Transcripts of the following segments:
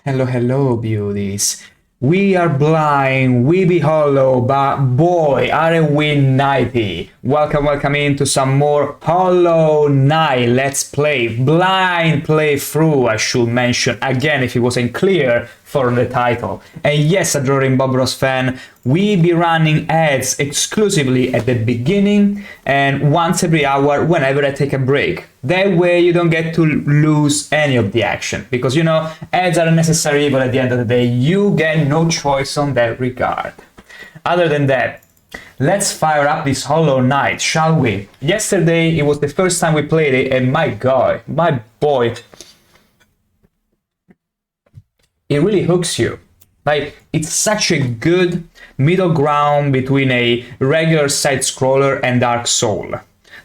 Hello, hello, beauties. We are blind, we be hollow, but boy, aren't we Knighty. Welcome into some more Hollow Knight. Let's play blind playthrough, I should mention again if it wasn't clear for the title. And yes, adoring Bob Ross fan, we be running ads exclusively at the beginning and once every hour whenever I take a break. That way you don't get to lose any of the action, because you know, ads are a necessary evil at the end of the day. You get no choice on that regard. Other than that, let's fire up this Hollow Knight, shall we? Yesterday it was the first time we played it, and my god, my boy, it really hooks you. Like, it's such a good middle ground between a regular side-scroller and Dark Soul.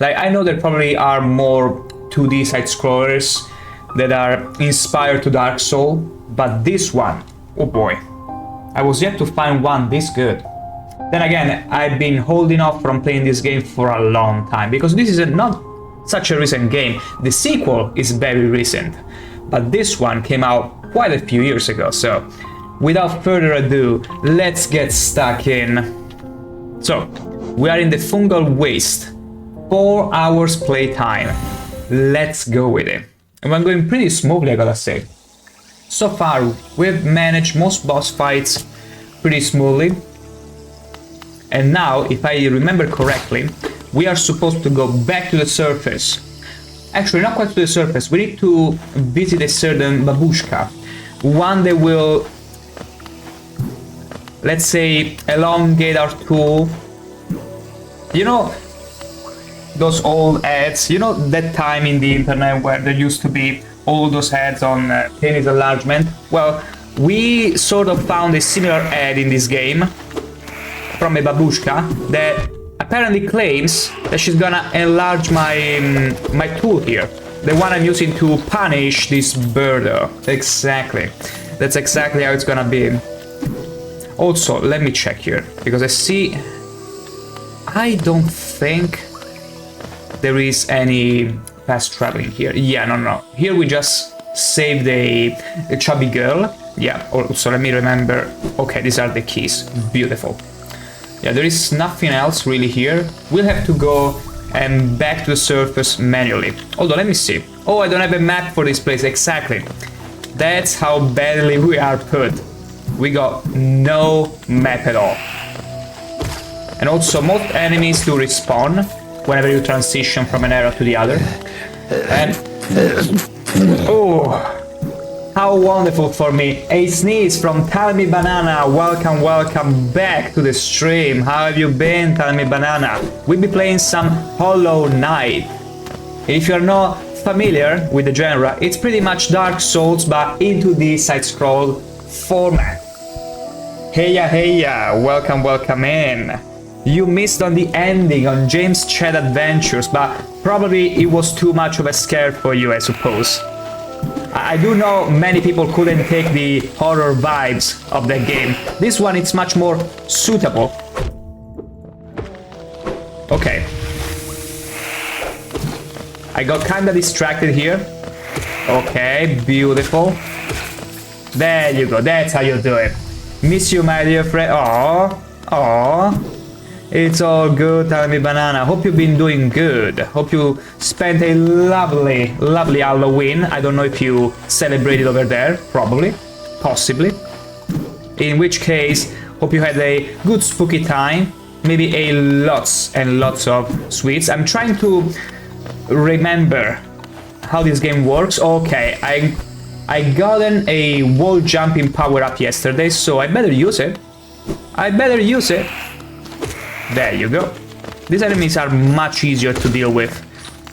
Like, I know there probably are more 2D side-scrollers that are inspired to Dark Soul, but this one, oh boy, I was yet to find one this good. Then again, I've been holding off from playing this game for a long time, because this is not such a recent game. The sequel is very recent, but this one came out quite a few years ago, so without further ado, let's get stuck in. So, we are in the Fungal Waste. 4 hours playtime. Let's go with it. And we're going pretty smoothly, I gotta say. So far, we've managed most boss fights pretty smoothly. And now, if I remember correctly, we are supposed to go back to the surface. Actually, not quite to the surface. We need to visit a certain babushka. One that will, let's say, elongate our tool. You know, those old ads, you know that time in the internet where there used to be all those ads on penis enlargement? Well, we sort of found a similar ad in this game from a babushka that apparently claims that she's gonna enlarge my tool here, the one I'm using to punish this birdo. Exactly, that's exactly how it's gonna be. Also, let me check here, because I don't think there is any fast traveling here. Yeah, no. Here we just saved a chubby girl. Yeah, also let me remember. Okay, these are the keys. Beautiful. Yeah, there is nothing else really here. We'll have to go and back to the surface manually. Although, let me see. Oh, I don't have a map for this place. Exactly. That's how badly we are put. We got no map at all. And also, most enemies do respawn whenever you transition from an area to the other. And oh, how wonderful for me. A sneeze from Talmy Banana. Welcome back to the stream. How have you been, Talmy Banana? We'll be playing some Hollow Knight. If you're not familiar with the genre, it's pretty much Dark Souls but into the side-scroll format. Heya, welcome in. You missed on the ending on James Chad Adventures, but probably it was too much of a scare for you, I suppose. I do know many people couldn't take the horror vibes of that game. This one, it's much more suitable. Okay. I got kinda distracted here. Okay, beautiful. There you go, that's how you do it. Miss you, my dear friend. Aww. It's all good, Talmy Banana. Hope you've been doing good. Hope you spent a lovely Halloween. I don't know if you celebrated over there. Probably. Possibly. In which case, hope you had a good spooky time. Maybe a lots and lots of sweets. I'm trying to remember how this game works. Okay, I gotten a wall jumping power up yesterday, so I better use it. There you go. These enemies are much easier to deal with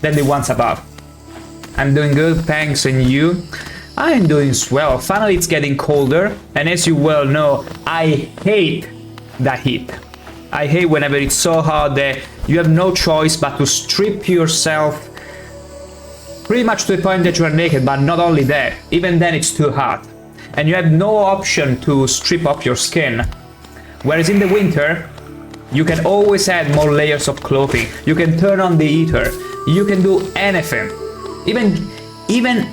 than the ones above. I'm doing good, thanks, and you? I'm doing swell. Finally it's getting colder, and as you well know, I hate the heat. I hate whenever it's so hot that you have no choice but to strip yourself pretty much to the point that you are naked, but not only that, even then it's too hot. And you have no option to strip off your skin. Whereas in the winter, you can always add more layers of clothing. You can turn on the heater. You can do anything. Even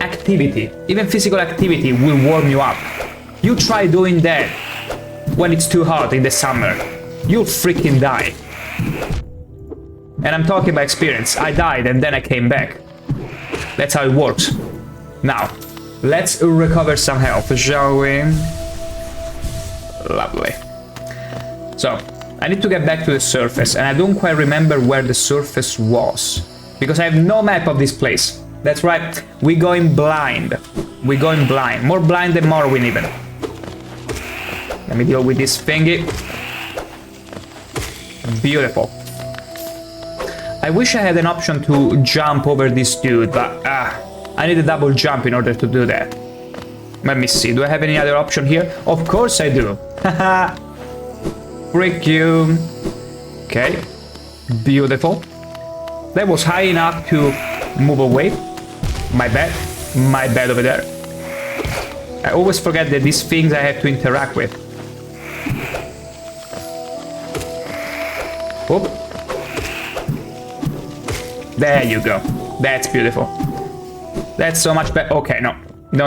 activity, even physical activity, will warm you up. You try doing that when it's too hot in the summer. You'll freaking die. And I'm talking by experience. I died and then I came back. That's how it works. Now, let's recover some health, shall we? Lovely. So, I need to get back to the surface, and I don't quite remember where the surface was, because I have no map of this place. That's right, we're going blind. We're going blind. More blind than Morrowind even. Let me deal with this thingy. Beautiful. I wish I had an option to jump over this dude, but I need a double jump in order to do that. Let me see, do I have any other option here? Of course I do. Haha. Freak you. Okay. Beautiful. That was high enough to move away. My bad. My bad over there. I always forget that these things I have to interact with. Whoop. There you go. That's beautiful. That's so much better. Okay, no. No.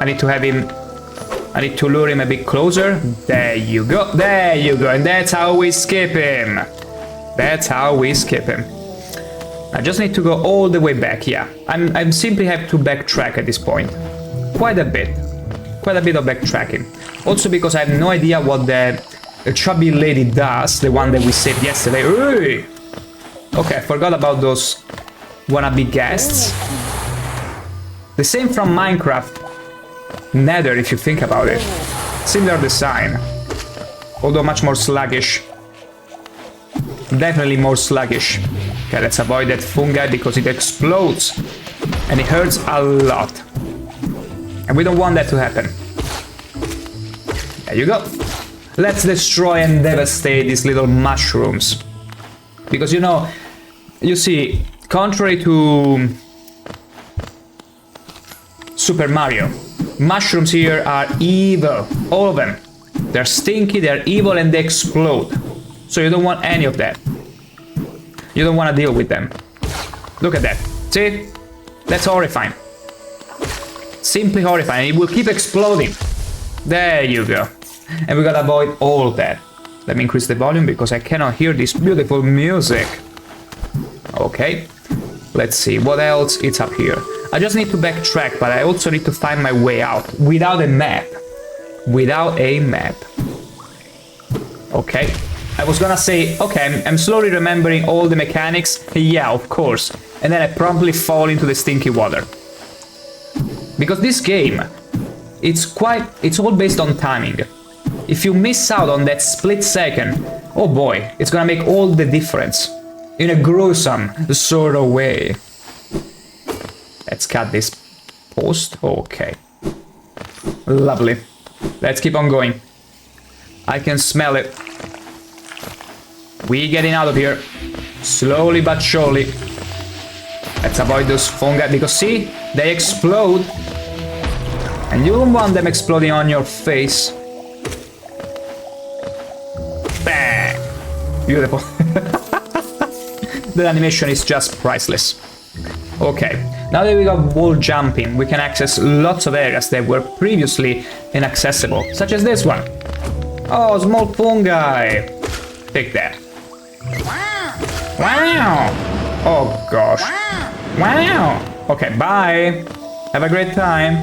I need to have him... I need to lure him a bit closer. There you go. There you go. And that's how we skip him. That's how we skip him. I just need to go all the way back. Yeah. I'm simply have to backtrack at this point. Quite a bit. Quite a bit of backtracking. Also because I have no idea what the chubby lady does. The one that we saved yesterday. Hey! Okay, I forgot about those wannabe guests. The same from Minecraft. Nether, if you think about it. Similar design. Although much more sluggish. Definitely more sluggish. Okay, let's avoid that fungi because it explodes. And it hurts a lot. And we don't want that to happen. There you go. Let's destroy and devastate these little mushrooms. Because you see, contrary to Super Mario, mushrooms here are evil, all of them. They're stinky, they're evil, and they explode. So you don't want any of that. You don't want to deal with them. Look at that. See? That's horrifying. Simply horrifying. It will keep exploding. There you go. And we gotta avoid all of that. Let me increase the volume because I cannot hear this beautiful music. Okay. Let's see. What else is up here? I just need to backtrack, but I also need to find my way out without a map. Without a map. Okay. I was gonna say, okay, I'm slowly remembering all the mechanics. Yeah, of course. And then I promptly fall into the stinky water. Because this game, it's all based on timing. If you miss out on that split second, oh boy, it's gonna make all the difference. In a gruesome sort of way. Let's cut this post. Okay. Lovely. Let's keep on going. I can smell it. We getting out of here. Slowly but surely. Let's avoid those fungi because see, they explode. And you don't want them exploding on your face. Bang! Beautiful. The animation is just priceless. Okay, now that we got wall jumping, we can access lots of areas that were previously inaccessible, such as this one. Oh, small fungi. Take that. Wow! Oh gosh. Wow! Okay, bye. Have a great time.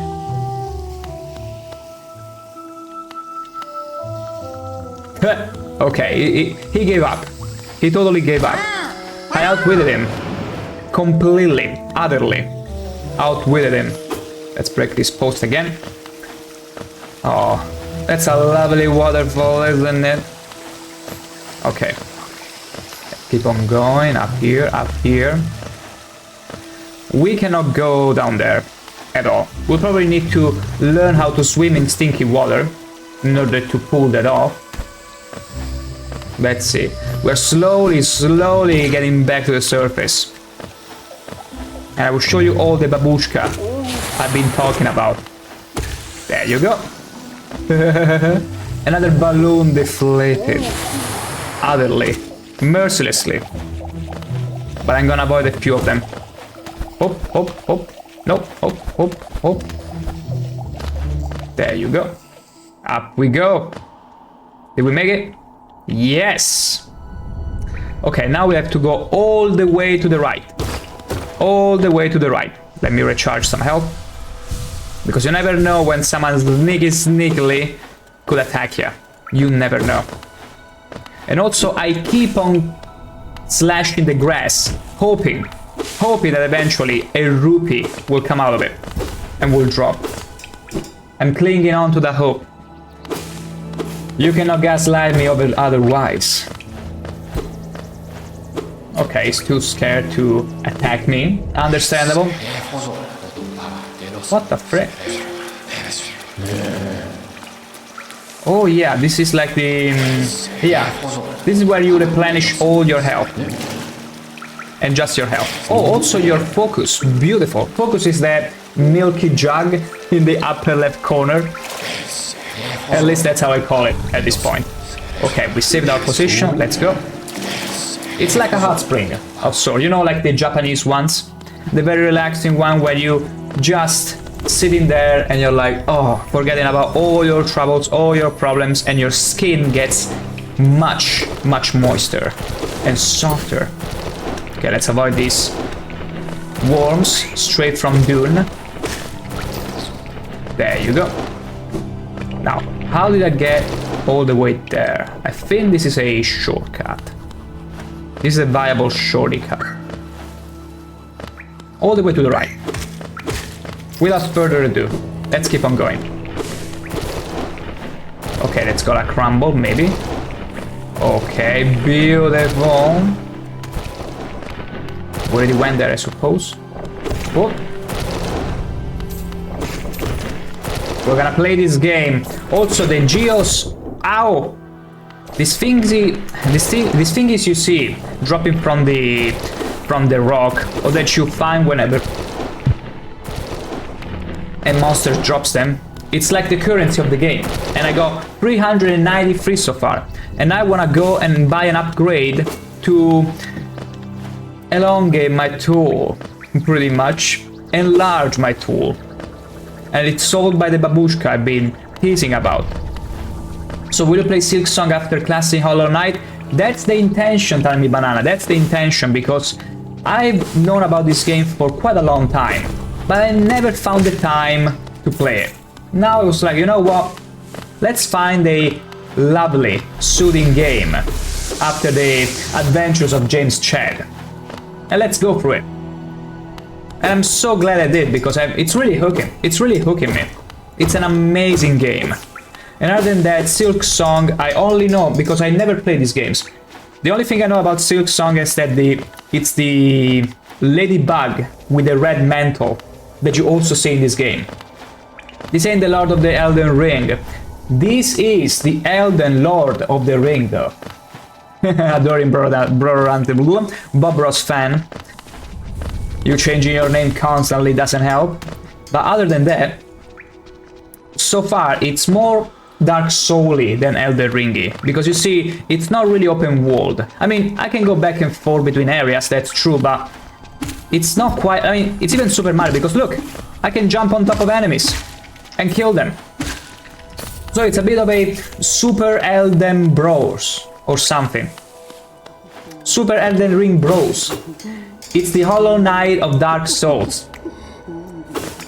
Okay, he gave up. He totally gave up. I outwitted him. Completely, utterly. Outwitted him. Let's break this post again. Oh, that's a lovely waterfall, isn't it? Okay. Keep on going, up here, up here. We cannot go down there at all. We'll probably need to learn how to swim in stinky water in order to pull that off. Let's see. We're slowly getting back to the surface. And I will show you all the babushka I've been talking about. There you go. Another balloon deflated. Utterly. Mercilessly. But I'm gonna avoid a few of them. Hop, hop, hop. No. Oh. There you go. Up we go. Did we make it? Yes. Okay, now we have to go all the way to the right. All the way to the right. Let me recharge some health. Because you never know when someone sneakily could attack you. You never know. And also I keep on slashing the grass, hoping that eventually a rupee will come out of it and will drop. I'm clinging on to the hope. You cannot gaslight me otherwise. Okay, he's too scared to attack me. Understandable. What the frick? Oh yeah, this is like the... yeah, this is where you replenish all your health. And just your health. Oh, also your focus. Beautiful. Focus is that milky jug in the upper left corner. At least that's how I call it at this point. Okay, we saved our position. Let's go. It's like a hot spring of sorts. You know, like the Japanese ones? The very relaxing one where you just sitting there and you're like, oh, forgetting about all your troubles, all your problems, and your skin gets much moister and softer. Okay, let's avoid these worms straight from Dune. There you go. Now, how did I get all the way there? I think this is a shortcut. This is a viable shortcut. All the way to the right. Without further ado, let's keep on going. Okay, let's go like crumble, maybe. Okay, beautiful. Already went there, I suppose. Oh. We're gonna play this game. Also, the geos. Ow! These thingies you see dropping from the rock, or that you find whenever a monster drops them. It's like the currency of the game. And I got 393 so far. And I wanna go and buy an upgrade to elongate my tool, pretty much. Enlarge my tool. And it's sold by the babushka I've been teasing about. So will you play Silk Song after classing Hollow Knight? That's the intention, Tell Me Banana, that's the intention, because I've known about this game for quite a long time, but I never found the time to play it. Now I was like, you know what? Let's find a lovely, soothing game after the adventures of James Chad. And let's go through it. And I'm so glad I did, because it's really hooking. It's really hooking me. It's an amazing game. And other than that, Silk Song, I only know because I never played these games. The only thing I know about Silk Song is that it's the ladybug with the red mantle that you also see in this game. This ain't the Lord of the Elden Ring. This is the Elden Lord of the Ring, though. Adoring brother Bob Ross fan. You changing your name constantly doesn't help. But other than that, so far it's more Dark Soul-y than Elden Ring-y, because you see, it's not really open world. I mean, I can go back and forth between areas, that's true, but it's not quite. I mean, it's even Super Mario, because look, I can jump on top of enemies and kill them. So it's a bit of a Super Elden Bros or something. Super Elden Ring Bros. It's the Hollow Knight of Dark Souls.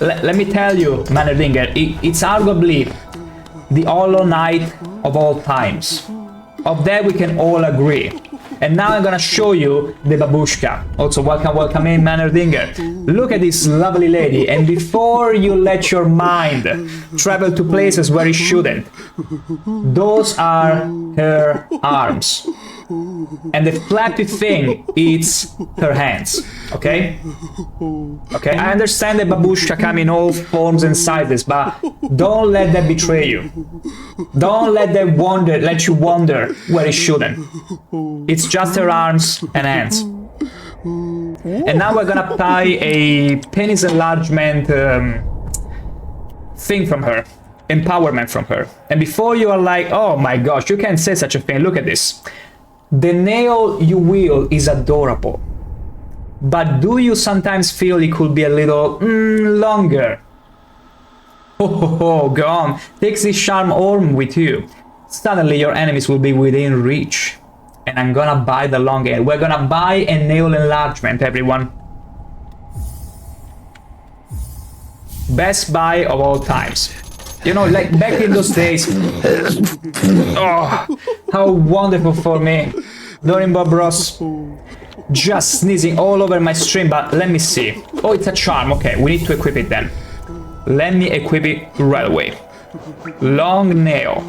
Let me tell you, Mannerdinger, it's arguably the Hollow Knight of all times. Of that we can all agree. And now I'm gonna show you the babushka. Also, welcome in, Mannerdinger. Look at this lovely lady, and before you let your mind travel to places where it shouldn't, those are her arms. And the flappy thing is her hands, okay? Okay, I understand that babushka come in all forms and sizes, but don't let that betray you. Don't let that let you wander where it shouldn't. It's just her arms and hands. And now we're gonna apply a penis enlargement thing from her. Empowerment from her. And before you are like, oh my gosh, you can't say such a thing, look at this. The nail you wield is adorable. But do you sometimes feel it could be a little longer? Oh, go on. Take this charm orb with you. Suddenly your enemies will be within reach. And I'm gonna buy the long nail. We're gonna buy a nail enlargement, everyone. Best buy of all times. You know, like back in those days. Oh, how wonderful for me. Dorin Bob Ross. Just sneezing all over my stream, but let me see. Oh, it's a charm. Okay, we need to equip it then. Let me equip it right away. Long nail.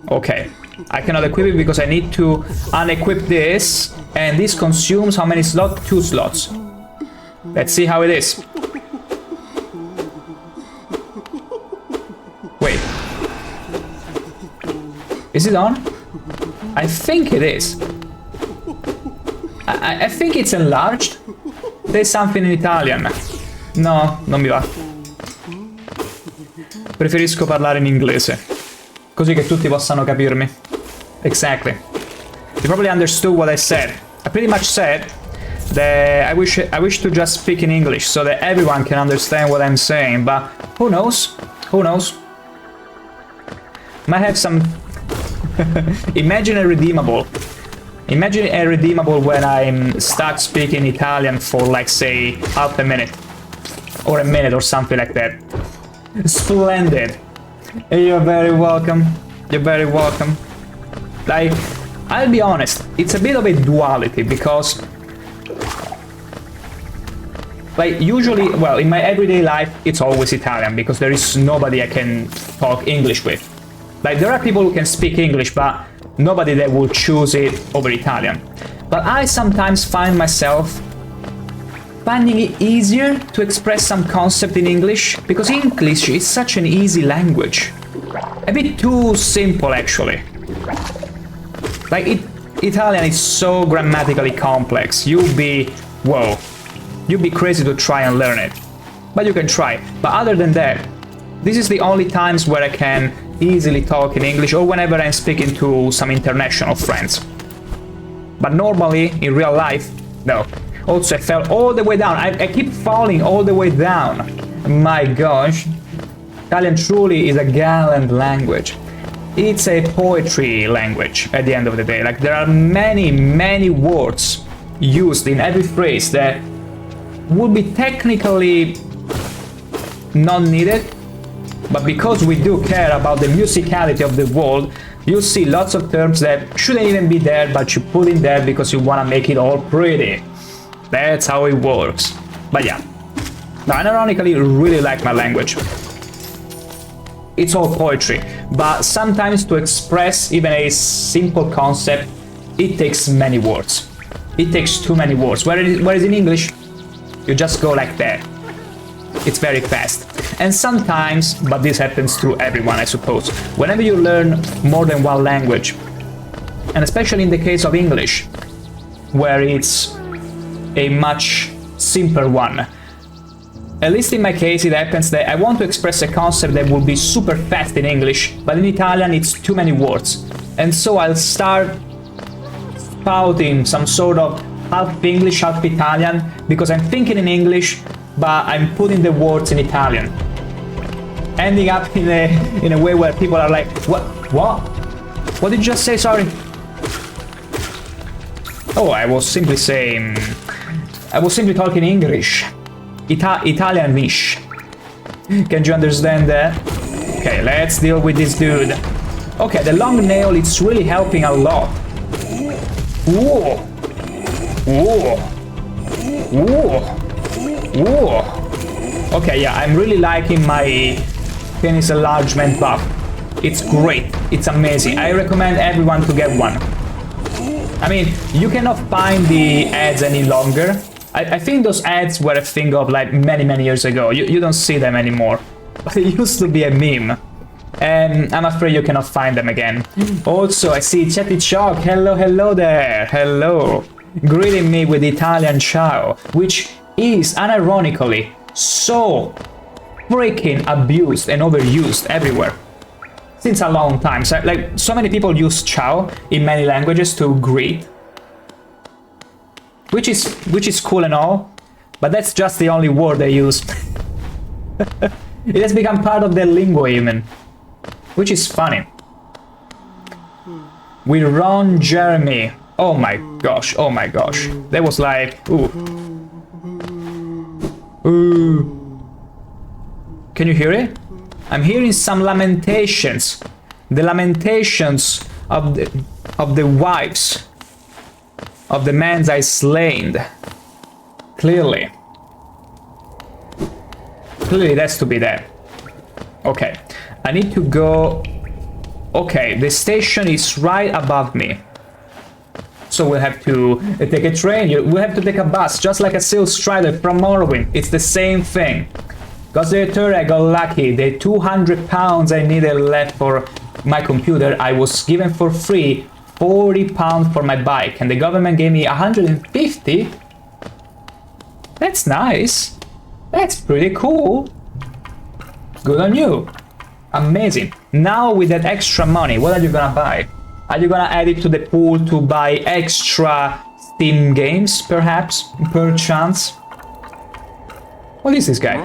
Okay, I cannot equip it because I need to unequip this, and this consumes how many slots? 2 slots. Let's see how it is. Wait. Is it on? I think it is. I think it's enlarged. There's something in Italian. No, non mi va. Preferisco parlare in inglese, così che tutti possano capirmi. Exactly. You probably understood what I said. I pretty much said that I wish to just speak in English so that everyone can understand what I'm saying, but who knows? Who knows? Might have some... Imagine a redeemable. Imagine a redeemable when I'm stuck speaking Italian for, like, say, half a minute. Or a minute or something like that. Splendid. You're very welcome. You're very welcome. Like, I'll be honest, it's a bit of a duality because... Like, usually, well, in my everyday life, it's always Italian because there is nobody I can talk English with. Like, there are people who can speak English, but nobody that will choose it over Italian. But I sometimes find myself finding it easier to express some concept in English, because English is such an easy language. A bit too simple, actually. Like, Italian is so grammatically complex. You'd be... whoa. You'd be crazy to try and learn it. But you can try. But other than that, this is the only times where I can easily talk in English, or whenever I'm speaking to some international friends. But normally, in real life, no. Also, I fell all the way down. I keep falling all the way down. My gosh. Italian truly is a gallant language. It's a poetry language at the end of the day. Like, there are many, many words used in every phrase that would be technically not needed, but because we do care about the musicality of the world, you see lots of terms that shouldn't even be there, but you put in there because you want to make it all pretty. That's how it works. But yeah, no, I ironically really like my language. It's all poetry, but sometimes to express even a simple concept, it takes many words. It takes too many words. Whereas in English, you just go like that. It's very fast. And sometimes, but this happens to everyone, I suppose, whenever you learn more than one language, and especially in the case of English, where it's a much simpler one. At least in my case, it happens that I want to express a concept that will be super fast in English, but in Italian it's too many words. And so I'll start spouting some sort of half English, half Italian, because I'm thinking in English, but I'm putting the words in Italian. Ending up in a way where people are like, what? What did you just say, sorry? Oh, I was simply talking English. Italianish. Can't you understand that? Okay, let's deal with this dude. Okay, the long nail, it's really helping a lot. Whoa. Whoa. Whoa. Whoa. Okay, yeah, I'm really liking my penis enlargement buff. It's great. It's amazing. I recommend everyone to get one. I mean, you cannot find the ads any longer. I think those ads were a thing of like many years ago. You don't see them anymore. But it used to be a meme. And I'm afraid you cannot find them again. Also, I see Chatty Chalk. Hello there. Hello. Greeting me with Italian ciao, which is unironically so freaking abused and overused everywhere. Since a long time. So many people use ciao in many languages to greet. which is cool and all, but that's just the only word they use. It has become part of their lingo even, which is funny. We run Jeremy. Oh my gosh, oh my gosh. That was like, ooh. Ooh. Can you hear it? I'm hearing some lamentations. The lamentations of the wives of the men I slain. Clearly. Clearly it has to be there. Okay. I need to go... Okay, the station is right above me. So we'll have to take a train. We'll have to take a bus, just like a Seal Strider from Morrowind. It's the same thing. Got the third, I got lucky. The 200 pounds I needed left for my computer, I was given for free 40 pounds for my bike, and the government gave me 150. That's nice. That's pretty cool. Good on you. Amazing. Now with that extra money, what are you gonna buy? Are you gonna add it to the pool to buy extra Steam games, perhaps? Per chance? What is this guy?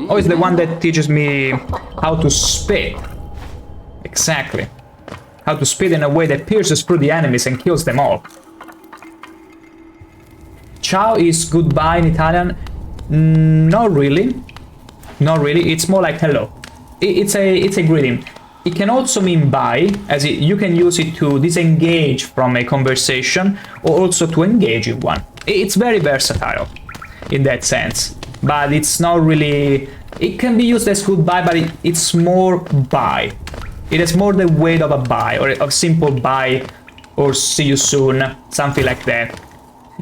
Oh, it's the one that teaches me how to spit. Exactly. How to spit in a way that pierces through the enemies and kills them all. Ciao is goodbye in Italian. Not really. Not really. It's more like hello. It's a greeting. It can also mean bye, as you can use it to disengage from a conversation or also to engage in one. It's very versatile in that sense, but it's not really... It can be used as goodbye, but it's more bye. It has more the weight of a bye, or a simple bye, or see you soon, something like that.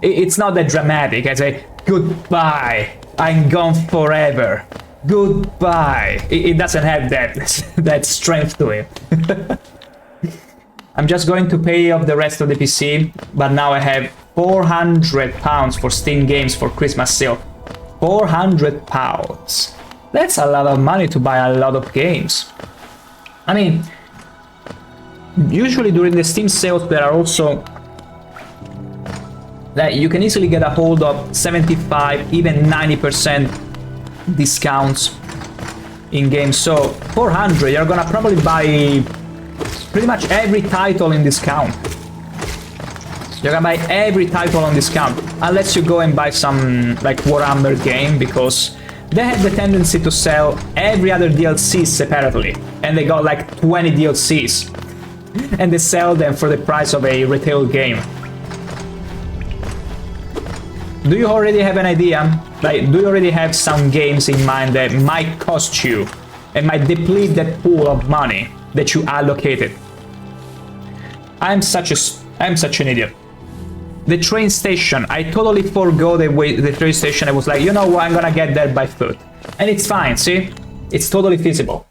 It's not that dramatic as a goodbye, I'm gone forever. Goodbye. It doesn't have that strength to it. I'm just going to pay off the rest of the PC, but now I have 400 pounds for Steam games for Christmas sale. 400 pounds. That's a lot of money to buy a lot of games. I mean, usually during the Steam sales there are also that you can easily get a hold of 75, even 90% discounts in games. So 400, you're gonna probably buy pretty much every title in discount. You're gonna buy every title on discount, unless you go and buy some like Warhammer game, because they have the tendency to sell every other DLC separately, and they got like 20 DLCs, and they sell them for the price of a retail game. Do you already have an idea? Like, do you already have some games in mind that might cost you and might deplete that pool of money that you allocated? I'm such an idiot. The train station, I totally forgot the train station. I was like, you know what, I'm gonna get there by foot. And it's fine, see? It's totally feasible.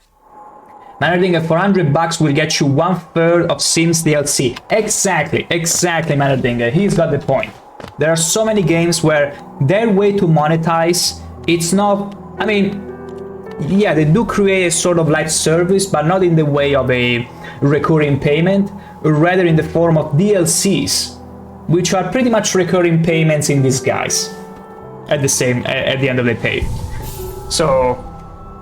Managing at 400 bucks will get you 1/3 of Sims DLC. Exactly, Mannerdinger, he's got the point. There are so many games where their way to monetize, it's not, I mean, yeah, they do create a sort of live service, but not in the way of a recurring payment, rather in the form of DLCs, which are pretty much recurring payments in disguise at the end of the day. So,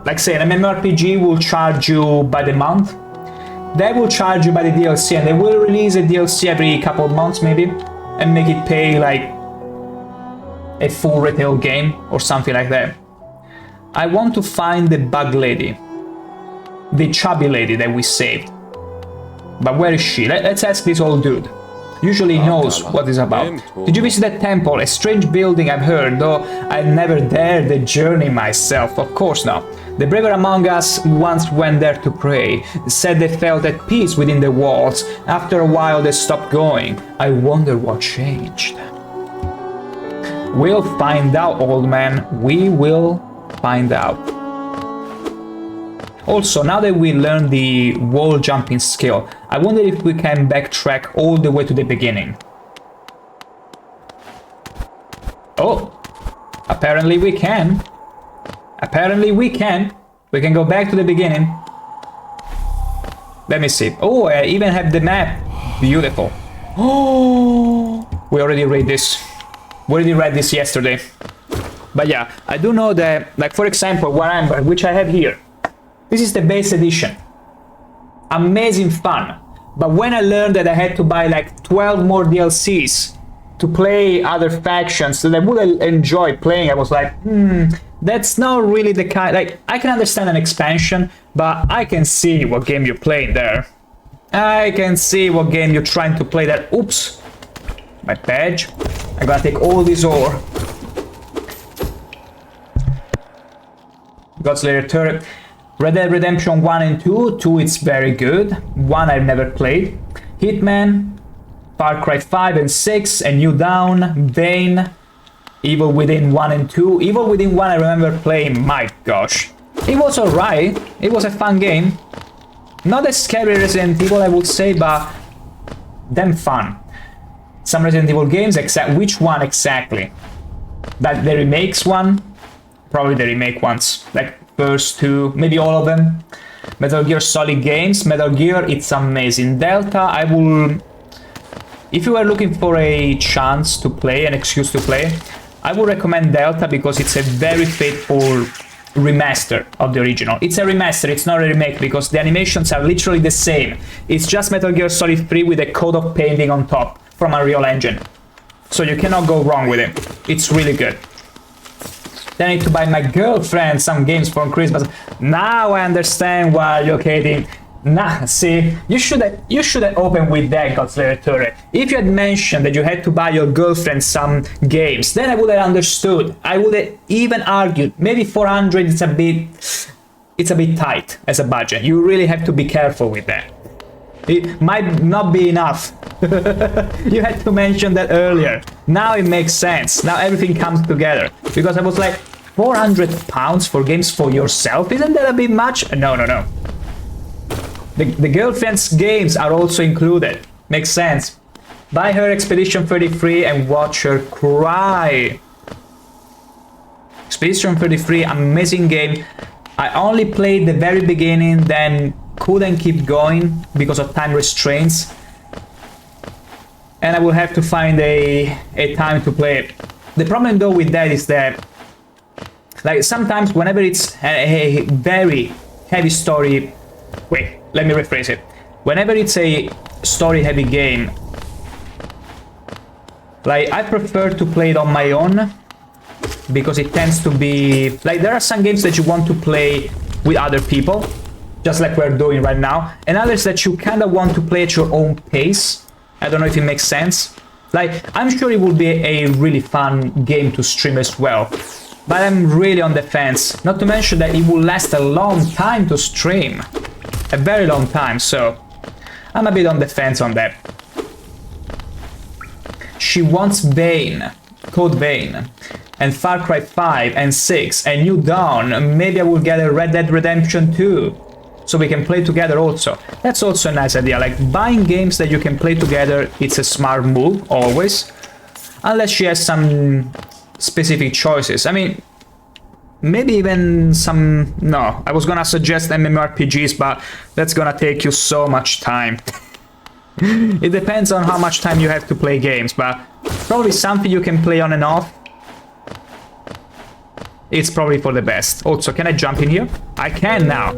like say, an MMORPG will charge you by the month, they will charge you by the DLC, and they will release a DLC every couple of months maybe, and make it pay like a full retail game or something like that. I want to find the bug lady, the chubby lady that we saved. But where is she? Let's ask this old dude. Usually he knows what it's about. Did you visit that temple? A strange building, I've heard, though I never dared the journey myself. Of course not. The braver among us once went there to pray. Said they felt at peace within the walls. After a while they stopped going. I wonder what changed. We'll find out, old man. We will find out. Also, now that we learned the wall jumping skill, I wonder if we can backtrack all the way to the beginning. Oh, apparently we can. Apparently we can. We can go back to the beginning. Let me see. Oh, I even have the map. Beautiful. Oh, we already read this. already read this yesterday. But yeah, I do know that, like for example, which I have here. This is the base edition. Amazing fun. But when I learned that I had to buy like 12 more DLCs to play other factions that I would enjoy playing, I was like, that's not really the kind. Like, I can understand an expansion, but I can see what game you're playing there. I can see what game you're trying to play there. Oops, my badge. I gotta take all this ore. Godslayer turret. Red Dead Redemption 1 and 2. 2 it's very good. 1 I've never played. Hitman, Far Cry 5 and 6, A New Dawn, Bane, Evil Within 1 and 2. Evil Within 1 I remember playing, my gosh. It was alright. It was a fun game. Not as scary as Resident Evil I would say, but damn fun. Some Resident Evil games, which one exactly? That the remakes one? Probably the remake ones. Like first two, maybe all of them. Metal Gear Solid games. Metal Gear, it's amazing. Delta, I will... If you are looking for a chance to play, an excuse to play, I would recommend Delta because it's a very faithful remaster of the original. It's a remaster, it's not a remake, because the animations are literally the same. It's just Metal Gear Solid 3 with a coat of painting on top from Unreal Engine. So you cannot go wrong with it. It's really good. Then I need to buy my girlfriend some games for Christmas. Now I understand why you're kidding. Nah, see, you should have opened with that, Godslayer Turret. If you had mentioned that you had to buy your girlfriend some games, then I would have understood. I would have even argued. Maybe 400 it's a bit tight as a budget. You really have to be careful with that. It might not be enough. You had to mention that earlier. Now it makes sense. Now everything comes together. Because I was like, £400 for games for yourself? Isn't that a bit much? No. The girlfriend's games are also included. Makes sense. Buy her Expedition 33 and watch her cry. Expedition 33, amazing game. I only played the very beginning, then couldn't keep going because of time restraints. And I will have to find a time to play it. The problem though with that is that, like, sometimes whenever it's a very heavy story... Wait, let me rephrase it. Whenever it's a story-heavy game, like, I prefer to play it on my own, because it tends to be... Like, there are some games that you want to play with other people, just like we're doing right now, and others that you kind of want to play at your own pace. I don't know if it makes sense. Like, I'm sure it would be a really fun game to stream as well, but I'm really on the fence. Not to mention that it will last a long time to stream. A very long time, so I'm a bit on the fence on that. She wants Bane, Code Bane, and Far Cry 5 and 6, and New Dawn. Maybe I will get a Red Dead Redemption 2, so we can play together also. That's also a nice idea. Like, buying games that you can play together, it's a smart move, always. Unless she has some specific choices. I mean, maybe even some... No, I was gonna suggest MMORPGs, but that's gonna take you so much time. It depends on how much time you have to play games, but probably something you can play on and off. It's probably for the best. Also, can I jump in here? I can now.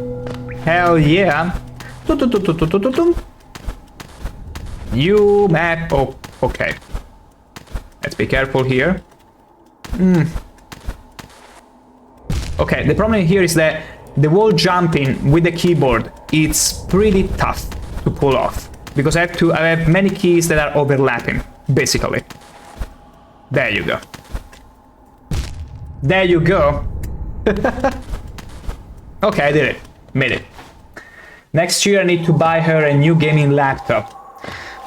Hell yeah. New map. Oh, okay. Let's be careful here. Okay, the problem here is that the wall jumping with the keyboard, it's pretty tough to pull off. Because I have many keys that are overlapping, basically. There you go. There you go. Okay, I did it. Made it. Next year I need to buy her a new gaming laptop.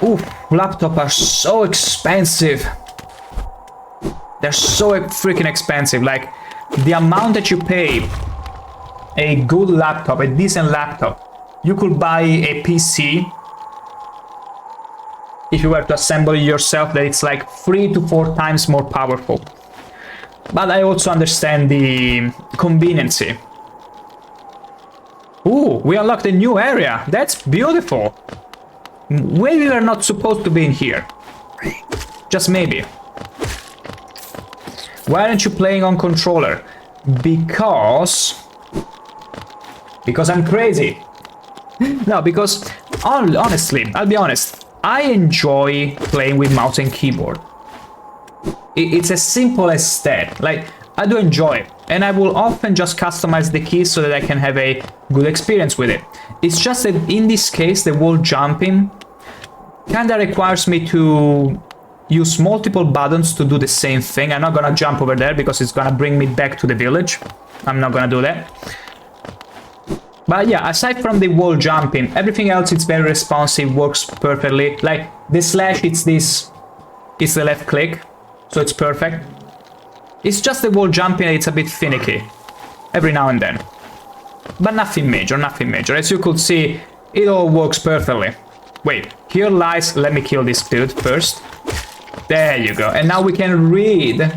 Ooh, laptops are so expensive. They're so freaking expensive. Like, the amount that you pay a good laptop, a decent laptop, you could buy a PC if you were to assemble it yourself, that it's like 3 to 4 times more powerful. But I also understand the conveniency. Ooh, we unlocked a new area. That's beautiful. Maybe we're not supposed to be in here. Just maybe. Why aren't you playing on controller? Because I'm crazy. No, because honestly, I'll be honest, I enjoy playing with mouse and keyboard. It's as simple as that. Like, I do enjoy it, and I will often just customize the keys so that I can have a good experience with it. It's just that in this case, the wall jumping kinda requires me to use multiple buttons to do the same thing. I'm not gonna jump over there because it's gonna bring me back to the village. I'm not gonna do that. But yeah, aside from the wall jumping, everything else it's very responsive, works perfectly. Like the slash, it's the left click, so it's perfect. It's just the wall jumping, it's a bit finicky every now and then. But nothing major, nothing major. As you could see, it all works perfectly. Wait, here lies... Let me kill this dude first. There you go. And now we can read.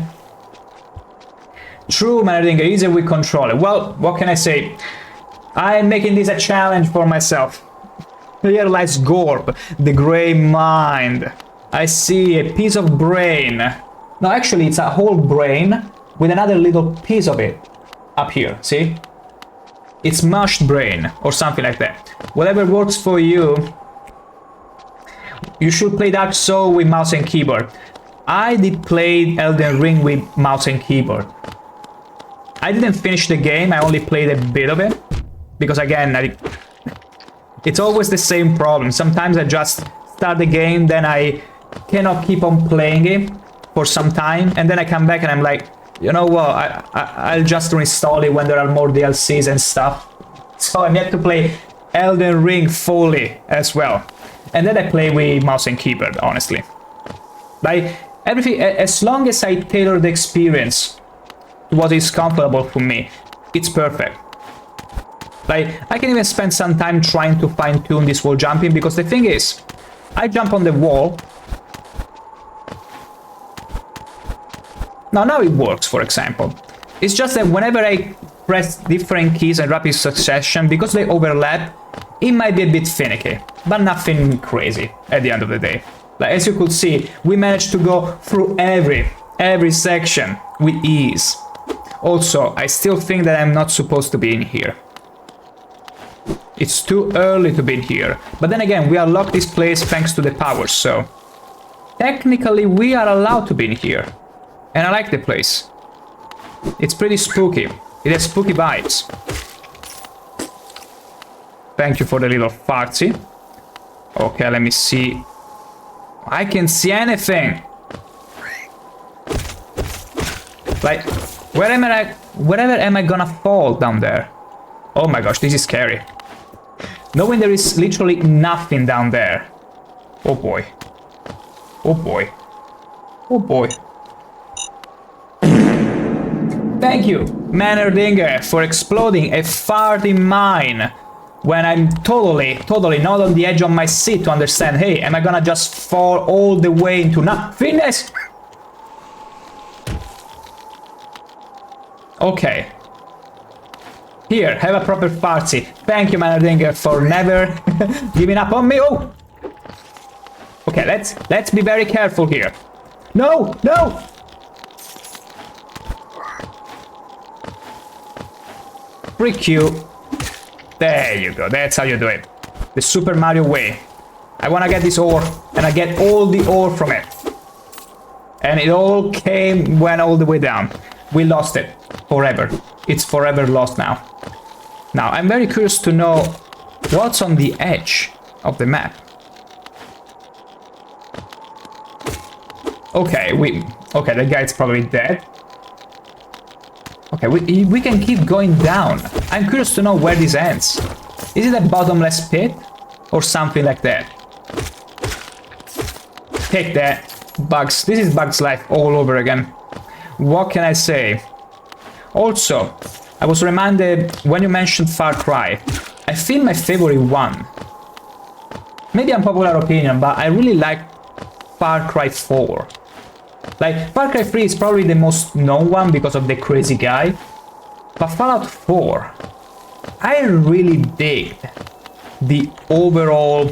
True, managing easier with controller. Well, what can I say? I'm making this a challenge for myself. Here lies Gorb, the grey mind. I see a piece of brain. No, actually, it's a whole brain with another little piece of it up here, see? It's mushed brain or something like that. Whatever works for you. You should play Dark Souls with mouse and keyboard. I did play Elden Ring with mouse and keyboard. I didn't finish the game, I only played a bit of it. Because again, it's always the same problem. Sometimes I just start the game, then I cannot keep on playing it for some time, and then I come back and I'm like, you know what, I'll just reinstall it when there are more DLCs and stuff. So I'm yet to play Elden Ring fully as well. And then I play with mouse and keyboard, honestly. Like, everything, as long as I tailor the experience to what is comfortable for me, it's perfect. Like, I can even spend some time trying to fine-tune this wall jumping, because the thing is, I jump on the wall. Now it works, for example. It's just that whenever I press different keys in rapid succession, because they overlap, it might be a bit finicky, but nothing crazy at the end of the day. Like, as you could see, we managed to go through every section with ease. Also, I still think that I'm not supposed to be in here. It's too early to be in here. But then again, we unlocked this place thanks to the powers, so... technically, we are allowed to be in here. And I like the place. It's pretty spooky. It has spooky vibes. Thank you for the little fartsy. Okay, let me see. I can see anything. Like, wherever am I gonna fall down there? Oh my gosh, this is scary. Knowing there is literally nothing down there. Oh boy. Oh boy. Oh boy. Thank you, Mannerdinger, for exploding a fart in mine. When I'm totally not on the edge of my seat to understand, hey, am I gonna just fall all the way into nothingness? Okay. Here, have a proper party. Thank you, Mannerdinger, for never giving up on me. Oh! Okay, let's be very careful here. No! No! Freak you. There you go, that's how you do it. The Super Mario way. I wanna get this ore, and I get all the ore from it. And it all went all the way down. We lost it. Forever. It's forever lost now. Now, I'm very curious to know what's on the edge of the map. Okay, okay, that guy's probably dead. Okay, we can keep going down. I'm curious to know where this ends. Is it a bottomless pit? Or something like that? Take that. Bugs. This is Bugs Life all over again. What can I say? Also, I was reminded when you mentioned Far Cry. I feel my favorite one. Maybe unpopular opinion, but I really like Far Cry 4. Like, Far Cry 3 is probably the most known one because of the crazy guy. But Fallout 4, I really dig the overall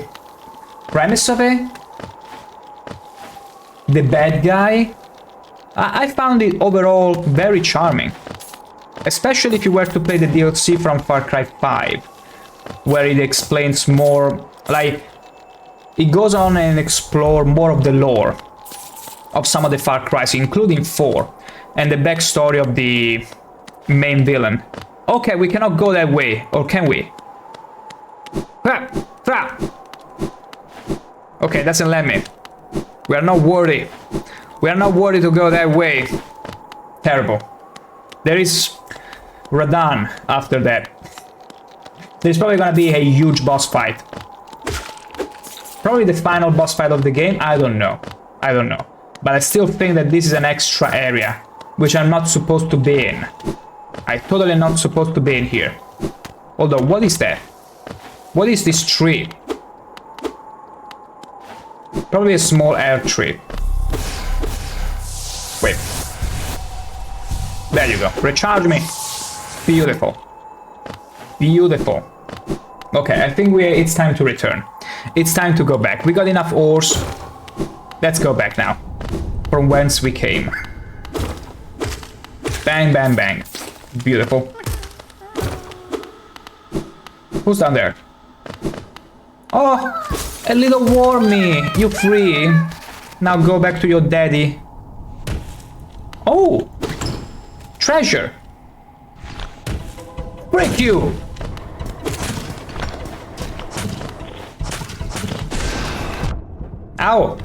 premise of it. The bad guy, I found it overall very charming. Especially if you were to play the DLC from Far Cry 5, where it explains more, like, it goes on and explore more of the lore of some of the Far Cries, including 4, and the backstory of the main villain. Okay, we cannot go that way, or can we? Okay, doesn't let me. We are not worthy. We are not worthy to go that way. Terrible. There is Radan after that. There's probably gonna be a huge boss fight. Probably the final boss fight of the game. I don't know. I don't know. But I still think that this is an extra area, which I'm not supposed to be in. I'm totally not supposed to be in here. Although, what is that? What is this tree? Probably a small air tree. Wait. There you go. Recharge me. Beautiful. Beautiful. Okay, I think it's time to return. It's time to go back. We got enough ores. Let's go back now. From whence we came. Bang, bang, bang. Beautiful. Who's down there? Oh, a little wormy. You free. Now go back to your daddy. Oh, treasure. Break you. Ow.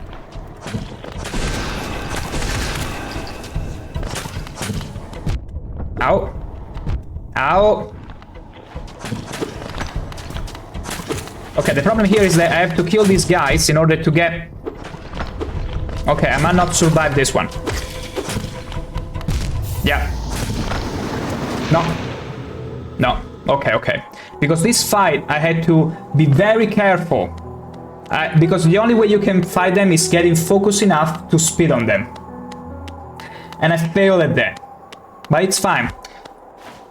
Ow. Ow. Okay, the problem here is that I have to kill these guys in order to get... Okay, I might not survive this one. Yeah. No. No. Okay, okay. Because this fight, I had to be very careful. Because the only way you can fight them is getting focused enough to speed on them. And I failed at that. But it's fine.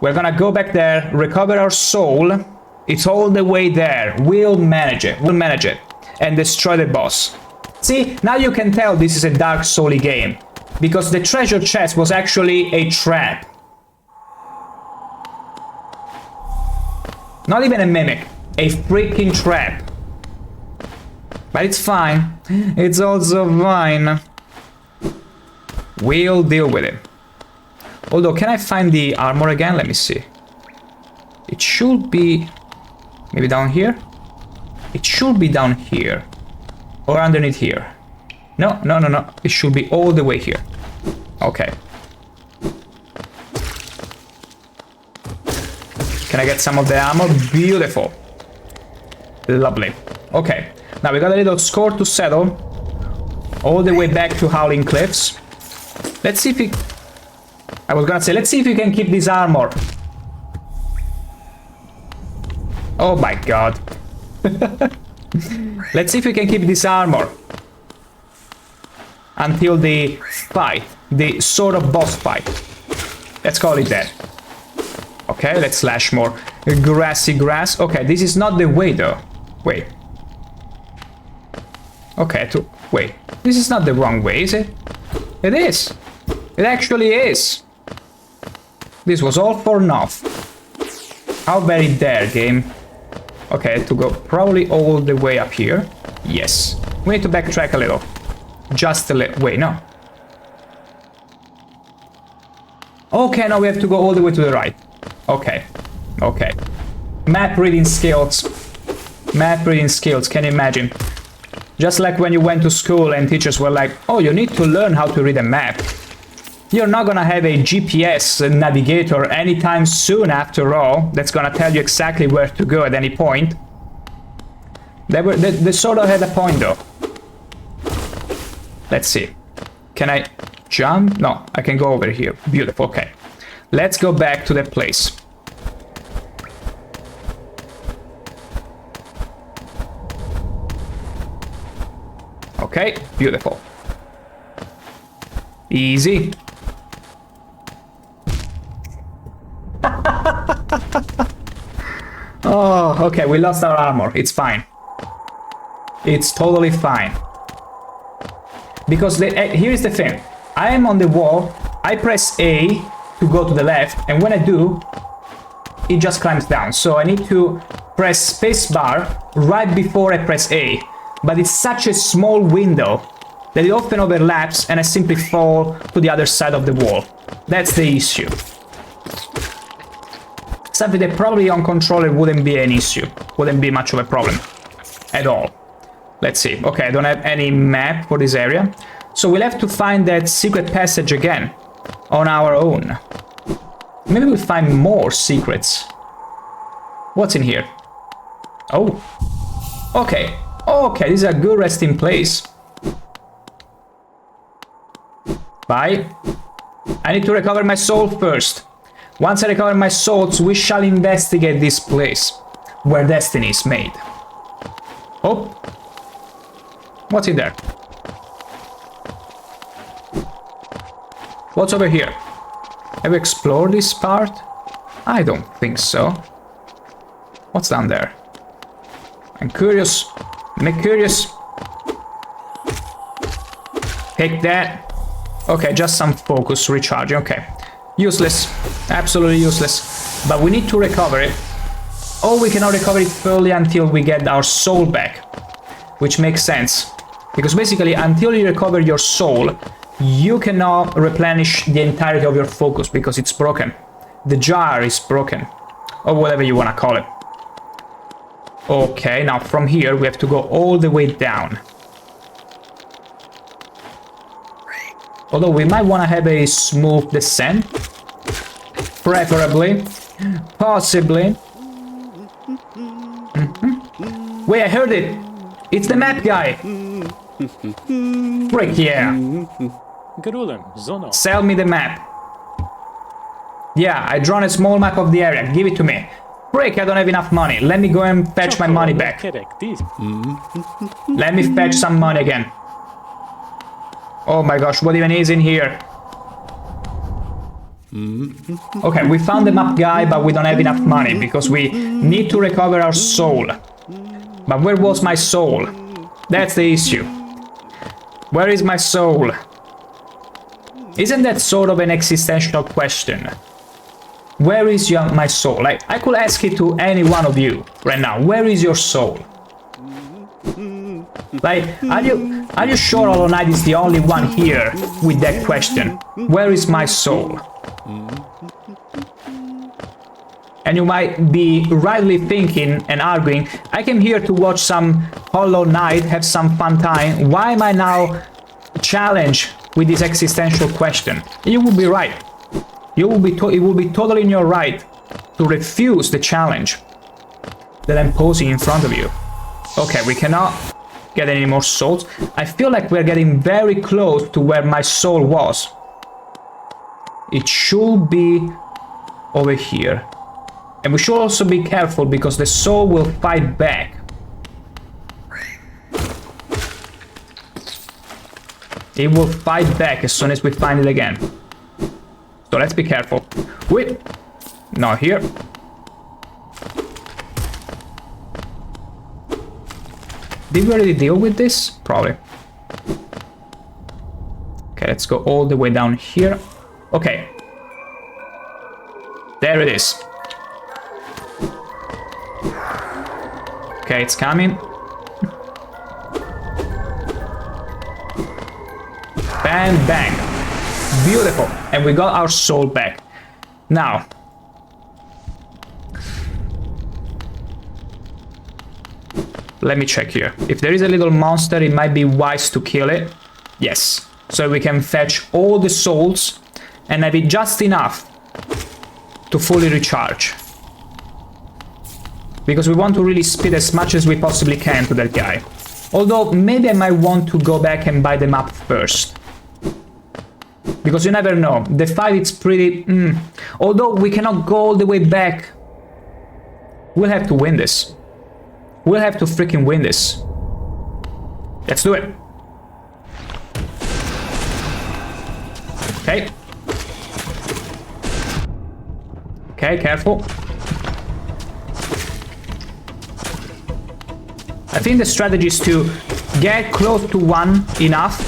We're gonna go back there, recover our soul. It's all the way there. We'll manage it. We'll manage it. And destroy the boss. See, now you can tell this is a Dark Souls-y game. Because the treasure chest was actually a trap. Not even a mimic. A freaking trap. But it's fine. It's also fine. We'll deal with it. Although, can I find the armor again? Let me see. It should be... Maybe down here? It should be down here. Or underneath here. No, no, no, no. It should be all the way here. Okay. Can I get some of the armor? Beautiful. Lovely. Okay. Now we got a little score to settle. All the way back to Howling Cliffs. Let's see if we... I was gonna say, let's see if we can keep this armor. Oh my god. Let's see if we can keep this armor. Until the fight. The sort of boss fight. Let's call it that. Okay, let's slash more grassy grass. Okay, this is not the way though. Wait. Okay, wait. This is not the wrong way, is it? It is. It actually is. This was all for naught. How very dare, game. Okay, to go probably all the way up here. Yes. We need to backtrack a little. Just a little. Wait, no. Okay, now we have to go all the way to the right. Okay. Okay. Map reading skills. Map reading skills, can you imagine? Just like when you went to school and teachers were like, oh, you need to learn how to read a map. You're not gonna have a GPS navigator anytime soon after all. That's gonna tell you exactly where to go at any point. They sort of had a point though. Let's see. Can I jump? No, I can go over here. Beautiful, okay. Let's go back to that place. Okay, beautiful. Easy. Oh, okay, we lost our armor. It's fine. It's totally fine. Because here's the thing. I am on the wall, I press A to go to the left, and when I do, it just climbs down. So I need to press spacebar right before I press A. But it's such a small window that it often overlaps and I simply fall to the other side of the wall. That's the issue. Something that probably on controller wouldn't be an issue. Wouldn't be much of a problem at all. Let's see. Okay, I don't have any map for this area. So we'll have to find that secret passage again on our own. Maybe we'll find more secrets. What's in here? Oh. Okay. Okay, this is a good resting place. Bye. I need to recover my soul first. Once I recover my souls, we shall investigate this place where destiny is made. Oh. What's in there? What's over here? Have we explored this part? I don't think so. What's down there? I'm curious. I'm curious. Take that. Okay, just some focus recharging. Okay. Useless. Absolutely useless. But we need to recover it. Oh, we cannot recover it fully until we get our soul back. Which makes sense. Because basically, until you recover your soul, you cannot replenish the entirety of your focus because it's broken. The jar is broken. Or whatever you want to call it. Okay, now from here we have to go all the way down. Although we might want to have a smooth descent. Preferably. Possibly. Wait, I heard it! It's the map guy! Frick yeah! Sell me the map. Yeah, I drawn a small map of the area. Give it to me. Frick, I don't have enough money. Let me go and fetch my money back. Let me fetch some money again. Oh my gosh, what even is in here? Okay, we found the map guy, but we don't have enough money because we need to recover our soul. But where was my soul? That's the issue. Where is my soul? Isn't that sort of an existential question? Where is my soul? Like, I could ask it to any one of you right now. Where is your soul? Like, are you sure Hollow Knight is the only one here with that question? Where is my soul? And you might be rightly thinking and arguing, I came here to watch some Hollow Knight, have some fun time. Why am I now challenged with this existential question? You will be right. It will be totally in your right to refuse the challenge that I'm posing in front of you. Okay, we cannot get any more souls. I feel like we're getting very close to where my soul was. It should be over here. And we should also be careful because the soul will fight back. It will fight back as soon as we find it again. So let's be careful. Wait! Not here. Did we already deal with this? Probably. Okay, let's go all the way down here. Okay. There it is. Okay, it's coming. Bang, bang. Beautiful. And we got our soul back. Now. Let me check here. If there is a little monster, it might be wise to kill it. Yes. So we can fetch all the souls and have it just enough to fully recharge. Because we want to really speed as much as we possibly can to that guy. Although, maybe I might want to go back and buy the map first. Because you never know. The fight is pretty... Although we cannot go all the way back. We'll have to win this. We'll have to freaking win this. Let's do it. Okay. Okay, careful. I think the strategy is to get close to one enough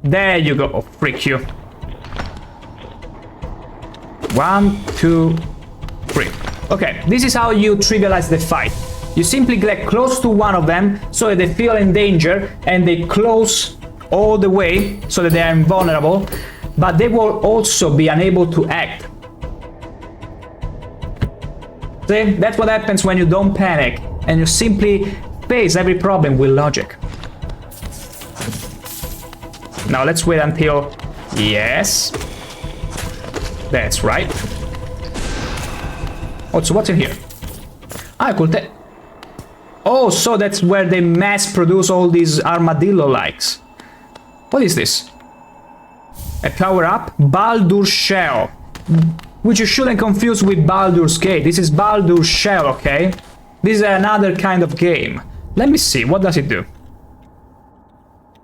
There you go. Oh, freak you. 1, 2, 3. Okay, this is how you trivialize the fight. You simply get close to one of them so that they feel in danger and they close all the way so that they are invulnerable, but they will also be unable to act. See, that's what happens when you don't panic and you simply face every problem with logic. Now let's wait until... Yes. That's right. Oh, so what's in here? Ah, cool. Oh, so that's where they mass produce all these armadillo-likes. What is this? A power-up? Baldur's Shell. Which you shouldn't confuse with Baldur's Gate. This is Baldur's Shell, okay? This is another kind of game. Let me see, what does it do?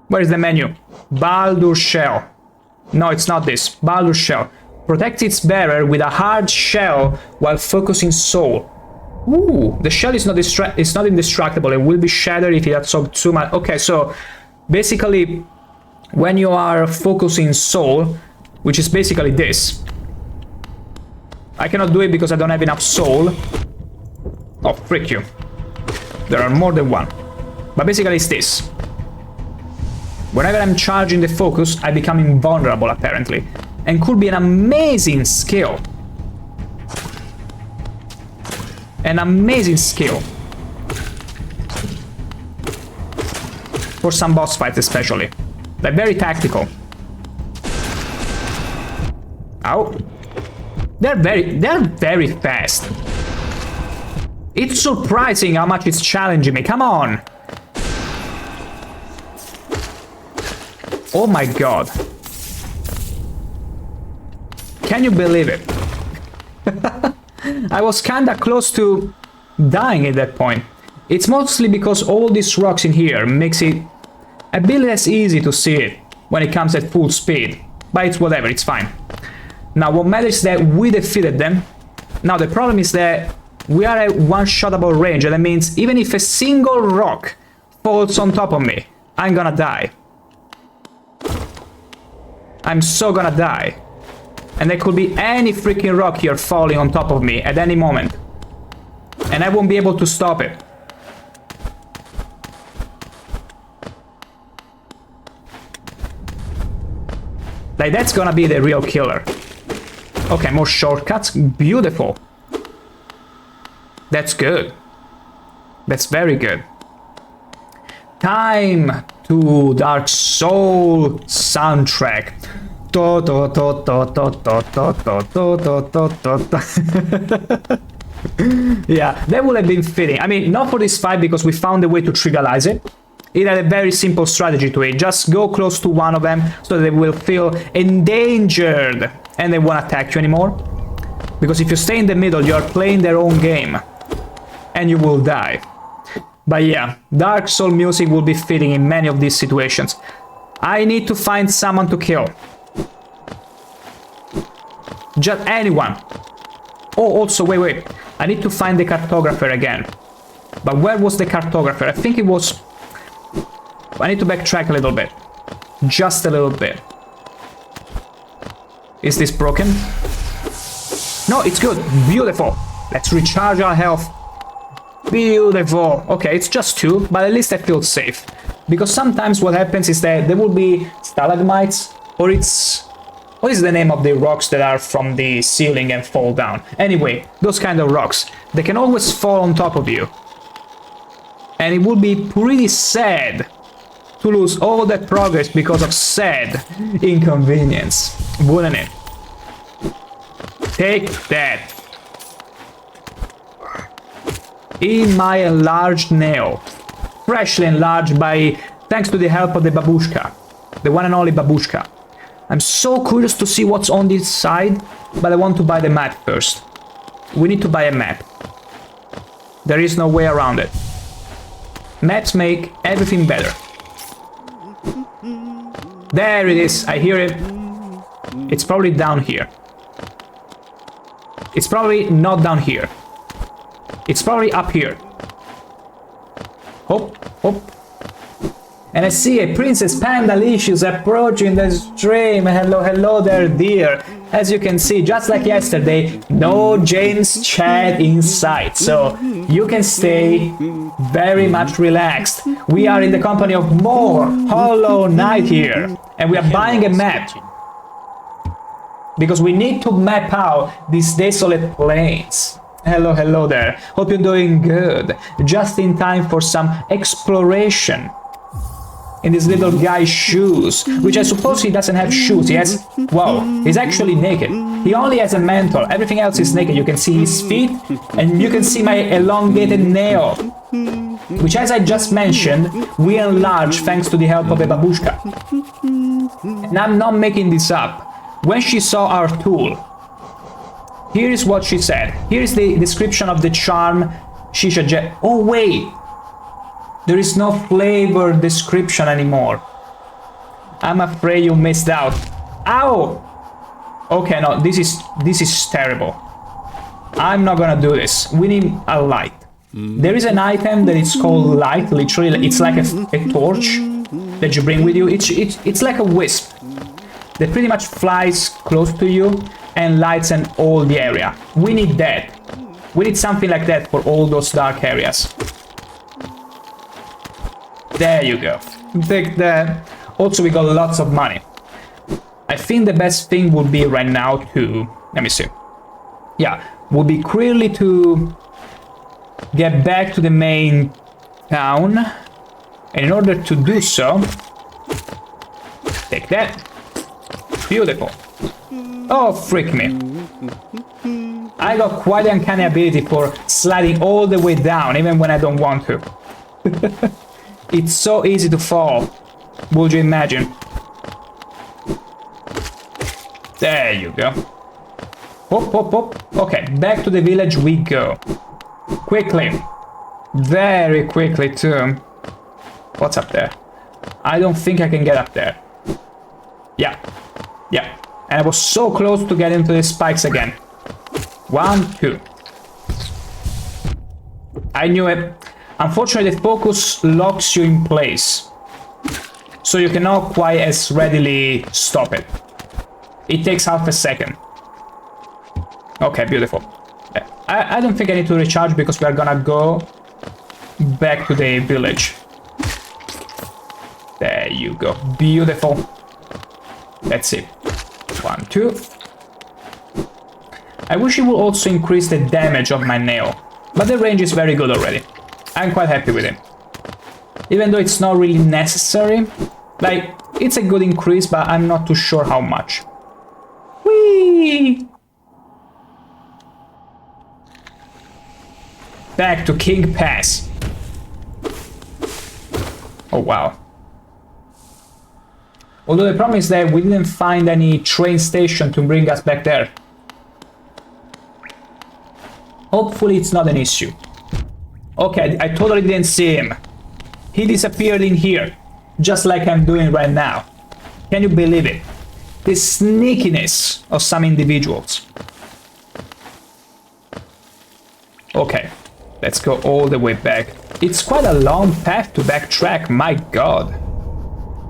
Where is the menu? Baldur's Shell. No, it's not this. Baldur's Shell. Protect its bearer with a hard shell while focusing soul. Ooh, the shell is not indestructible. It will be shattered if it absorbs too much. Okay, so basically, when you are focusing soul, which is basically this. I cannot do it because I don't have enough soul. Oh, frick you. There are more than one. But basically it's this. Whenever I'm charging the focus, I become invulnerable, apparently. And could be an amazing skill. An amazing skill. For some boss fights especially. Like very tactical. Ow. They're very fast. It's surprising how much it's challenging me. Come on. Oh my god. Can you believe it? I was kinda close to dying at that point. It's mostly because all these rocks in here makes it a bit less easy to see it when it comes at full speed. But it's whatever, it's fine. Now what matters is that we defeated them. Now the problem is that we are at one-shotable range, and that means even if a single rock falls on top of me, I'm gonna die. I'm so gonna die. And there could be any freaking rock here falling on top of me at any moment. And I won't be able to stop it. Like, that's gonna be the real killer. Okay, more shortcuts. Beautiful. That's good. That's very good. Time to Dark Soul soundtrack. Yeah, that would have been fitting. I mean, not for this fight because we found a way to trivialize it. It had a very simple strategy to it. Just go close to one of them so they will feel endangered and they won't attack you anymore. Because if you stay in the middle, you are playing their own game and you will die. But yeah, Dark Soul music will be fitting in many of these situations. I need to find someone to kill. Just anyone. Oh, also, wait. I need to find the cartographer again. But where was the cartographer? I think it was... I need to backtrack a little bit. Just a little bit. Is this broken? No, it's good. Beautiful. Let's recharge our health. Beautiful. Okay, it's just 2, but at least I feel safe. Because sometimes what happens is that there will be stalagmites, or it's... What is the name of the rocks that are from the ceiling and fall down? Anyway, those kind of rocks. They can always fall on top of you. And it would be pretty sad to lose all that progress because of sad inconvenience, wouldn't it? Take that. In my enlarged nail. Freshly enlarged by... thanks to the help of the babushka. The one and only babushka. I'm so curious to see what's on this side, but I want to buy the map first. We need to buy a map. There is no way around it. Maps make everything better. There it is, I hear it. It's probably down here. It's probably not down here. It's probably up here. Hop, hop. And I see a Princess Pandalicious approaching the stream. Hello, hello there, dear. As you can see, just like yesterday, no James chat in sight. So you can stay very much relaxed. We are in the company of more Hollow Knight here. And we are buying a map. Because we need to map out these desolate plains. Hello, hello there. Hope you're doing good. Just in time for some exploration. In this little guy's shoes, which I suppose he doesn't have shoes. He has, wow, he's actually naked. He only has a mantle, everything else is naked. You can see his feet, and you can see my elongated nail, which, as I just mentioned, we enlarge thanks to the help of a babushka. And I'm not making this up. When she saw our tool, here is what she said. Here is the description of the charm Shisha Jet. Oh wait! There is no flavor description anymore. I'm afraid you missed out. Ow! Okay, no, this is terrible. I'm not gonna do this. We need a light. There is an item that is called light, literally. It's like a torch that you bring with you. It's like a wisp that pretty much flies close to you and lights in all the area. We need that. We need something like that for all those dark areas. There you go. Take that. Also, we got lots of money. I think the best thing would be right now to... Let me see. Yeah, would be clearly to get back to the main town. And in order to do so... Take that. Beautiful. Oh, freak me. I got quite the uncanny ability for sliding all the way down, even when I don't want to. It's so easy to fall. Would you imagine? There you go. Hop, hop, hop. Okay, back to the village we go. Quickly. Very quickly, too. What's up there? I don't think I can get up there. Yeah. Yeah. And I was so close to get into the spikes again. 1, 2. I knew it. Unfortunately, the focus locks you in place. So you cannot quite as readily stop it. It takes half a second. Okay, beautiful. I don't think I need to recharge because we are gonna go back to the village. There you go. Beautiful. That's it. 1, 2. I wish it would also increase the damage of my nail. But the range is very good already. I'm quite happy with it. Even though it's not really necessary. Like, it's a good increase, but I'm not too sure how much. Whee! Back to King Pass. Oh, wow. Although the problem is that we didn't find any train station to bring us back there. Hopefully it's not an issue. Okay, I totally didn't see him. He disappeared in here, just like I'm doing right now. Can you believe it? The sneakiness of some individuals. Okay, let's go all the way back. It's quite a long path to backtrack, my god.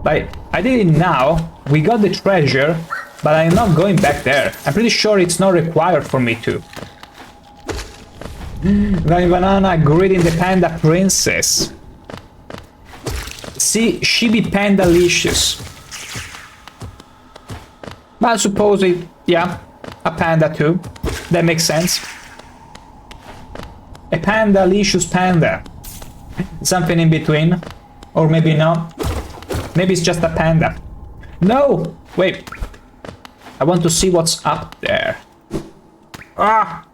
Like, I did it now, we got the treasure, but I'm not going back there. I'm pretty sure it's not required for me to. Banana greeting the panda princess. See, she be pandalicious. But I suppose it, yeah, a panda too. That makes sense. A pandalicious panda. Something in between. Or maybe not. Maybe it's just a panda. No! Wait. I want to see what's up there. Ah!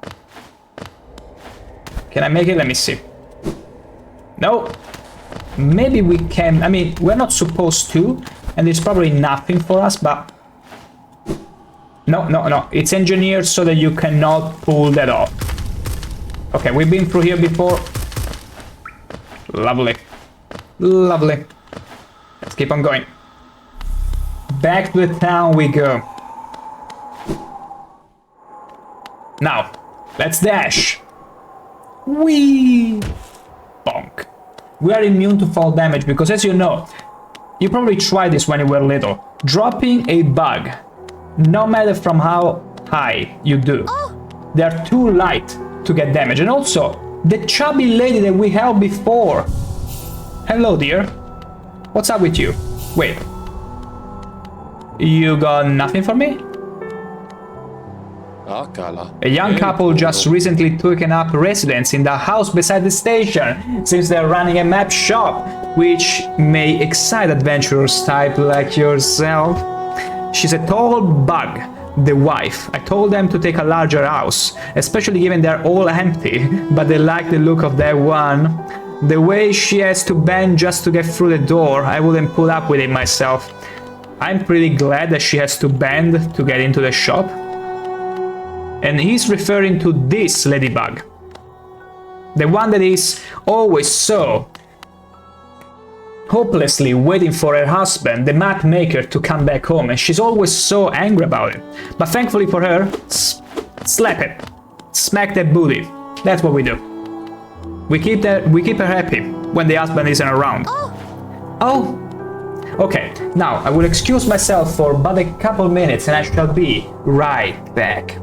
Can I make it? Let me see. No. Maybe we can... I mean, we're not supposed to. And there's probably nothing for us, but... No, no, no. It's engineered so that you cannot pull that off. Okay, we've been through here before. Lovely. Lovely. Let's keep on going. Back to the town we go. Now, let's dash. Whee! Bonk. We are immune to fall damage because, as you know, You probably tried this when you were little. Dropping a bug, no matter from how high you do. They are too light to get damage. And also, the chubby lady that we helped before. Hello, dear. What's up with you? Wait. You got nothing for me? A young couple just recently taken up residence in the house beside the station, since they're running a map shop, which may excite adventurers type like yourself. She's a tall bug, the wife. I told them to take a larger house, especially given they're all empty, but they like the look of that one. The way she has to bend just to get through the door, I wouldn't put up with it myself. I'm pretty glad that she has to bend to get into the shop. And he's referring to this ladybug. The one that is always so hopelessly waiting for her husband, the map maker, to come back home, and she's always so angry about it. But thankfully for her, slap it. Smack that booty. That's what we do. We keep her happy when the husband isn't around. Oh! Okay, now I will excuse myself for but a couple minutes and I shall be right back.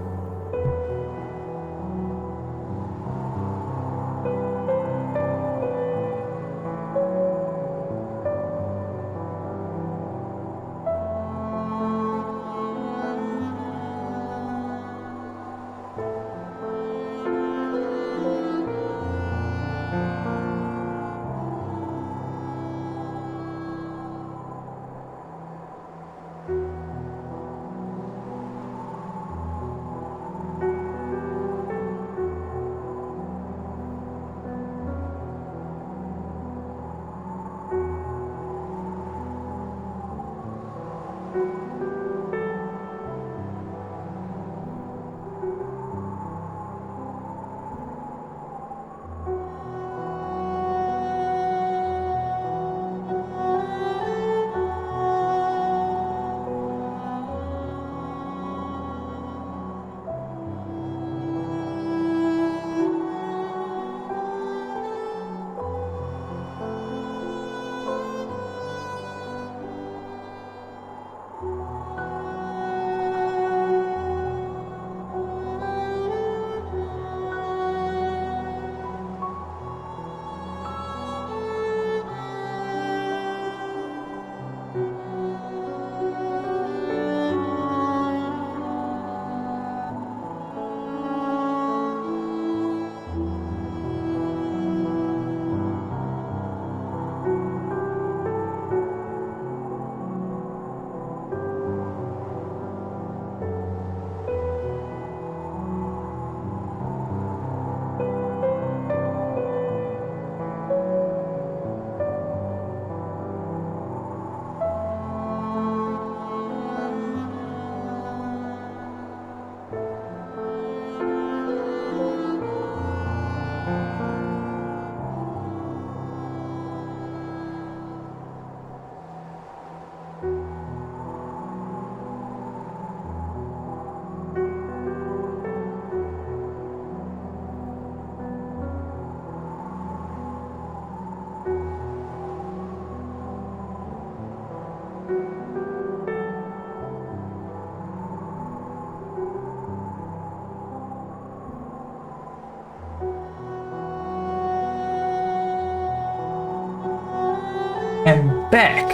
And back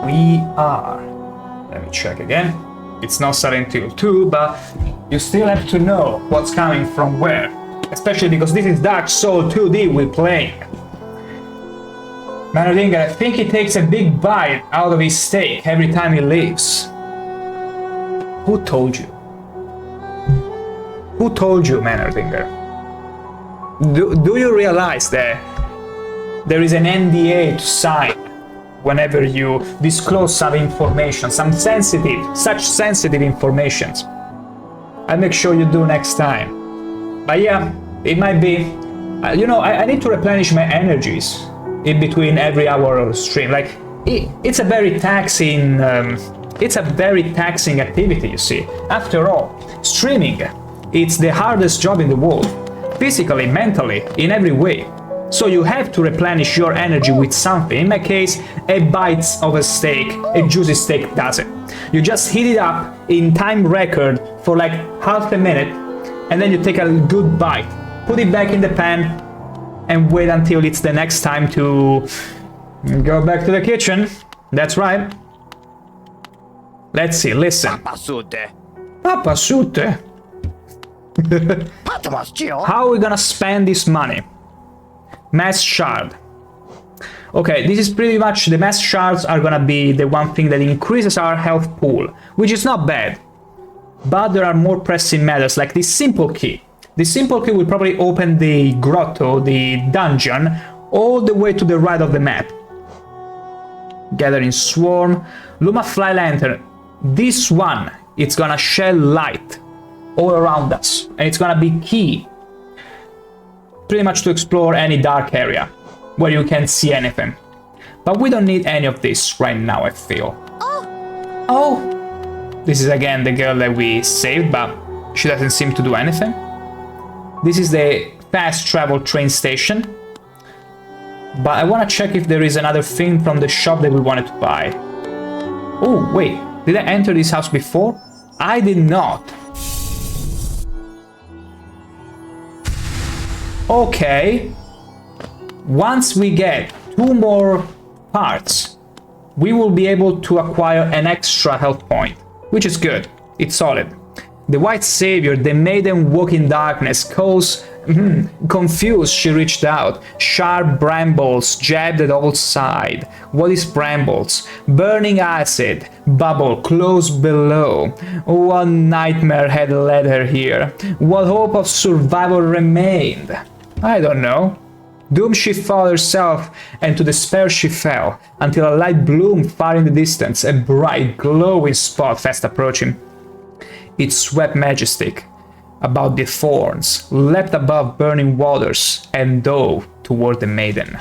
we are. Let me check again. It's not starting till 2, but you still have to know what's coming from where. Especially because this is Dark Soul 2D we're playing. Mannerdinger, I think he takes a big bite out of his steak every time he leaves. Who told you? Who told you, Mannerdinger? Do you realize that there is an NDA to sign whenever you disclose some information, such sensitive information? I'll make sure you do next time. But yeah, it might be, you know, I need to replenish my energies in between every hour of stream. Like, it's a very taxing, activity, you see. After all, streaming, it's the hardest job in the world, physically, mentally, in every way. So you have to replenish your energy with something. In my case, a bite of a steak, a juicy steak does it. You just heat it up in time record for like half a minute, and then you take a good bite, put it back in the pan, and wait until it's the next time to go back to the kitchen. That's right. Let's see, listen. Papa Sute. How are we gonna spend this money? Mass shard. Okay, this is pretty much, the mass shards are gonna be the one thing that increases our health pool, which is not bad. But there are more pressing matters, like this simple key. This simple key will probably open the grotto, the dungeon, all the way to the right of the map. Gathering Swarm. Luma Fly Lantern. This one, it's gonna shed light all around us, and it's gonna be key pretty much to explore any dark area where you can't see anything. But we don't need any of this right now, I feel. Oh! This is again the girl that we saved, but she doesn't seem to do anything. This is the fast travel train station. But I want to check if there is another thing from the shop that we wanted to buy. Oh, wait. Did I enter this house before? I did not. Okay. Once we get 2 more parts, we will be able to acquire an extra health point, which is good. It's solid. The White Savior, the Maiden Walk in Darkness, calls... confused, she reached out. Sharp brambles jabbed at all sides. What is brambles? Burning acid. Bubble close below. What nightmare had led her here? What hope of survival remained? I don't know. Doom she followed herself, and to despair she fell, until a light bloomed far in the distance, a bright, glowing spot fast approaching. It swept majestic about the thorns, leapt above burning waters, and dove toward the maiden.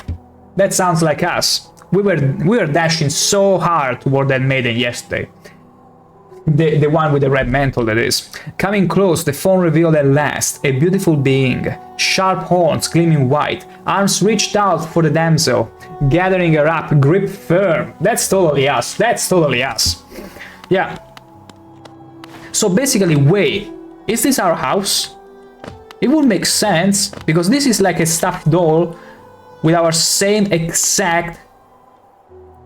That sounds like us. We were dashing so hard toward that maiden yesterday. The one with the red mantle, that is. Coming close, the fawn revealed at last a beautiful being. Sharp horns gleaming white, arms reached out for the damsel, gathering her up, grip firm. That's totally us. That's totally us. Yeah. So basically, wait, is this our house? It would make sense, because this is like a stuffed doll with our same exact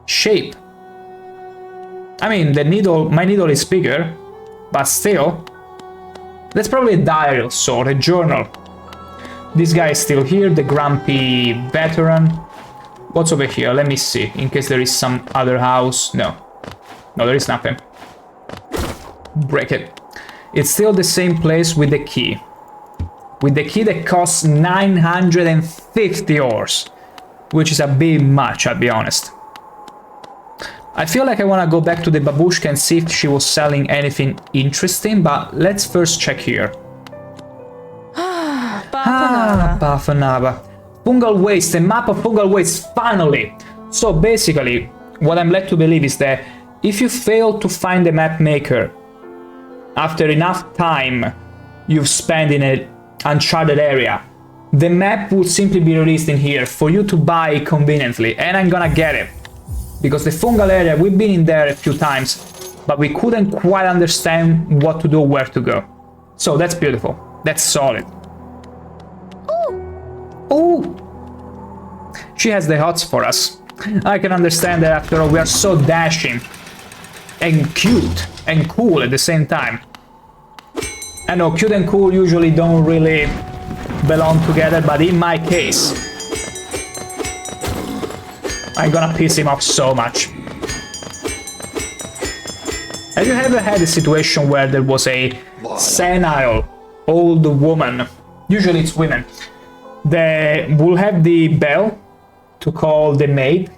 shape. I mean, my needle is bigger, but still. That's probably a diary of sort, a journal. This guy is still here, the grumpy veteran. What's over here? Let me see, in case there is some other house. No. No, there is nothing. Break it. It's still the same place with the key. With the key that costs 950 ores. Which is a bit much, I'll be honest. I feel like I want to go back to the babushka and see if she was selling anything interesting, but let's first check here. Bafanaba. Fungal waste, a map of fungal waste, finally! So basically, what I'm led to believe is that if you fail to find the map maker after enough time you've spent in an uncharted area, the map will simply be released in here for you to buy conveniently, and I'm gonna get it. Because the fungal area, we've been in there a few times, but we couldn't quite understand what to do, where to go. So that's beautiful. That's solid. Oh! She has the hots for us. I can understand that after all, we are so dashing and cute and cool at the same time. I know cute and cool usually don't really belong together, but in my case, I'm gonna piss him off so much. Have you ever had a situation where there was a senile old woman, usually it's women, that will have the bell to call the maid,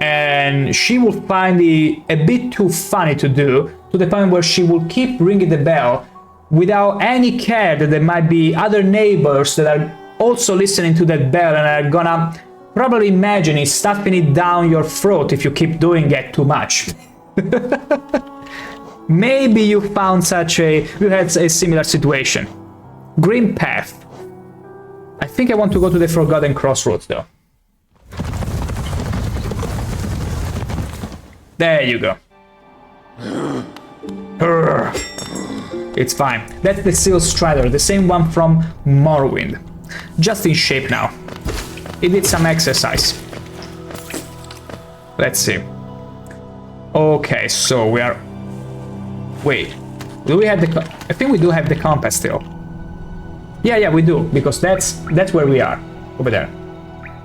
and she will find it a bit too funny to do, to the point where she will keep ringing the bell without any care that there might be other neighbors that are also listening to that bell and are gonna probably imagine it stuffing it down your throat if you keep doing it too much. Maybe you had a similar situation. Green Path. I think I want to go to the Forgotten Crossroads, though. There you go. It's fine. That's the Seal Strider, the same one from Morrowind. Just in shape now. It did some exercise. Let's see. Okay, so we are... Wait. Do we have the... I think we do have the compass still. Yeah, we do. Because that's where we are. Over there.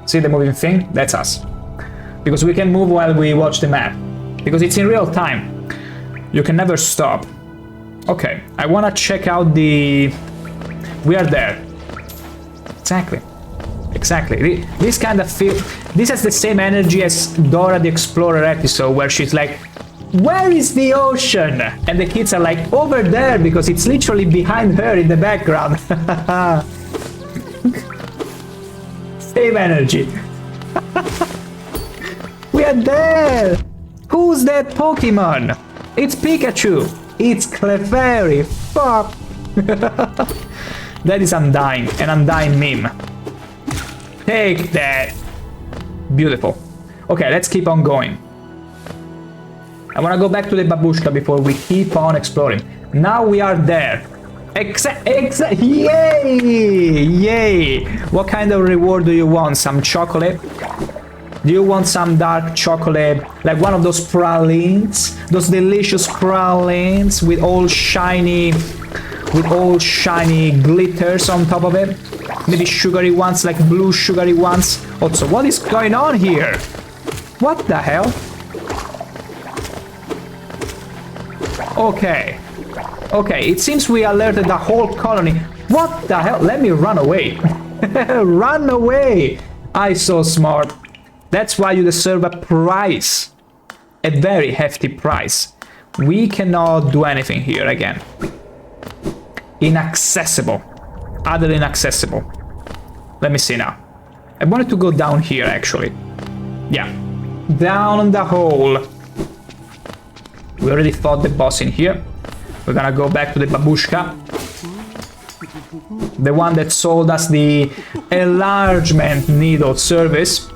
See the moving thing? That's us. Because we can move while we watch the map. Because it's in real time. You can never stop. Okay, I want to check out the... We are there. Exactly. This kind of feel... This has the same energy as Dora the Explorer episode, where she's like, where is the ocean? And the kids are like, over there, because it's literally behind her in the background. Same energy. We are there! Who's that Pokemon? It's Pikachu! It's Clefairy! Fuck! That is Undying, an Undying meme. Take that! Beautiful. Okay, let's keep on going. I wanna go back to the babushka before we keep on exploring. Now we are there. Yay! Yay! What kind of reward do you want? Some chocolate? Do you want some dark chocolate? Like one of those pralines? Those delicious pralines with all shiny glitters on top of it? Maybe sugary ones, like blue sugary ones? Also, what is going on here? What the hell? Okay, it seems we alerted the whole colony. What the hell? Let me run away. Run away! I so smart. That's why you deserve a prize. A very hefty prize. We cannot do anything here again. Inaccessible. Utterly inaccessible. Let me see now. I wanted to go down here, actually. Yeah. Down the hole. We already fought the boss in here. We're gonna go back to the babushka. The one that sold us the enlargement needle service.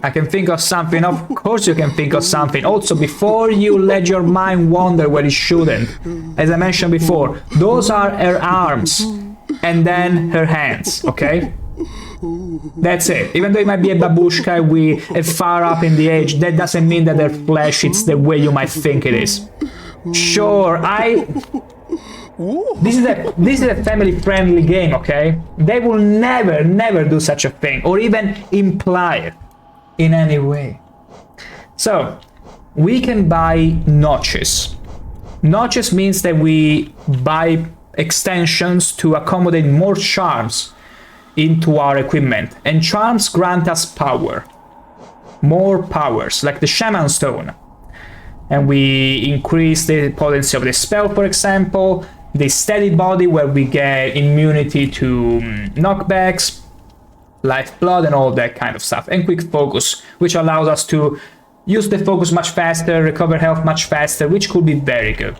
I can think of something. Of course you can think of something. Also, before you let your mind wander where it shouldn't, as I mentioned before, those are her arms and then her hands, okay? That's it. Even though it might be a babushka we far up in the age, that doesn't mean that their flesh it's the way you might think it is. Sure, this is a family-friendly game, okay? They will never do such a thing, or even imply it in any way. So, we can buy notches. Notches means that we buy extensions to accommodate more charms into our equipment, and charms grant us power. More powers, like the Shaman Stone. And we increase the potency of the spell, for example, the Steady Body, where we get immunity to knockbacks, Lifeblood, and all that kind of stuff, and Quick Focus, which allows us to use the focus much faster, recover health much faster, which could be very good.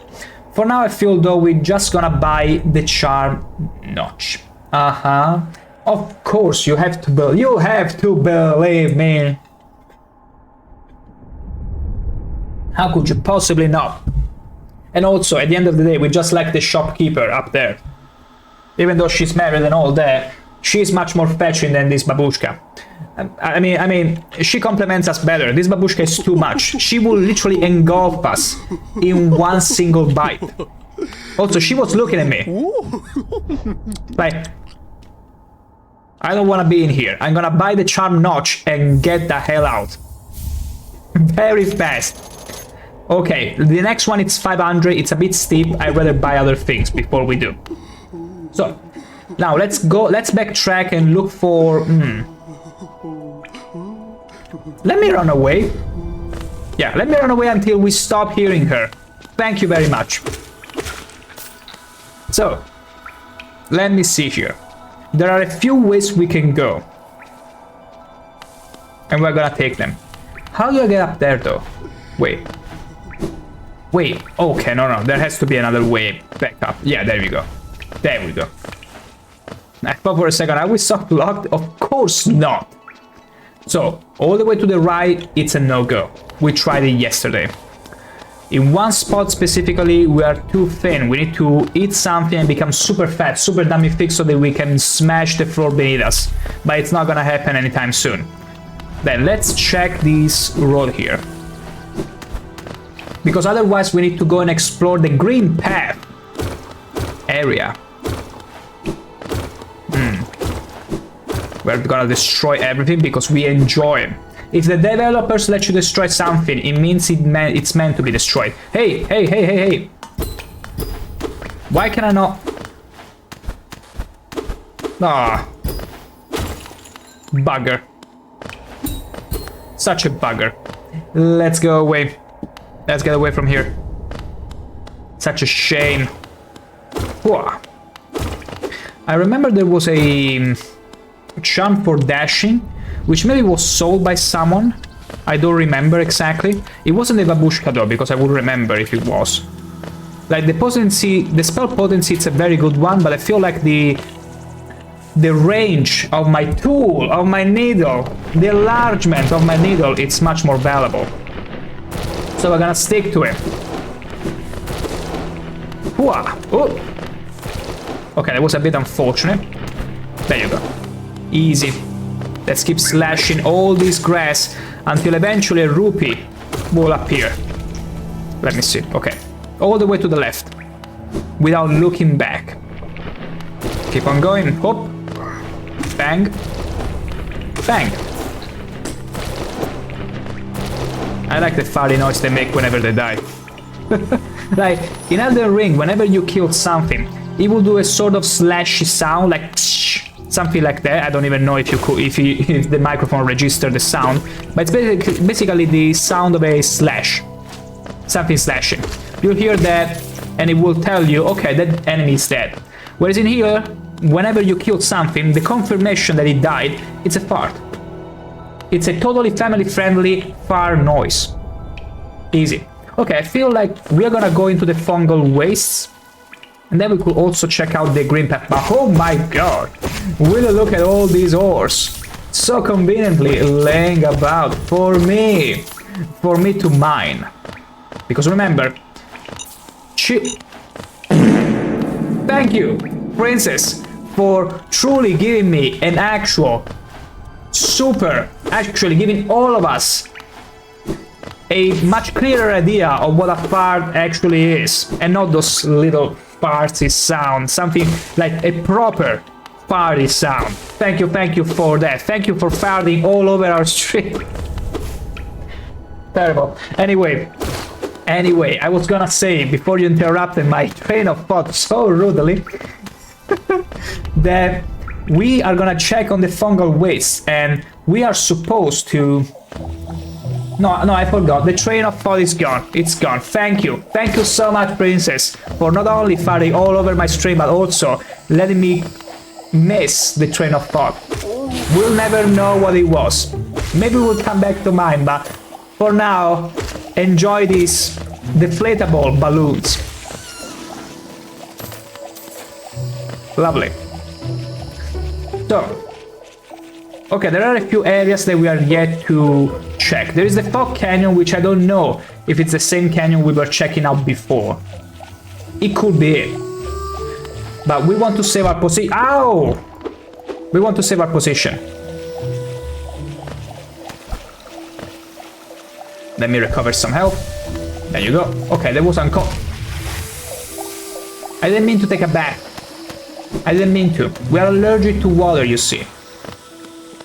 For now, I feel though we're just gonna buy the Charm Notch. Of course, you have to believe me. How could you possibly not? And also, at the end of the day, we just like the shopkeeper up there. Even though she's married and all that, she's much more fetching than this babushka. I mean, she complements us better. This babushka is too much. She will literally engulf us in one single bite. Also, she was looking at me. Like, I don't want to be in here. I'm gonna buy the Charm Notch and get the hell out. Very fast. Okay, the next one it's 500. It's a bit steep. I'd rather buy other things before we do. So, now let's backtrack and look for... Let me run away. Yeah, let me run away until we stop hearing her. Thank you very much. So, let me see here. There are a few ways we can go. And we're gonna take them. How do I get up there though? Wait, okay, no, there has to be another way back up. Yeah, there we go. I thought for a second, are we soft locked? Of course not. So, all the way to the right, it's a no-go. We tried it yesterday. In one spot specifically, we are too thin. We need to eat something and become super fat, super dummy thick so that we can smash the floor beneath us. But it's not gonna happen anytime soon. Then let's check this road here. Because otherwise we need to go and explore the green path area. We're gonna destroy everything because we enjoy it. If the developers let you destroy something, it means it's meant to be destroyed. Hey, hey, hey, hey, hey. Why can I not? Ah. Bugger. Such a bugger. Let's go away. Let's get away from here. Such a shame. Whoa. I remember there was a charm for dashing, which maybe was sold by someone. I don't remember exactly. It wasn't a babushka though, because I would remember if it was. Like the potency, the spell potency, it's a very good one, but I feel like the range of my tool, of my needle, the enlargement of my needle, it's much more valuable. So we're gonna stick to it. Oh. Okay, that was a bit unfortunate. There you go. Easy. Let's keep slashing all this grass until eventually a rupee will appear. Let me see. Okay. All the way to the left. Without looking back. Keep on going. Hop. Bang. Bang. I like the farty noise they make whenever they die. Like, in Elden Ring, whenever you kill something, it will do a sort of slashy sound, like something like that. I don't even know if if the microphone registered the sound, but it's basically the sound of a slash. Something slashing. You'll hear that, and it will tell you, okay, that enemy is dead. Whereas in here, whenever you kill something, the confirmation that it died, it's a fart. It's a totally family-friendly fart noise. Easy. Okay, I feel like we're gonna go into the fungal wastes, and then we could also check out the green path. But oh my god! Will you look at all these ores? So conveniently laying about for me to mine. Because remember, thank you, princess, for truly giving me an actually giving all of us a much clearer idea of what a fart actually is, and not those little farty sounds, something like a proper farty sound. Thank you for that. Thank you for farting all over our street. Terrible. Anyway, I was gonna say, before you interrupted my train of thought so rudely, that we are gonna check on the fungal wastes, and we are supposed to... No, I forgot. The train of thought is gone. It's gone. Thank you. Thank you so much, princess, for not only farting all over my stream, but also letting me miss the train of thought. We'll never know what it was. Maybe we'll come back to mine, but for now, enjoy these deflatable balloons. Lovely. So, okay, there are a few areas that we are yet to check. There is the Fog Canyon, which I don't know if it's the same canyon we were checking out before. It could be it. But we want to save our position. Ow! We want to save our position. Let me recover some health. There you go. Okay, that was uncaught. I didn't mean to take a bath. I didn't mean to. We are allergic to water, you see.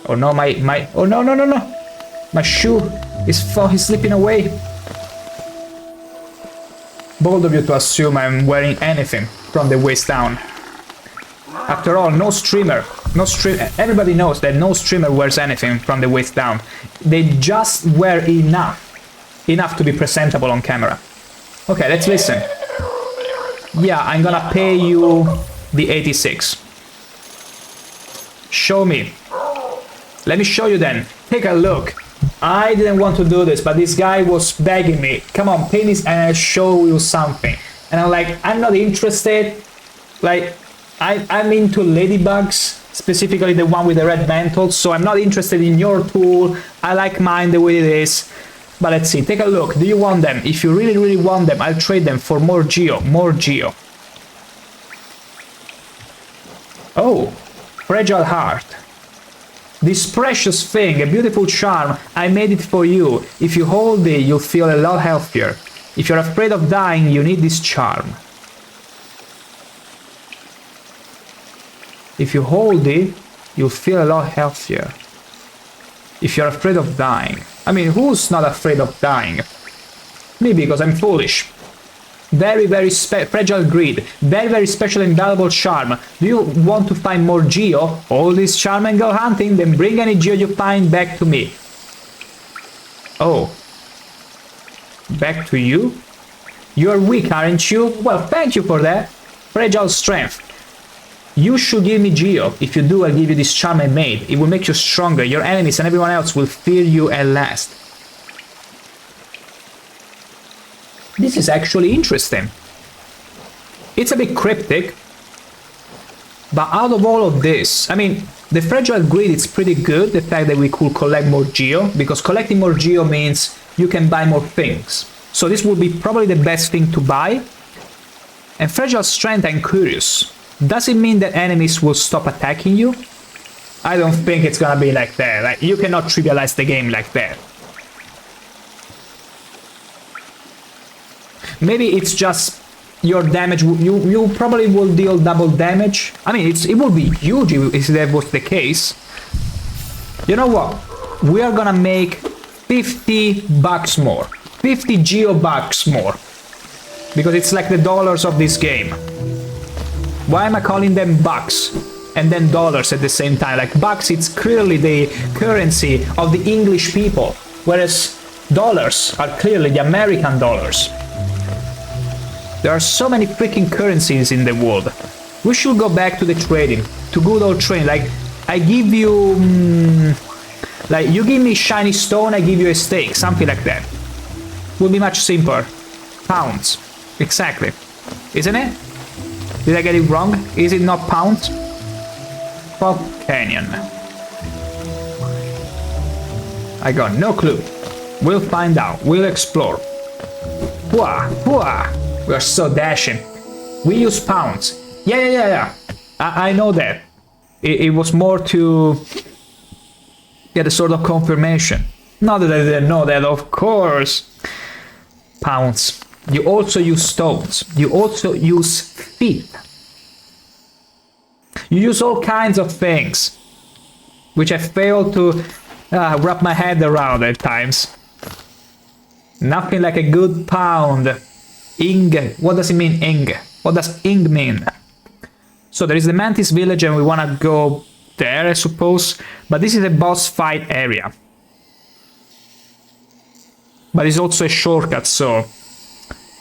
Oh no, oh no. My shoe is slipping away. Bold of you to assume I'm wearing anything from the waist down. After all, everybody knows that no streamer wears anything from the waist down. They just wear enough to be presentable on camera. Okay, let's listen. Yeah, I'm gonna pay you the 86. Show me. Let me show you then. Take a look. I didn't want to do this, but this guy was begging me. Come on, pay me and I'll show you something. And I'm like, I'm not interested. Like, I'm into ladybugs, specifically the one with the red mantle, so I'm not interested in your tool. I like mine the way it is. But let's see, take a look. Do you want them? If you really, really want them, I'll trade them for more geo, more geo. Oh, fragile heart. This precious thing, a beautiful charm, I made it for you. If you hold it, you'll feel a lot healthier. If you're afraid of dying, you need this charm. If you hold it, you'll feel a lot healthier. If you're afraid of dying. I mean, who's not afraid of dying? Me, because I'm foolish. Very, very fragile greed. Very, very special and valuable charm. Do you want to find more geo? Hold this charm and go hunting, then bring any geo you find back to me. Oh. Back to you? You're weak, aren't you? Well, thank you for that. Fragile strength. You should give me geo. If you do, I'll give you this charm I made. It will make you stronger. Your enemies and everyone else will fear you at last. This is actually interesting. It's a bit cryptic. But out of all of this, I mean, the fragile greed is pretty good. The fact that we could collect more geo. Because collecting more geo means you can buy more things. So this would be probably the best thing to buy. And fragile strength, I'm curious. Does it mean that enemies will stop attacking you? I don't think it's gonna be like that. Like, you cannot trivialize the game like that. Maybe it's just your damage. You probably will deal double damage. I mean, it would be huge if that was the case. You know what? We are gonna make 50 bucks more. 50 geo bucks more. Because it's like the dollars of this game. Why am I calling them bucks and then dollars at the same time? Like, bucks, it's clearly the currency of the English people, whereas dollars are clearly the American dollars. There are so many freaking currencies in the world. We should go back to the trading, to good old trading. Like, I give you... like, you give me shiny stone, I give you a steak, something like that. Would be much simpler. Pounds. Exactly. Isn't it? Did I get it wrong? Is it not pounds? Fog Canyon. I got no clue. We'll find out. We'll explore. Wah! Wah! We are so dashing. We use pounds. Yeah. I know that. It was more to get a sort of confirmation. Not that I didn't know that, of course. Pounds. You also use stones. You also use feet. You use all kinds of things, which I fail to wrap my head around at times. Nothing like a good pound. Ing. What does it mean, ing? What does ing mean? So there is the Mantis village and we want to go there, I suppose. But this is a boss fight area. But it's also a shortcut, so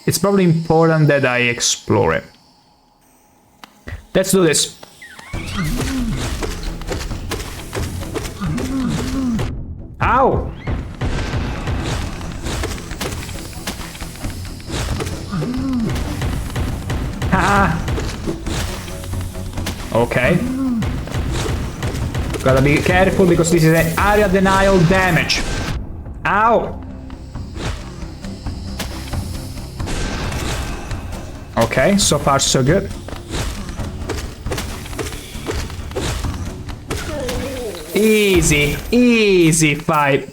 it's probably important that I explore it. Let's do this. Ow! Haha! Okay. Gotta be careful because this is an area denial damage. Ow! Okay, so far so good. Easy fight.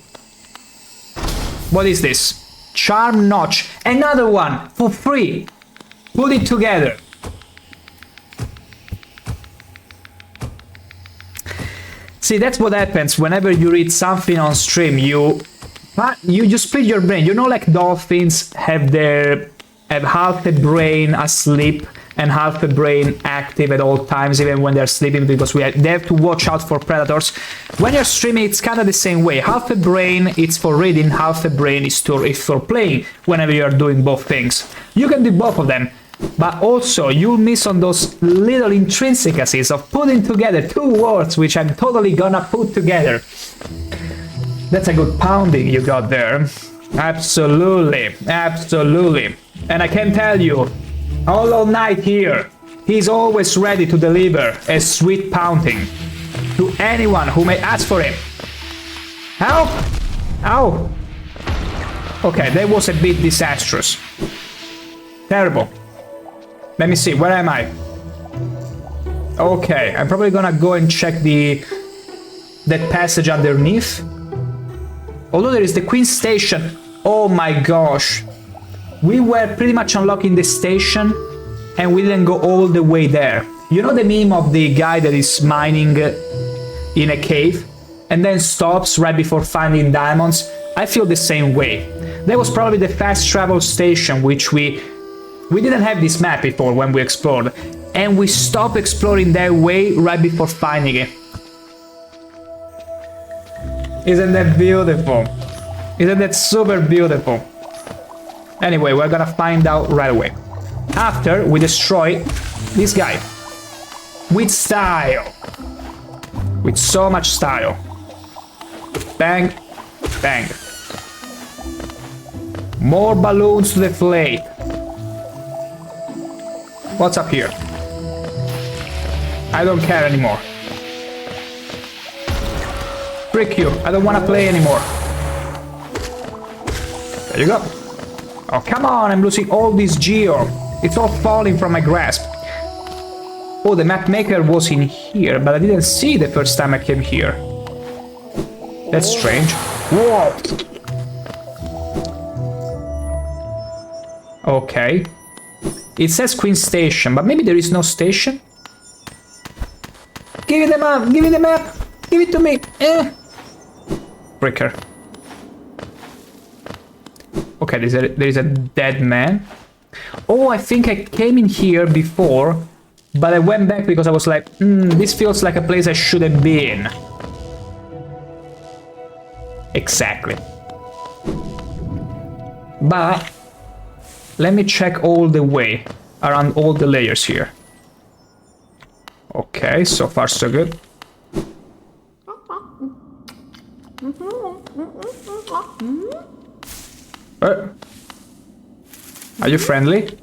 What is this? Charm notch. Another one for free. Put it together. See, that's what happens whenever you read something on stream. You split your brain. You know, like dolphins have half a brain asleep and half a brain active at all times, even when they're sleeping, because they have to watch out for predators. When you're streaming, it's kind of the same way. Half a brain is for reading, half a brain is for playing, whenever you're doing both things. You can do both of them, but also you'll miss on those little intrinsicacies of putting together two words, which I'm totally gonna put together. That's a good pounding you got there. Absolutely. And I can tell you, Hollow Knight here He's always ready to deliver a sweet pounding to anyone who may ask for him. Help! Ow! Okay, that was a bit disastrous. Terrible. Let me see, where am I? Okay, I'm probably gonna go and check that passage underneath. Although there is the Queen Station. Oh my gosh. We were pretty much unlocking the station and we didn't go all the way there. You know the meme of the guy that is mining in a cave and then stops right before finding diamonds? I feel the same way. That was probably the fast travel station, which we didn't have this map before when we explored, and we stopped exploring that way right before finding it. Isn't that beautiful? Isn't that super beautiful? Anyway, we're gonna find out right away. After we destroy this guy. With style. With so much style. Bang, bang. More balloons to deflate. What's up here? I don't care anymore. Frick you, I don't want to play anymore. There you go. Oh, come on, I'm losing all this geo. It's all falling from my grasp. Oh, the map maker was in here, but I didn't see the first time I came here. That's strange. Whoa! Okay. It says Queen Station, but maybe there is no station? Give it the map! Give me the map! Give it to me! Fricker. Okay, there is a dead man. Oh, I think I came in here before, but I went back because I was like, this feels like a place I shouldn't be in. Exactly. But let me check all the way around all the layers here. Okay, so far so good. Are you friendly?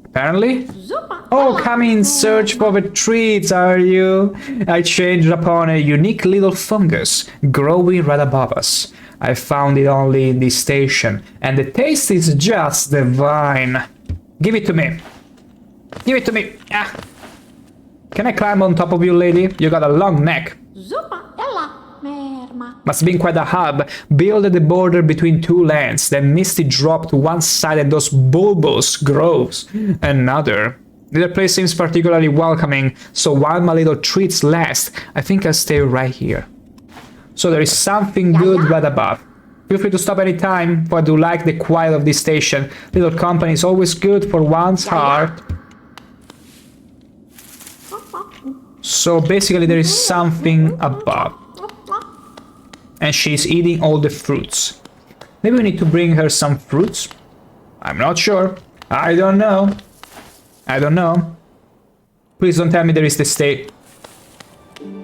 Apparently? Oh, come in search for the treats, are you? I changed upon a unique little fungus growing right above us. I found it only in this station, and the taste is just divine. Give it to me. Give it to me. Ah. Can I climb on top of you, lady? You got a long neck. Must have been quite a hub, built at the border between two lands. Then Misty dropped one side and those bulbous grows another. Neither place seems particularly welcoming, so while my little treats last, I think I'll stay right here. So there is something good right above. Feel free to stop any time, for I do like the quiet of this station. Little company is always good for one's heart. So basically there is something above. And she's eating all the fruits. Maybe we need to bring her some fruits? I'm not sure. I don't know. I don't know. Please don't tell me there is the station.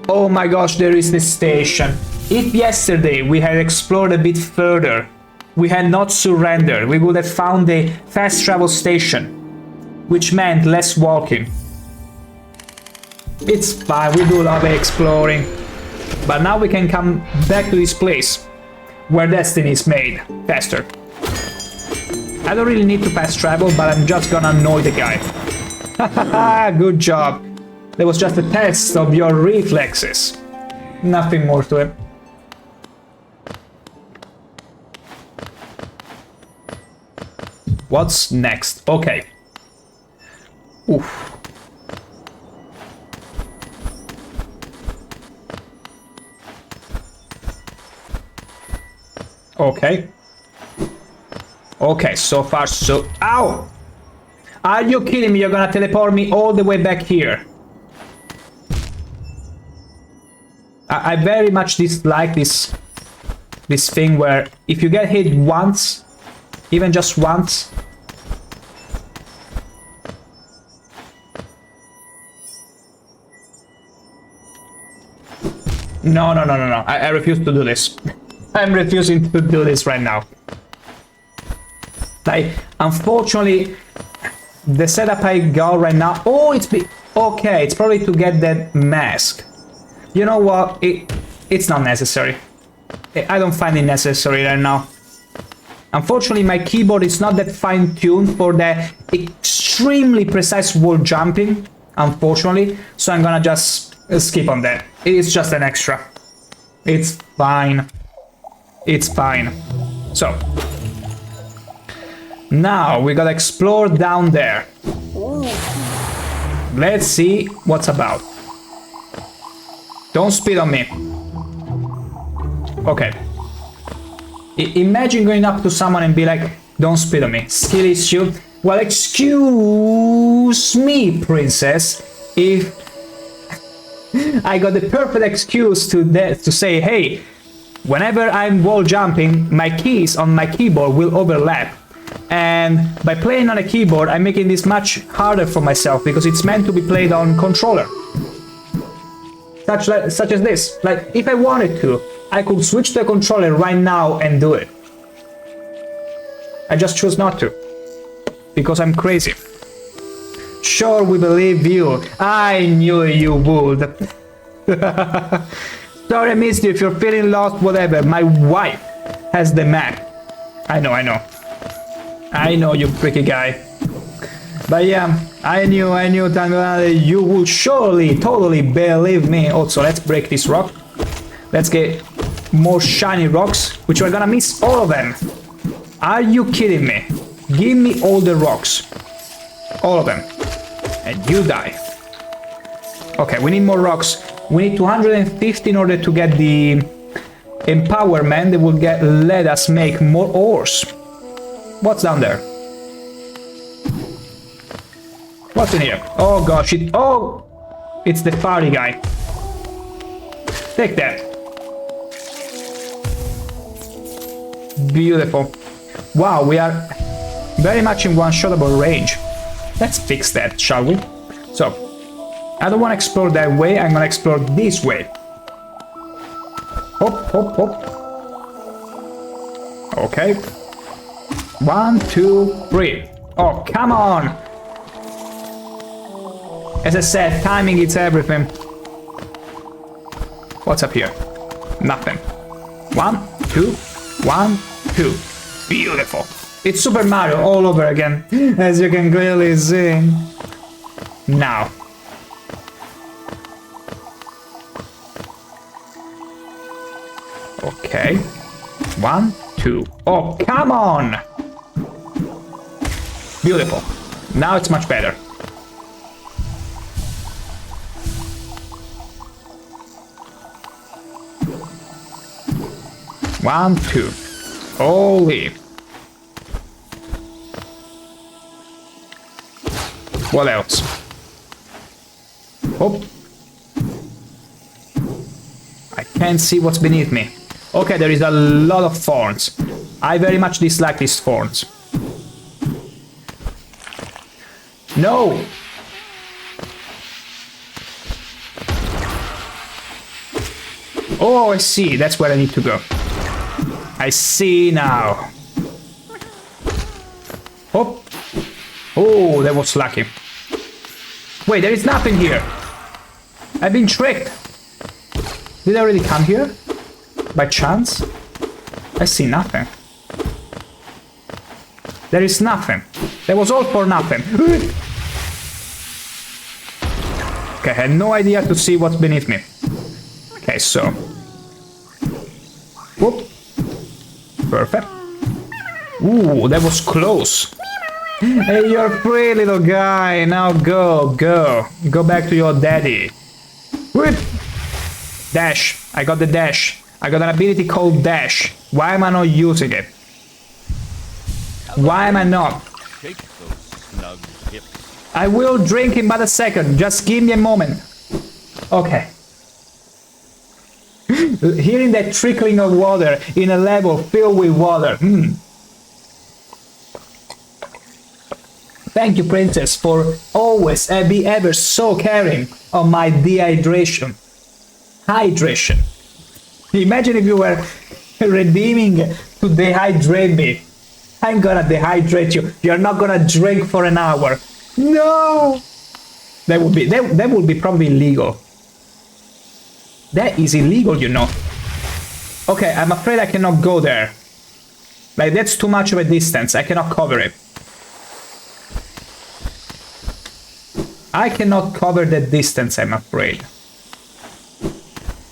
Oh my gosh, there is the station. If yesterday we had explored a bit further, we had not surrendered, we would have found a fast travel station, which meant less walking. It's fine, we do love exploring. But now we can come back to this place, where destiny is made, faster. I don't really need to fast travel, but I'm just gonna annoy the guy. Hahaha, good job. That was just a test of your reflexes. Nothing more to it. What's next? Okay. Oof. Okay. Okay, so far so... Ow! Are you kidding me? You're gonna teleport me all the way back here. I very much dislike this thing where if you get hit once, even just once... No. I refuse to do this. I'm refusing to do this right now. Like, unfortunately, the setup I got right now... Oh, okay, it's probably to get that mask. You know what? It's not necessary. I don't find it necessary right now. Unfortunately, my keyboard is not that fine-tuned for the extremely precise wall jumping, unfortunately, so I'm gonna just skip on that. It's just an extra. It's fine. It's fine. So, now we gotta explore down there. Let's see what's about. Don't spit on me. Okay. Imagine going up to someone and be like, don't spit on me. Skill issue. Well, excuse me, princess, if I got the perfect excuse to say, hey, whenever I'm wall jumping, my keys on my keyboard will overlap. And by playing on a keyboard, I'm making this much harder for myself because it's meant to be played on controller. Such as this. Like, if I wanted to, I could switch to a controller right now and do it. I just choose not to. Because I'm crazy. Sure, we believe you. I knew you would. Sorry I missed you. If you're feeling lost, whatever. My wife has the map. I know. I know, you freaky guy. But yeah, I knew that you would surely, totally believe me. Also, let's break this rock. Let's get more shiny rocks, which we're gonna miss all of them. Are you kidding me? Give me all the rocks. All of them. And you die. Okay, we need more rocks. We need 250 in order to get the empowerment that will let us make more ores. What's down there? What's in here? Oh gosh, it's the party guy. Take that. Beautiful. Wow, we are very much in one-shotable range. Let's fix that, shall we? So, I don't want to explore that way, I'm gonna explore this way. Hop, hop, hop. Okay. 1, 2, 3. Oh, come on! As I said, timing is everything. What's up here? Nothing. 1, 2, 1, 2. Beautiful. It's Super Mario all over again, as you can clearly see. Now. Okay. 1, 2. Oh, come on! Beautiful. Now it's much better. One, two. Holy. What else? Oh. I can't see what's beneath me. Okay, there is a lot of thorns. I very much dislike these thorns. No! Oh, I see. That's where I need to go. I see now. Oh. Oh, that was lucky. Wait, there is nothing here. I've been tricked. Did I really come here? By chance? I see nothing. There is nothing. That was all for nothing. Okay, I had no idea to see what's beneath me. Okay, so... Whoop. Perfect. Ooh, that was close. Hey, you're free, little guy. Now go. Go back to your daddy. Whoop. Dash. I got the dash. I got an ability called dash. Why am I not using it? Why am I not? I will drink in but a second. Just give me a moment. Okay. Hearing that trickling of water in a level filled with water. Thank you, Princess, for always be ever so caring of my dehydration. Hydration. Imagine if you were redeeming to dehydrate me. I'm gonna dehydrate you. You're not gonna drink for an hour. No! That would be probably illegal. That is illegal, you know. Okay, I'm afraid I cannot go there. Like, that's too much of a distance. I cannot cover it. I cannot cover that distance, I'm afraid.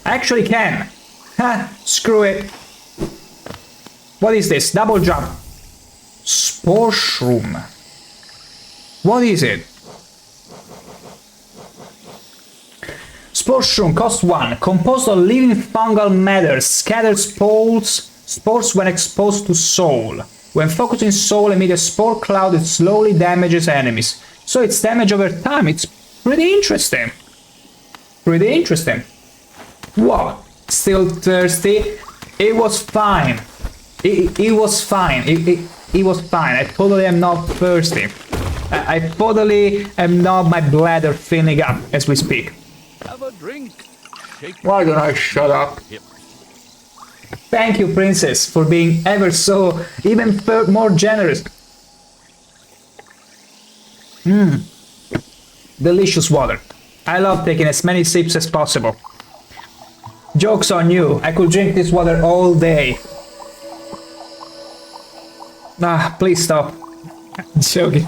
I actually can. Ha! Screw it. What is this? Double jump. Spore shroom. What is it? Spore shroom, cost 1. Composed of living fungal matter. Scatters spores when exposed to soul. When focusing soul, emit a spore cloud that slowly damages enemies. So it's damage over time. It's pretty interesting. Pretty interesting. What? Still thirsty? It was fine. It was fine. It was fine. I totally am not thirsty. I totally am not my bladder filling up as we speak. Have a drink. Why don't I shut up? Thank you, Princess, for being ever so even more generous. Delicious water. I love taking as many sips as possible. Joke's on you. I could drink this water all day. Ah, please stop. I'm joking.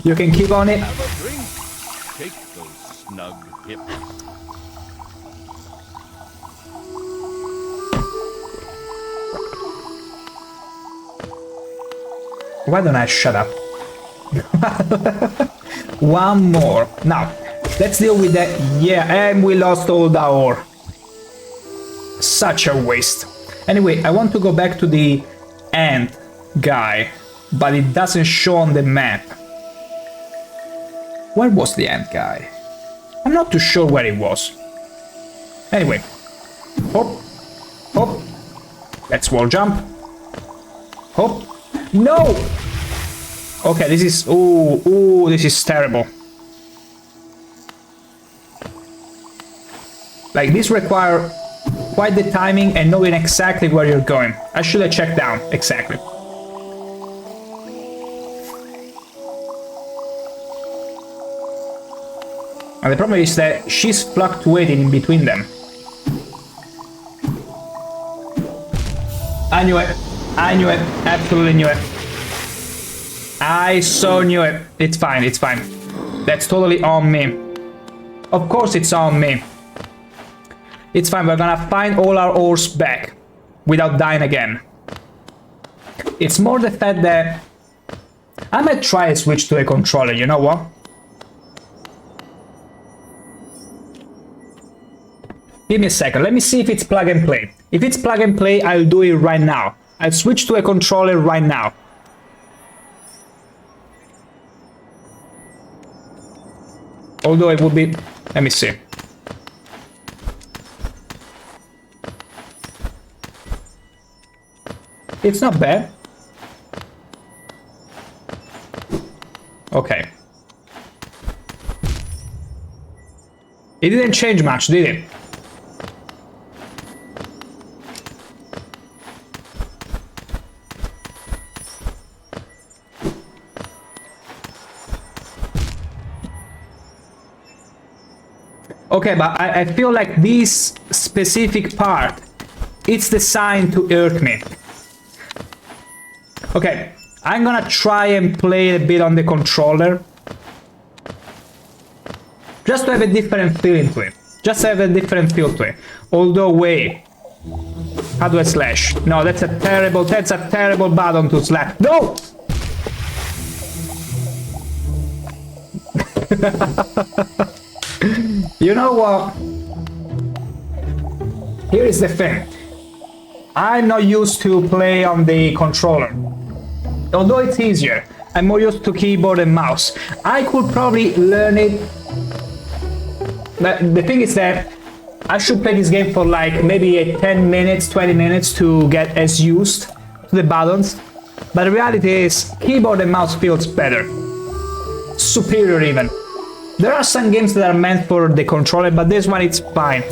You can keep on it. Have a drink. Shake those snug hips. Why don't I shut up? One more. Now, let's deal with that. Yeah, and we lost all the ore. Such a waste. Anyway, I want to go back to the ant guy, but it doesn't show on the map. Where was the ant guy? I'm not too sure where he was. Anyway. Hop. Hop. Let's wall jump. Hop. No! Okay, this is... Ooh, this is terrible. Like, this require quite the timing and knowing exactly where you're going. I should have checked down, exactly. And the problem is that she's fluctuating in between them. I knew it. I knew it. Absolutely knew it. I so knew it. It's fine, it's fine. That's totally on me. Of course it's on me. It's fine, we're gonna find all our ores back without dying again. It's more the fact that I might try a switch to a controller, you know what? Give me a second, let me see if it's plug and play. If it's plug and play, I'll do it right now. I'll switch to a controller right now. Although it would be... Let me see. It's not bad. Okay. It didn't change much, did it? Okay, but I feel like this specific part, it's designed to irk me. Okay, I'm gonna try and play a bit on the controller. Just to have a different feeling to it. Just to have a different feel to it. Although, wait. How do I slash? No, that's a terrible button to slash. No! You know what? Here is the thing. I'm not used to play on the controller. Although it's easier, I'm more used to keyboard and mouse. I could probably learn it. But the thing is that I should play this game for like maybe 10 minutes, 20 minutes to get as used to the buttons. But the reality is, keyboard and mouse feels better. Superior even. There are some games that are meant for the controller, but this one it's fine.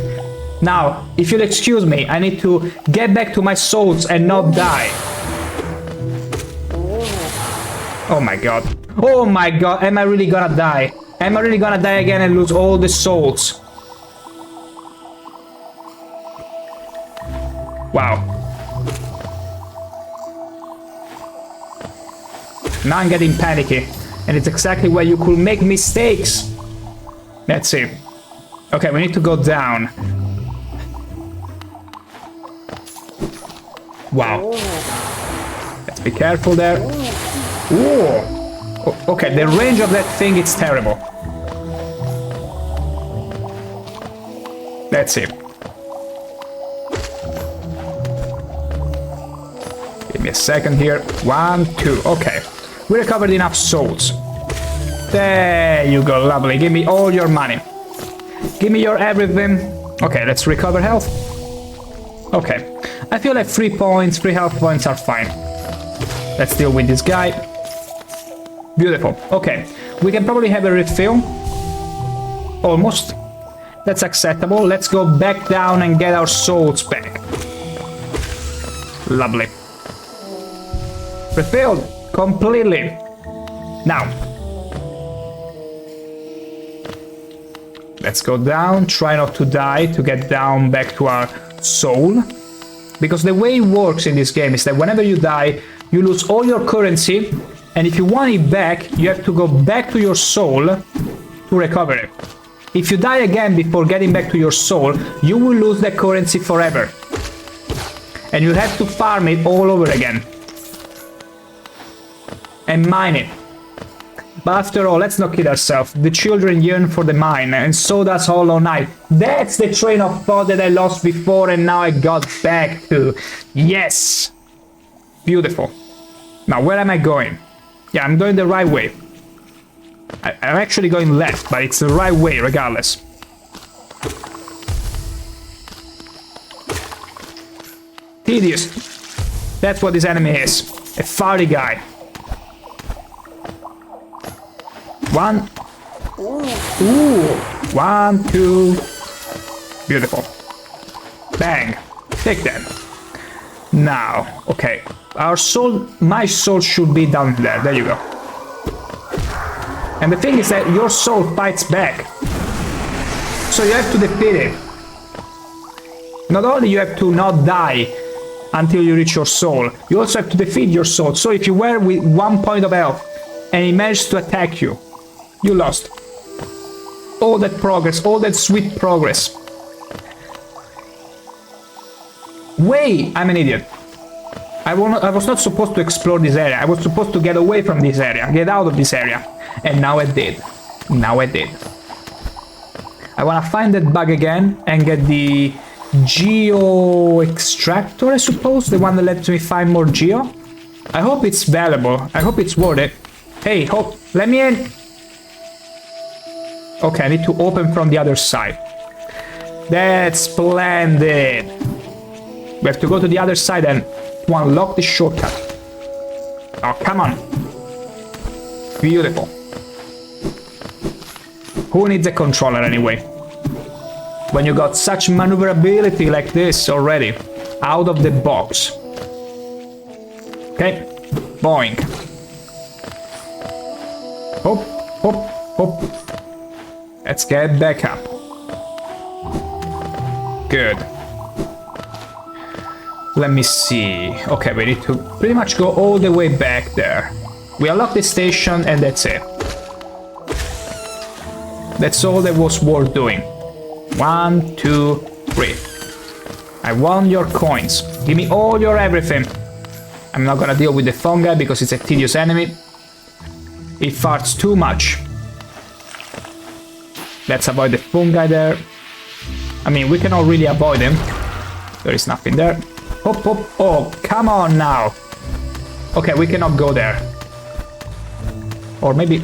Now, if you'll excuse me, I need to get back to my souls and not die. Oh my god. Oh my god, am I really gonna die? Am I really gonna die again and lose all the souls? Wow. Now I'm getting panicky. And it's exactly where you could make mistakes. Let's see. Okay, we need to go down. Wow. Let's be careful there. Ooh. Okay, the range of that thing is terrible. Let's see. Give me a second here. 1, 2. Okay. We recovered enough souls. There you go, lovely. Give me all your money. Give me your everything. Okay, let's recover health. Okay. I feel like 3 points, 3 health points are fine. Let's deal with this guy. Beautiful. Okay. We can probably have a refill. Almost. That's acceptable. Let's go back down and get our souls back. Lovely. Refilled. Completely. Now. Let's go down. Try not to die to get down back to our soul. Because the way it works in this game is that whenever you die, you lose all your currency. And if you want it back, you have to go back to your soul to recover it. If you die again before getting back to your soul, you will lose that currency forever. And you'll have to farm it all over again. And mine it. But after all, let's not kid ourselves. The children yearn for the mine, and so does Hollow Knight. That's the train of thought that I lost before and now I got back to. Yes! Beautiful. Now, where am I going? Yeah, I'm going the right way. I'm actually going left, but it's the right way regardless. Tedious. That's what this enemy is. A farty guy. 1. Ooh. 1, 2. Beautiful. Bang. Take that. Now, okay. Our soul, my soul should be down there. There you go. And the thing is that your soul fights back. So you have to defeat it. Not only you have to not die until you reach your soul, you also have to defeat your soul. So if you were with 1 point of health and he managed to attack you, you lost. All that progress, all that sweet progress. Wait, I'm an idiot. I was not supposed to explore this area. I was supposed to get away from this area, get out of this area. And now I did. Now I did. I want to find that bug again and get the Geo Extractor, I suppose. The one that lets me find more Geo. I hope it's valuable. I hope it's worth it. Hey, hope, let me in. Okay, I need to open from the other side. That's splendid. We have to go to the other side and to unlock the shortcut. Oh, come on. Beautiful. Who needs a controller anyway? When you got such maneuverability like this already, out of the box. Okay, boing. Hop, hop, hop. Let's get back up. Good. Let me see. Okay, we need to pretty much go all the way back there. We unlock the station and that's it. That's all that was worth doing. 1, 2, 3. I want your coins. Give me all your everything. I'm not gonna deal with the fungi because it's a tedious enemy. It farts too much. Let's avoid the fungi there. I mean, we cannot really avoid them. There is nothing there. Hop, hop. Oh, come on now. Okay, we cannot go there. Or maybe...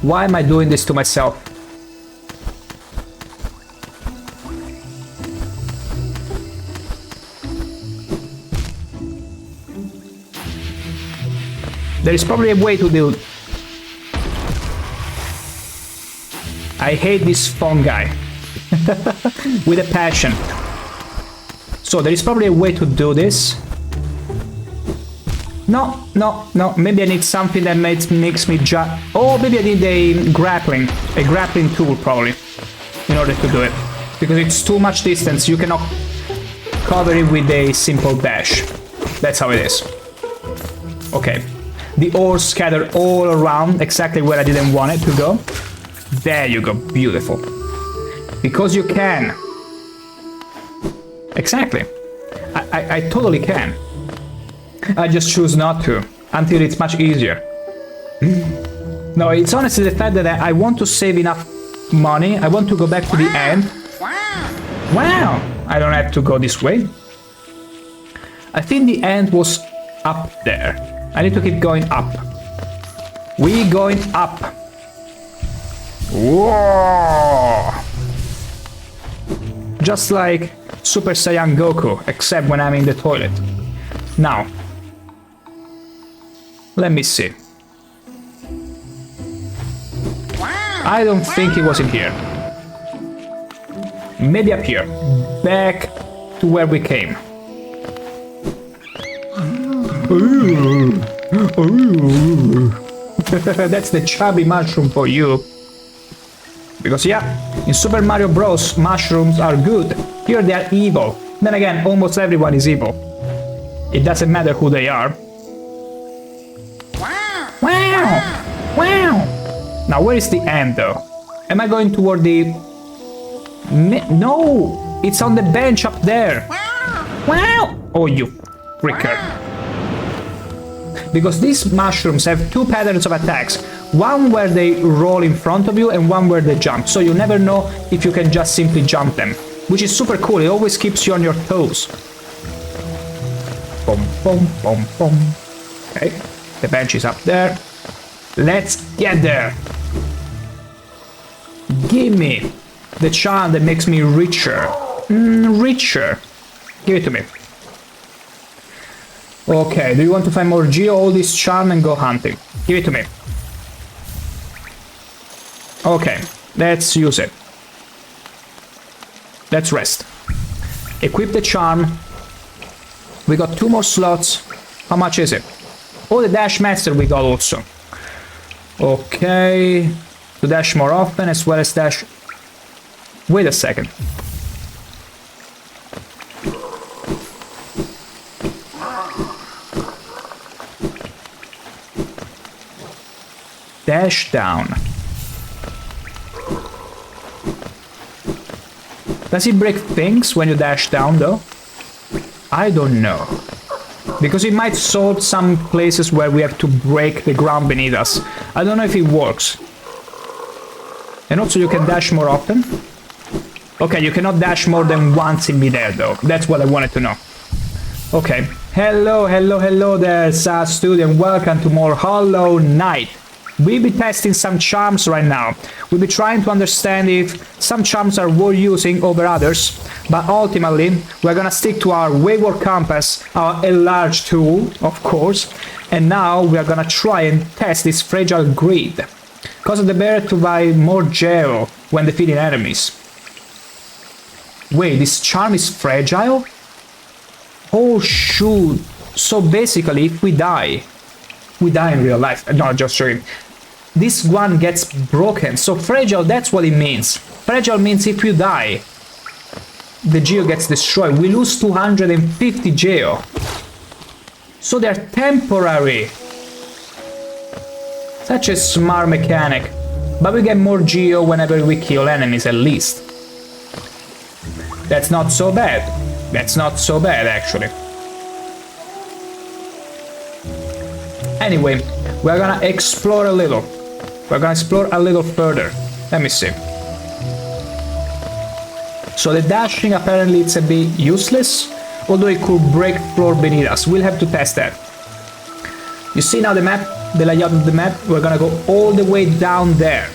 Why am I doing this to myself? There is probably a way to do... I hate this fungi. With a passion. So there is probably a way to do this. No, no, no. Maybe I need something that makes me just... Oh, maybe I need a grappling tool, probably, in order to do it. Because it's too much distance. You cannot cover it with a simple dash. That's how it is. Okay. The ores scatter all around, exactly where I didn't want it to go. There you go. Beautiful. Because you can. Exactly. I totally can. I just choose not to, until it's much easier. No, it's honestly the fact that I want to save enough money. I want to go back to the end. Wow! I don't have to go this way. I think the end was up there. I need to keep going up. We going up. Whoa! Just like Super Saiyan Goku, except when I'm in the toilet. Now, let me see. I don't think it was in here. Maybe up here. Back to where we came. Ooh. Ooh. That's the chubby mushroom for you. Because yeah, in Super Mario Bros. Mushrooms are good. Here they are evil. Then again, almost everyone is evil. It doesn't matter who they are. Wow! Wow! Now where is the end though? Am I going toward the... No! It's on the bench up there! Wow! Oh, you fricker. Because these mushrooms have two patterns of attacks. One where they roll in front of you and one where they jump. So you never know if you can just simply jump them. Which is super cool, it always keeps you on your toes. Boom, boom, boom, boom. Okay, the bench is up there. Let's get there. Give me the charm that makes me richer. Richer. Give it to me. Okay, do you want to find more Geo, all this charm and go hunting? Give it to me. Okay, let's use it. Let's rest. Equip the charm. We got 2 more slots. How much is it? Oh, the Dash Master we got also. Okay. To dash more often as well as dash... Wait a second. Dash down. Does it break things when you dash down though? I don't know. Because it might solve some places where we have to break the ground beneath us. I don't know if it works. And also you can dash more often. Okay, you cannot dash more than once in midair though. That's what I wanted to know. Okay. Hello, hello, hello there, SAS student. Welcome to more Hollow Knight. We'll be testing some charms right now. We'll be trying to understand if some charms are worth using over others, but ultimately we're gonna stick to our Wayward Compass, our enlarged tool, of course, and now we are gonna try and test this Fragile Grid. Cause the bear to buy more gel when defeating enemies. Wait, this charm is fragile? Oh shoot! So basically, if we die in real life. No, just joking. This one gets broken. So fragile, that's what it means. Fragile means if you die, the geo gets destroyed. We lose 250 geo. So they're temporary. Such a smart mechanic. But we get more geo whenever we kill enemies at least. That's not so bad. That's not so bad actually. Anyway, we're gonna explore a little. We're gonna explore a little further. Let me see. So the dashing apparently it's a bit useless, although it could break floor beneath us. We'll have to test that. You see now the map, the layout of the map? We're gonna go all the way down there,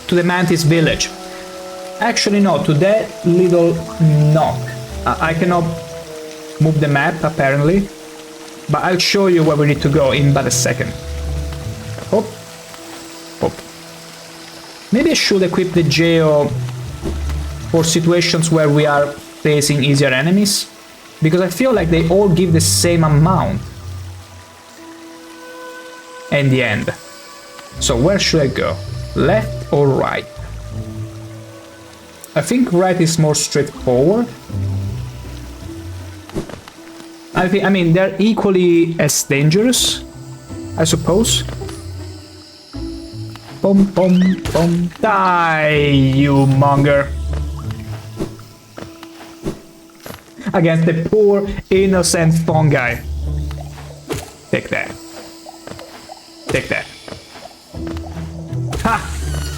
to the Mantis village. Actually no, to that little knock. I cannot move the map apparently. But I'll show you where we need to go in but a second. Hop. Hop. Maybe I should equip the Geo for situations where we are facing easier enemies. Because I feel like they all give the same amount. and the end. So where should I go? Left or right? I think right is more straightforward. I mean, they're equally as dangerous, I suppose. Boom, boom, boom. Die, you monger. Against the poor, innocent fungi. Take that. Take that. Ha!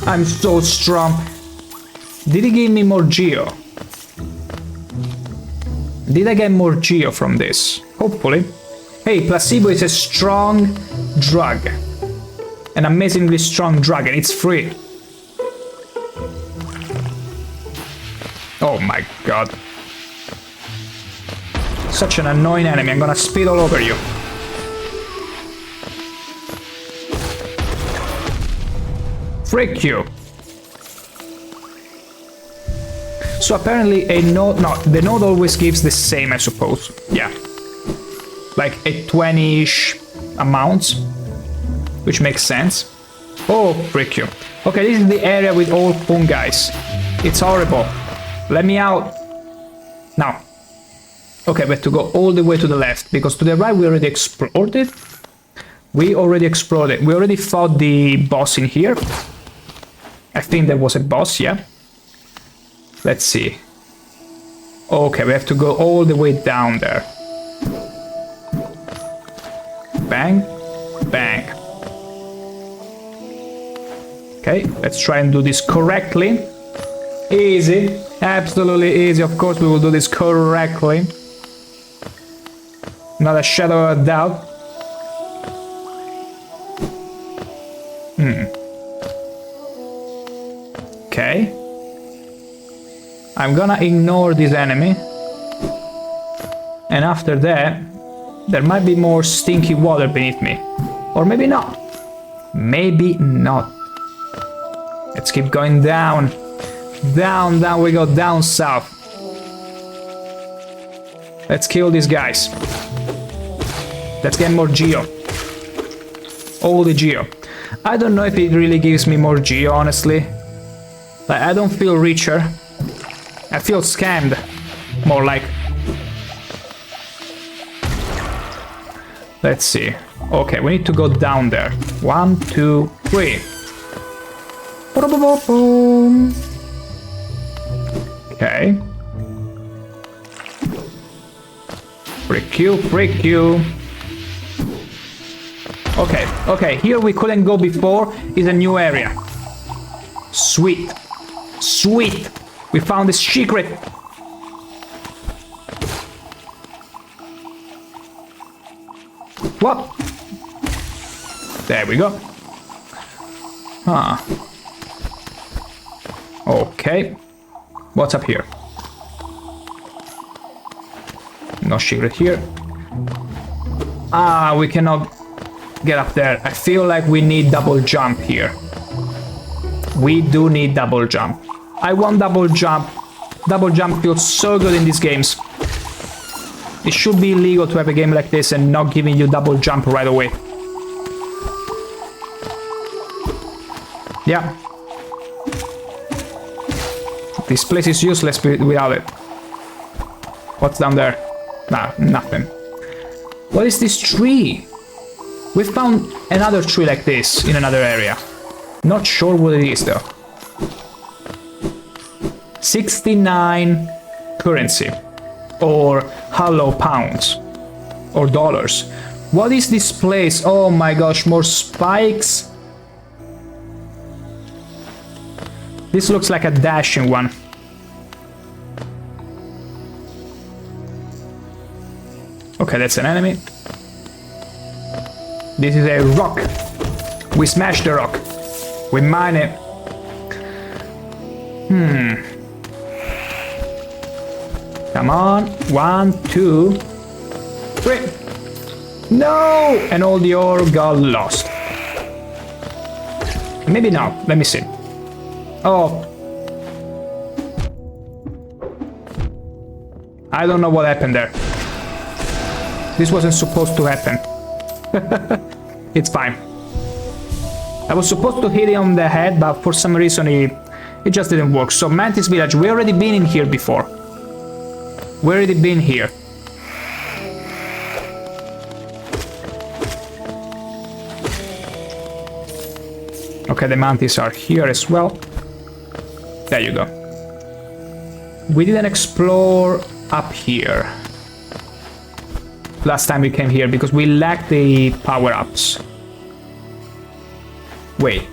I'm so strong. Did he give me more geo? Did I get more geo from this? Hopefully. Hey, placebo is a strong drug. An amazingly strong drug, and it's free. Oh my god. Such an annoying enemy, I'm gonna spit all over you. Frick you. So apparently a node, no, the node always gives the same, I suppose. Yeah. Like a 20-ish amount, which makes sense. Oh, frick you. Okay, this is the area with all fungi. It's horrible. Let me out. Now. Okay, we have to go all the way to the left, because to the right we already explored it. We already fought the boss in here. I think there was a boss, yeah. Let's see. Okay, we have to go all the way down there. Bang, bang. Okay, let's try and do this correctly. Easy, absolutely easy. Of course we will do this correctly. Not a shadow of a doubt. Okay. I'm gonna ignore this enemy. And after that, there might be more stinky water beneath me. Or maybe not. Maybe not. Let's keep going down. Down, down we go, down south. Let's kill these guys. Let's get more geo. All the geo. I don't know if it really gives me more geo, honestly. Like, I don't feel richer. I feel scammed. More like. Let's see. Okay, we need to go down there. 1, 2, 3. Okay. Frick you, frick you. Okay, okay, here we couldn't go before is a new area. Sweet. Sweet. We found this secret. What? There we go. Huh. Okay. What's up here? No secret here. Ah, we cannot get up there. I feel like we need double jump here. We do need double jump. I want double jump. Double jump feels so good in these games. It should be illegal to have a game like this and not giving you double jump right away. Yeah. This place is useless without it. What's down there? Nah, nothing. What is this tree? We found another tree like this in another area. Not sure what it is though. 69 currency. Or hollow pounds. Or dollars. What is this place? Oh my gosh, more spikes. This looks like a dashing one. Okay, that's an enemy. This is a rock. We smash the rock. We mine it. Come on. 1, 2, 3. No! And all the ore got lost. Maybe not. Let me see. Oh. I don't know what happened there. This wasn't supposed to happen. It's fine. I was supposed to hit him on the head, but for some reason it just didn't work. So Mantis Village, we already been in here before. We already been here. Okay, the mantis are here as well. There you go. We didn't explore up here last time we came here because we lacked the power-ups. Wait.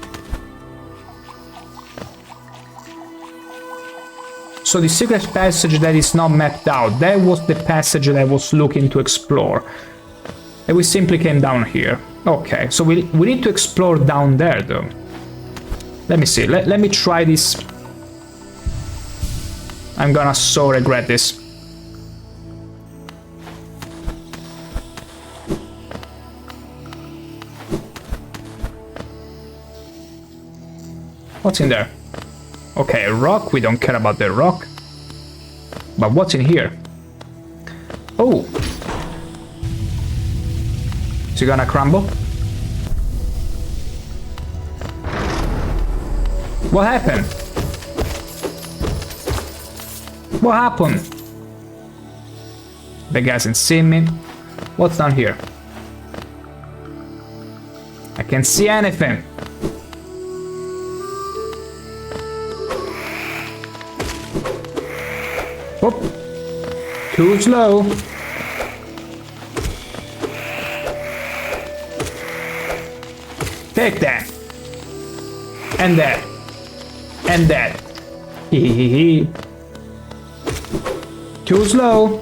So the secret passage that is not mapped out, that was the passage that I was looking to explore. And we simply came down here. Okay, so we need to explore down there though. Let me see, let me try this. I'm gonna so regret this. What's in there? Okay, a rock, we don't care about the rock. But what's in here? Oh! Is it gonna crumble? What happened? What happened? The guy hasn't seen me. What's down here? I can't see anything. Whoop. Too slow. Take that. And that. And that. Hehehe. Too slow.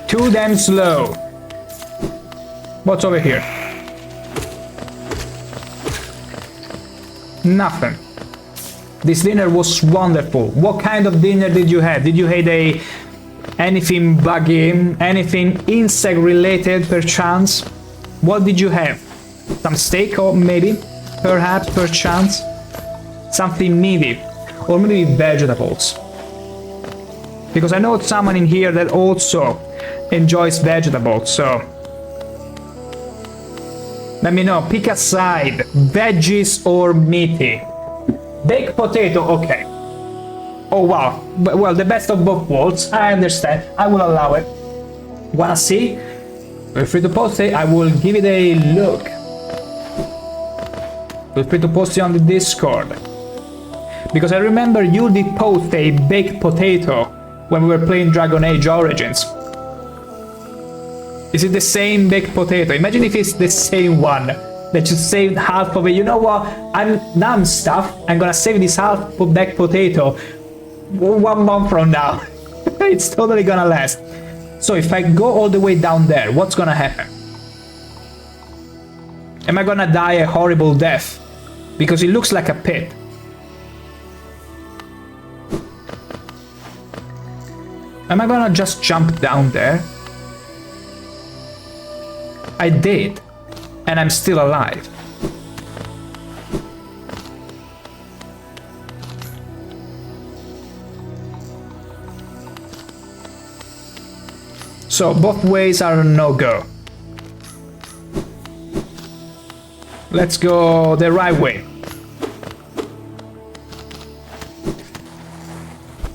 Too damn slow. What's over here? Nothing. This dinner was wonderful. What kind of dinner did you have? Did you have anything buggy, anything insect related perchance? What did you have? Some steak or maybe? Perhaps, perchance? Something meaty. Or maybe vegetables. Because I know someone in here that also enjoys vegetables, so... Let me know, pick a side. Veggies or meaty? Baked potato, okay. Oh wow, well, the best of both worlds, I understand, I will allow it. Wanna see? Feel free to post it, I will give it a look. Feel free to post it on the Discord. Because I remember you did post a baked potato when we were playing Dragon Age Origins. Is it the same baked potato? Imagine if it's the same one. That you saved half of it. You know what? Now I'm stuffed. I'm gonna save this half of baked potato 1 month from now. It's totally gonna last. So if I go all the way down there, what's gonna happen? Am I gonna die a horrible death? Because it looks like a pit. Am I gonna just jump down there? I did. And I'm still alive. So both ways are a no-go. Let's go the right way.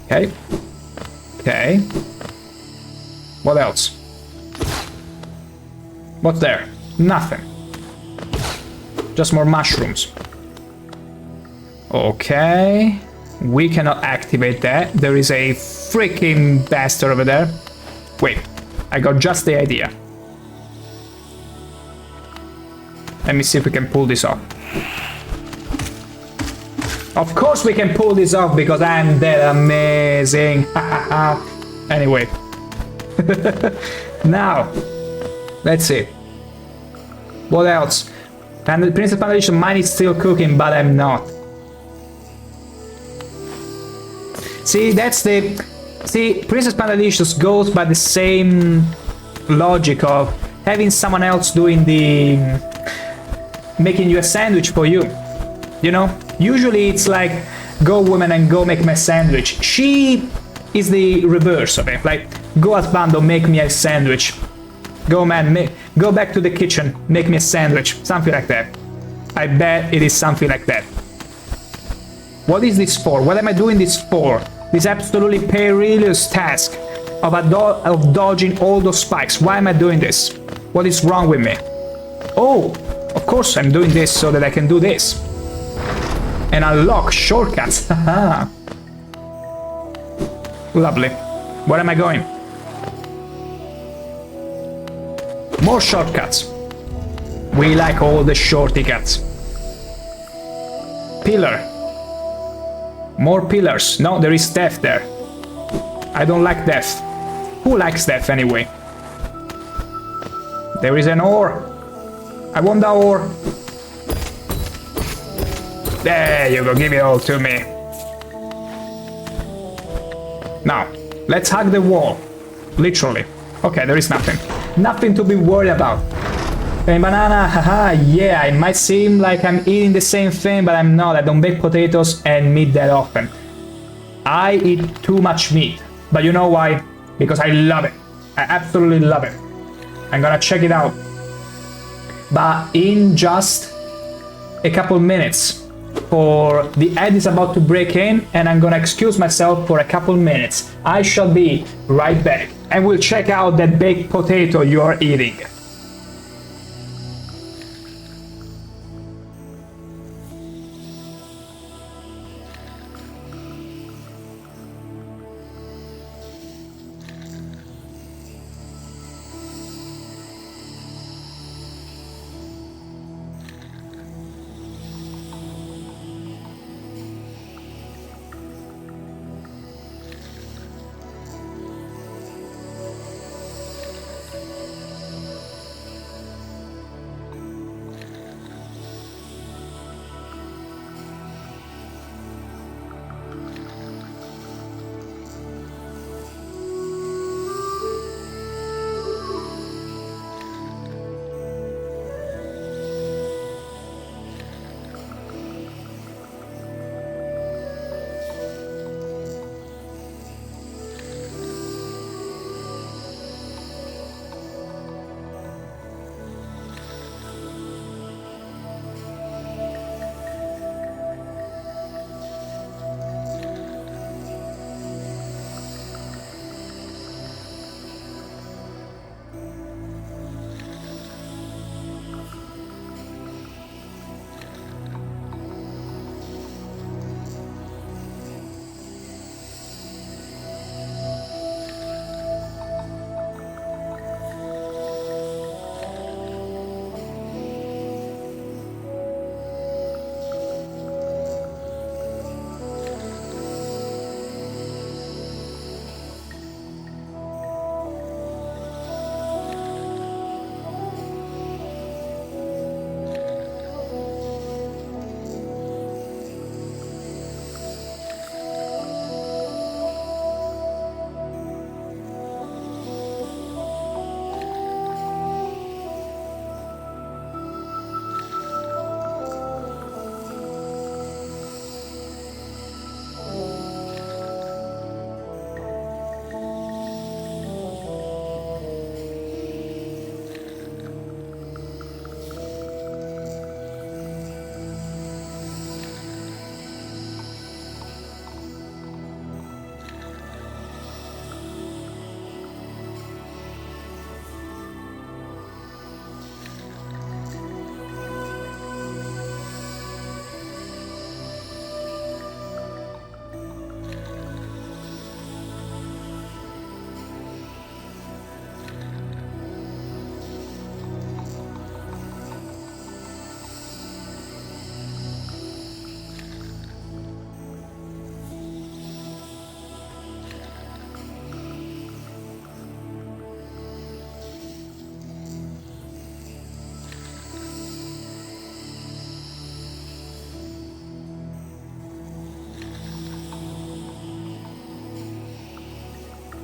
Okay. Okay. What else? What's there? Nothing. Just more mushrooms. Okay. We cannot activate that. There is a freaking bastard over there. Wait. I got just the idea. Let me see if we can pull this off. Of course we can pull this off because I'm that amazing. Anyway. Now. Let's see. What else? And the Princess Pandalicious, mine is still cooking, but I'm not. See, that's the... See, Princess Pandalicious goes by the same logic of having someone else doing the... making you a sandwich for you. You know? Usually it's like, go woman and go make me a sandwich. She is the reverse of it. Like, go husbando, make me a sandwich. Go man, go back to the kitchen, make me a sandwich. Something like that. I bet it is something like that. What is this for? What am I doing this for? This absolutely perilous task of dodging all those spikes. Why am I doing this? What is wrong with me? Oh, of course I'm doing this so that I can do this. And unlock shortcuts. Haha. Lovely. Where am I going? More shortcuts. We like all the shorty cuts. Pillar. More pillars. No, there is death there. I don't like death. Who likes death anyway? There is an ore. I want the ore. There you go, give it all to me. Now, let's hug the wall. Literally. Okay, there is nothing. Nothing to be worried about. Hey, banana, haha, yeah, it might seem like I'm eating the same thing, but I'm not. I don't bake potatoes and meat that often. I eat too much meat. But you know why? Because I love it. I absolutely love it. I'm gonna check it out. But in just a couple minutes, for the ad is about to break in, and I'm gonna excuse myself for a couple minutes. I shall be right back, and we'll check out that baked potato you are eating.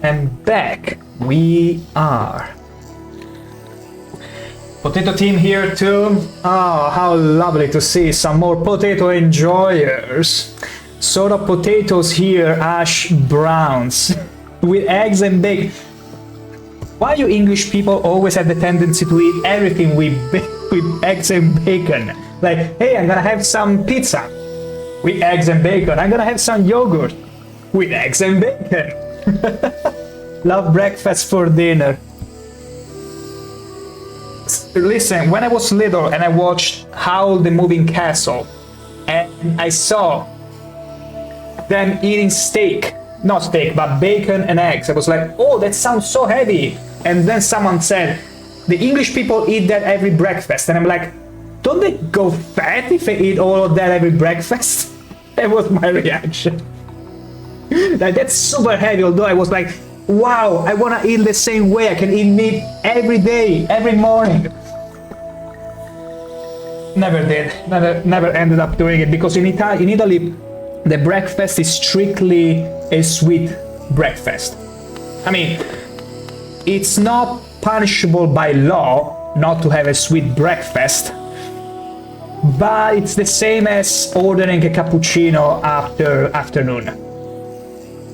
And back we are. Potato team here too. Oh, how lovely to see some more potato enjoyers. Sort of potatoes here, ash browns, with eggs and bacon. Why you English people always have the tendency to eat everything with eggs and bacon? Like, hey, I'm gonna have some pizza with eggs and bacon. I'm gonna have some yogurt with eggs and bacon. Love breakfast for dinner. Listen, when I was little and I watched Howl the Moving Castle, and I saw them eating steak, not steak, but bacon and eggs, I was like, oh, that sounds so heavy. And then someone said, the English people eat that every breakfast. And I'm like, don't they go fat if they eat all of that every breakfast? That was my reaction. Like, that's super heavy, although I was like, wow, I want to eat the same way. I can eat meat every day, every morning. Never did. Never ended up doing it, because in Italy, the breakfast is strictly a sweet breakfast. I mean, it's not punishable by law not to have a sweet breakfast, but it's the same as ordering a cappuccino after afternoon.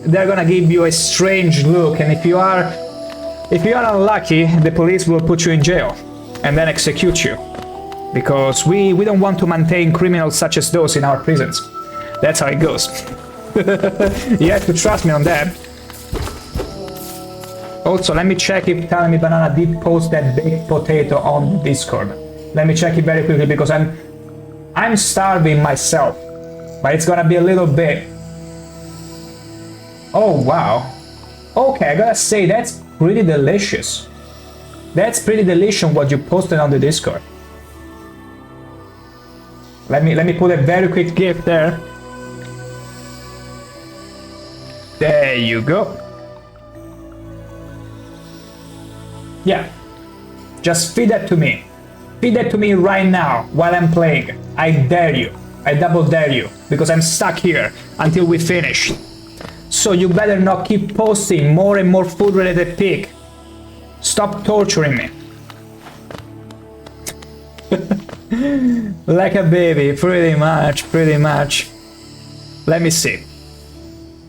They're gonna give you a strange look, and if you are unlucky, the police will put you in jail and then execute you, because we don't want to maintain criminals such as those in our prisons. That's how it goes. You have to trust me on that. Also, let me check if Tell Me Banana did post that baked potato on Discord. Let me check it very quickly, because I'm starving myself, but it's gonna be a little bit. Oh wow. Okay, I gotta say, that's pretty delicious. That's pretty delicious what you posted on the Discord. Let me put a very quick GIF there. There you go. Yeah. Just feed that to me. Feed that to me right now while I'm playing. I dare you. I double dare you, because I'm stuck here until we finish. So you better not keep posting more and more food related pic. Stop torturing me. Like a baby, pretty much. Let me see.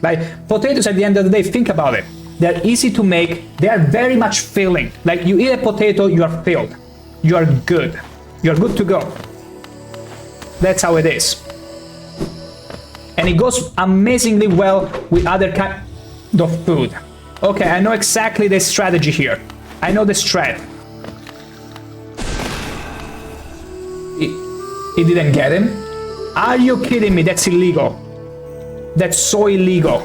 Like, potatoes at the end of the day, think about it. They're easy to make, they are very much filling. Like, you eat a potato, you are filled. You are good. You're good to go. That's how it is. And it goes amazingly well with other kind of food. Okay, I know exactly the strategy here. I know the strat. It didn't get him? Are you kidding me? That's illegal. That's so illegal.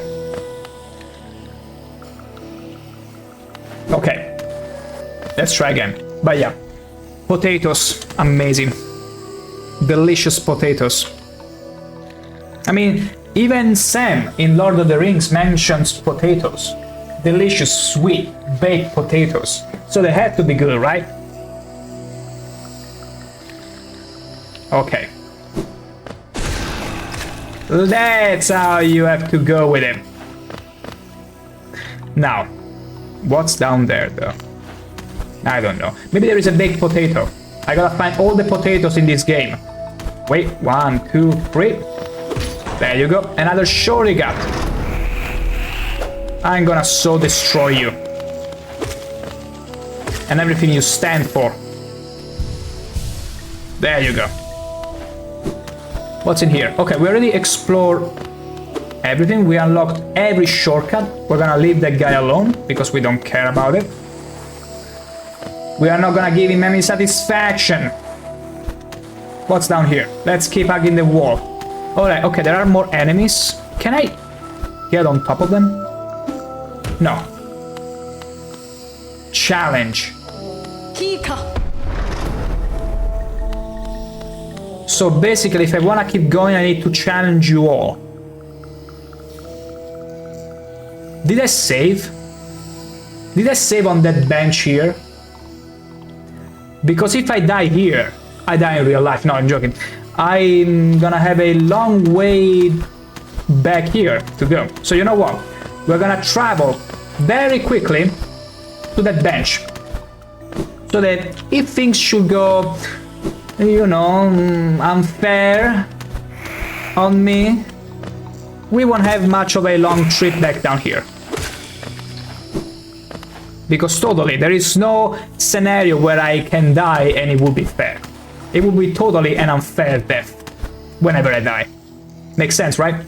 Okay. Let's try again. But yeah. Potatoes. Amazing. Delicious potatoes. I mean, even Sam in Lord of the Rings mentions potatoes. Delicious, sweet, baked potatoes. So they had to be good, right? Okay. That's how you have to go with him. Now, what's down there though? I don't know. Maybe there is a baked potato. I gotta find all the potatoes in this game. Wait, 1, 2, 3. There you go. Another shuriken. I'm gonna so destroy you. And everything you stand for. There you go. What's in here? Okay, we already explored everything. We unlocked every shortcut. We're gonna leave that guy alone because we don't care about it. We are not gonna give him any satisfaction. What's down here? Let's keep hugging the wall. Alright, okay, there are more enemies. Can I get on top of them? No. Challenge. So basically, if I want to keep going, I need to challenge you all. Did I save? Did I save on that bench here? Because if I die here, I die in real life. No, I'm joking. I'm gonna have a long way back here to go. So you know what? We're gonna travel very quickly to that bench. So that if things should go, you know, unfair on me, we won't have much of a long trip back down here. Because totally, there is no scenario where I can die and it will be fair. It would be totally an unfair death whenever I die. Makes sense, right?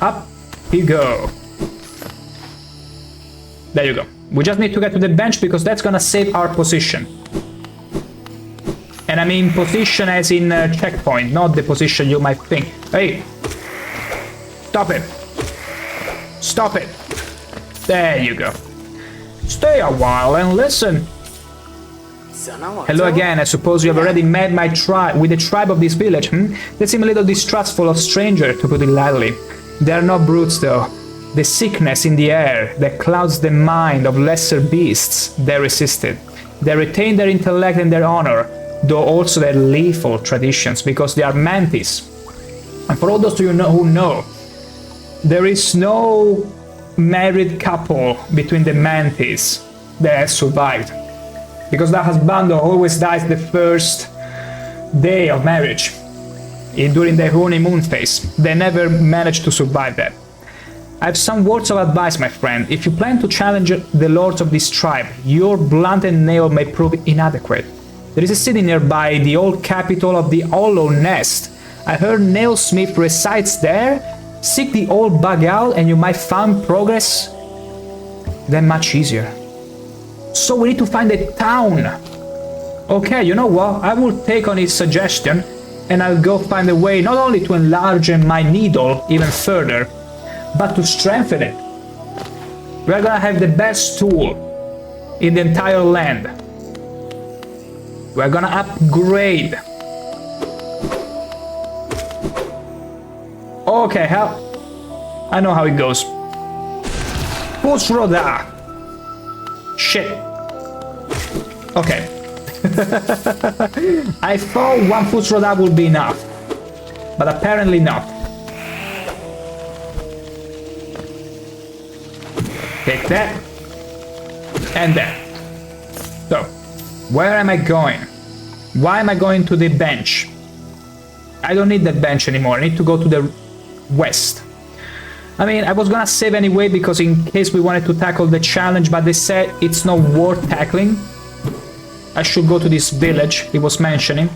Up you go. There you go. We just need to get to the bench because that's gonna save our position. And I mean position as in checkpoint, not the position you might think. Hey! Stop it! Stop it! There you go. Stay a while and listen. Hello again, I suppose you have already met my tribe with the tribe of this village, hmm? They seem a little distrustful of strangers, to put it lightly. They are not brutes though. The sickness in the air that clouds the mind of lesser beasts, they resisted. They retain their intellect and their honor, though also their lethal traditions, because they are mantis. And for all those of you who know, there is no married couple between the mantis that has survived. Because the husband always dies the first day of marriage, during their honeymoon phase. They never manage to survive that. I have some words of advice, my friend. If you plan to challenge the lords of this tribe, your blunted nail may prove inadequate. There is a city nearby, the old capital of the Hollow Nest. I heard Nailsmith resides there. Seek the old bug out and you might find progress then much easier. So we need to find a town. Okay, you know what? I will take on his suggestion and I'll go find a way not only to enlarge my needle even further, but to strengthen it. We're gonna have the best tool in the entire land. We're gonna upgrade. Okay, I know how it goes. Push Roda. Shit. Okay. I thought one Push Roda would be enough, but apparently not. Take that. And that. So, where am I going? Why am I going to the bench? I don't need that bench anymore. I need to go to the west. I mean, I was gonna save anyway because in case we wanted to tackle the challenge, but they said it's not worth tackling. I should go to this village he was mentioning.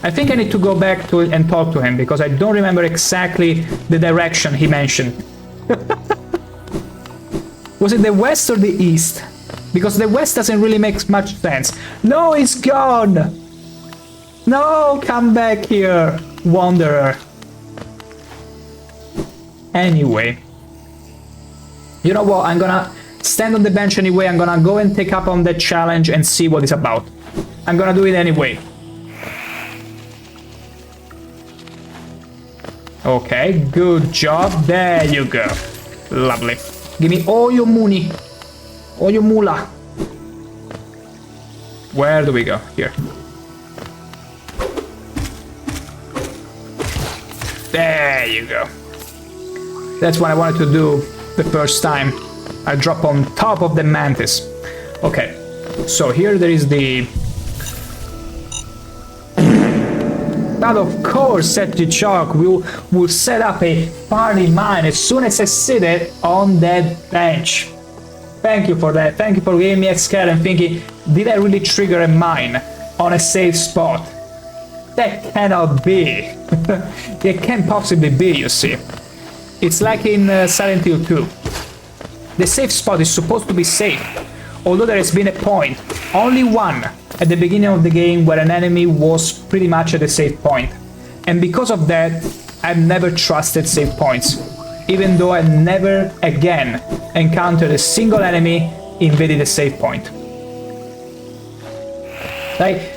I think I need to go back to it and talk to him because I don't remember exactly the direction he mentioned. Was it the west or the east? Because the west doesn't really make much sense. No, it's gone! No, come back here, wanderer. Anyway. You know what, I'm gonna stand on the bench anyway, I'm gonna go and take up on that challenge and see what it's about. I'm gonna do it anyway. Okay, good job, there you go. Lovely. Give me all your money. All your moolah. Where do we go? Here. There you go. That's what I wanted to do the first time. I drop on top of the mantis. Okay. So here there is the... But of course, Setchuk will set up a party mine as soon as I sit it on that bench. Thank you for that. Thank you for giving me a scare and thinking, did I really trigger a mine on a safe spot? That cannot be. It can't possibly be, you see. It's like in Silent Hill 2. The safe spot is supposed to be safe, although there has been a point, only one, at the beginning of the game where an enemy was pretty much at a safe point. And because of that, I've never trusted save points, even though I never again encountered a single enemy invading a save point. Like,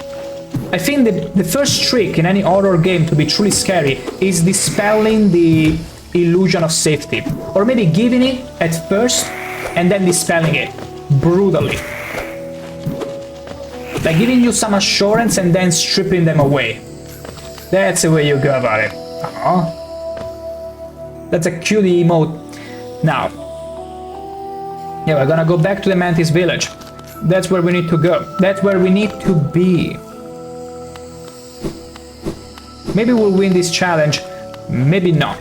I think the first trick in any horror game to be truly scary is dispelling the illusion of safety, or maybe giving it at first and then dispelling it brutally. Like giving you some assurance and then stripping them away. That's the way you go about it. That's a cute emote. Now, yeah, we're gonna go back to the Mantis village. That's where we need to go. That's where we need to be. Maybe we'll win this challenge, maybe not.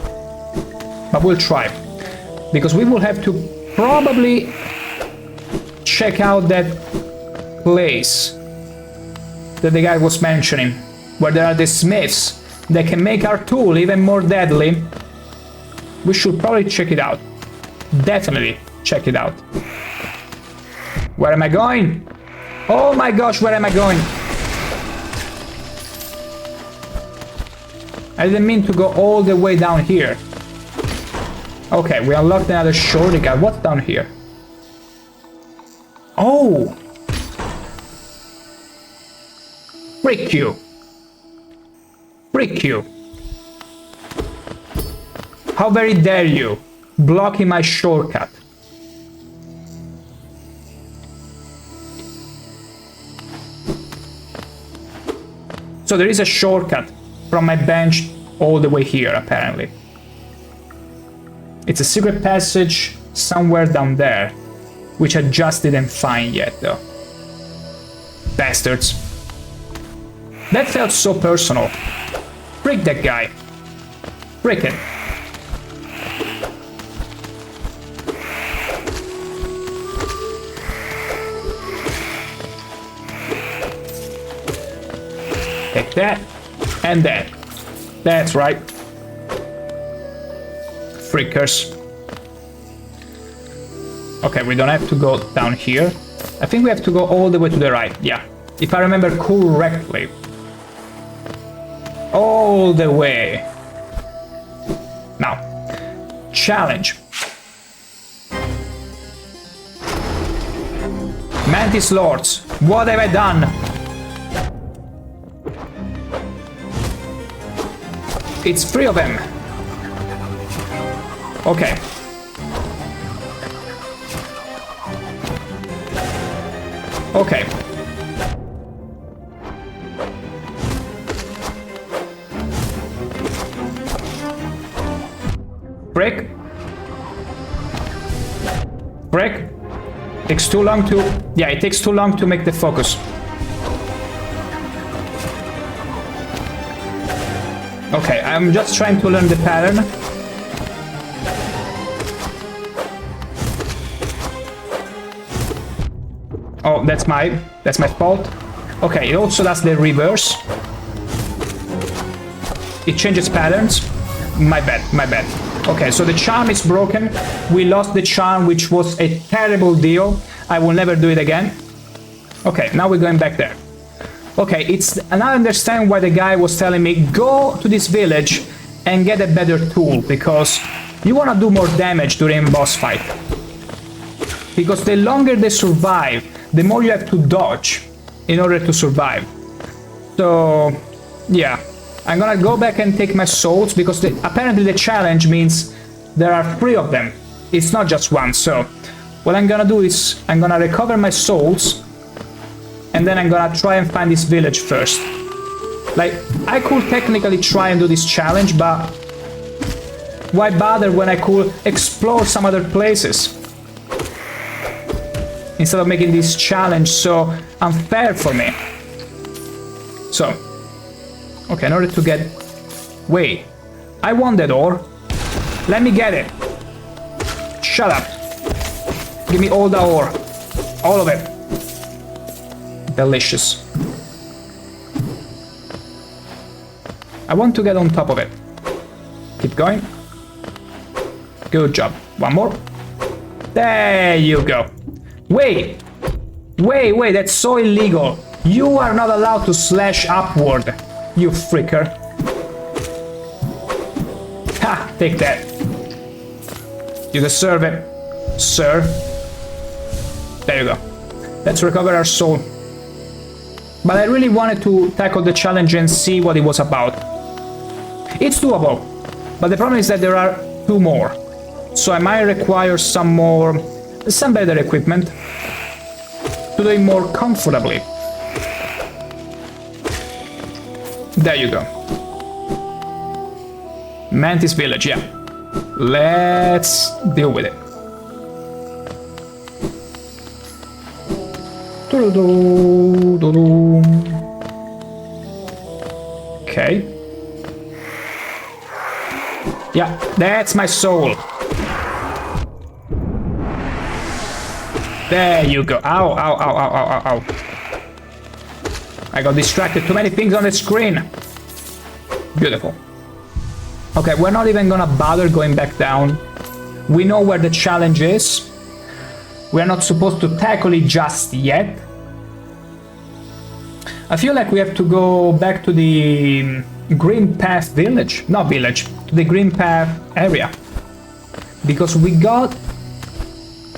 But we'll try. Because we will have to probably check out that place that the guy was mentioning, where there are the smiths that can make our tool even more deadly. We should probably check it out. Definitely check it out. Where am I going? Oh my gosh, where am I going? I didn't mean to go all the way down here. Okay, we unlocked another shortcut. What's down here? Oh! Frick you! Frick you! How very dare you! Blocking my shortcut. So there is a shortcut from my bench all the way here, apparently. It's a secret passage somewhere down there, which I just didn't find yet, though. Bastards. That felt so personal. Frick that guy. Frick it. Take that, and that. That's right. Frickers. Okay, we don't have to go down here. I think we have to go all the way to the right, yeah. If I remember correctly. All the way. Now, challenge. Mantis Lords, what have I done? It's 3 of them. Okay. Okay. Break. Break. Takes too long to... Yeah, it takes too long to make the focus. Okay, I'm just trying to learn the pattern. Oh, that's my fault. Okay, it also does the reverse. It changes patterns. My bad, my bad. Okay, so the charm is broken. We lost the charm, which was a terrible deal. I will never do it again. Okay, now we're going back there. Okay, and I understand why the guy was telling me, go to this village and get a better tool, because you want to do more damage during a boss fight. Because the longer they survive, the more you have to dodge in order to survive. So, yeah. I'm gonna go back and take my souls, because apparently the challenge means there are 3 of them. It's not just 1, so what I'm gonna do is I'm gonna recover my souls, and then I'm gonna try and find this village first. Like, I could technically try and do this challenge, but why bother when I could explore some other places? Instead of making this challenge so unfair for me. So, okay, in order to get... Wait, I want that ore. Let me get it. Shut up. Give me all the ore. All of it. Delicious. I want to get on top of it. Keep going. Good job. One more. There you go. Wait. Wait, that's so illegal. You are not allowed to slash upward, you fricker. Ha! Take that. You deserve it, sir. There you go. Let's recover our soul. But I really wanted to tackle the challenge and see what it was about. It's doable, but the problem is that there are 2 more. So I might require some better equipment to do it more comfortably. There you go. Mantis Village, yeah. Let's deal with it. Okay. Yeah, that's my soul. There you go. Ow, ow, ow, ow, ow, ow, ow. I got distracted. Too many things on the screen. Beautiful. Okay, we're not even gonna bother going back down. We know where the challenge is. We're not supposed to tackle it just yet. I feel like we have to go back to the Green Path village. Not village, to the Green Path area. Because we got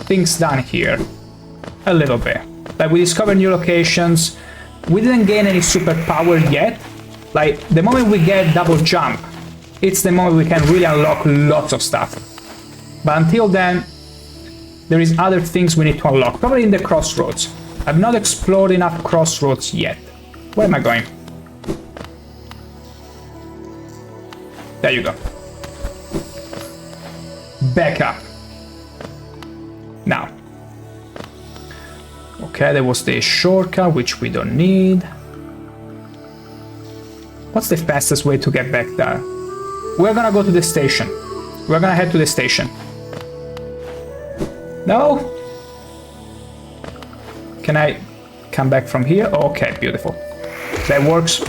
things done here. A little bit. Like, we discovered new locations. We didn't gain any superpower yet. Like, the moment we get double jump, it's the moment we can really unlock lots of stuff. But until then, there is other things we need to unlock. Probably in the crossroads. I've not explored enough crossroads yet. Where am I going? There you go. Back up. Now. Okay, there was the shortcut, which we don't need. What's the fastest way to get back there? We're gonna go to the station. We're gonna head to the station. No? Can I come back from here? Okay, beautiful. That works.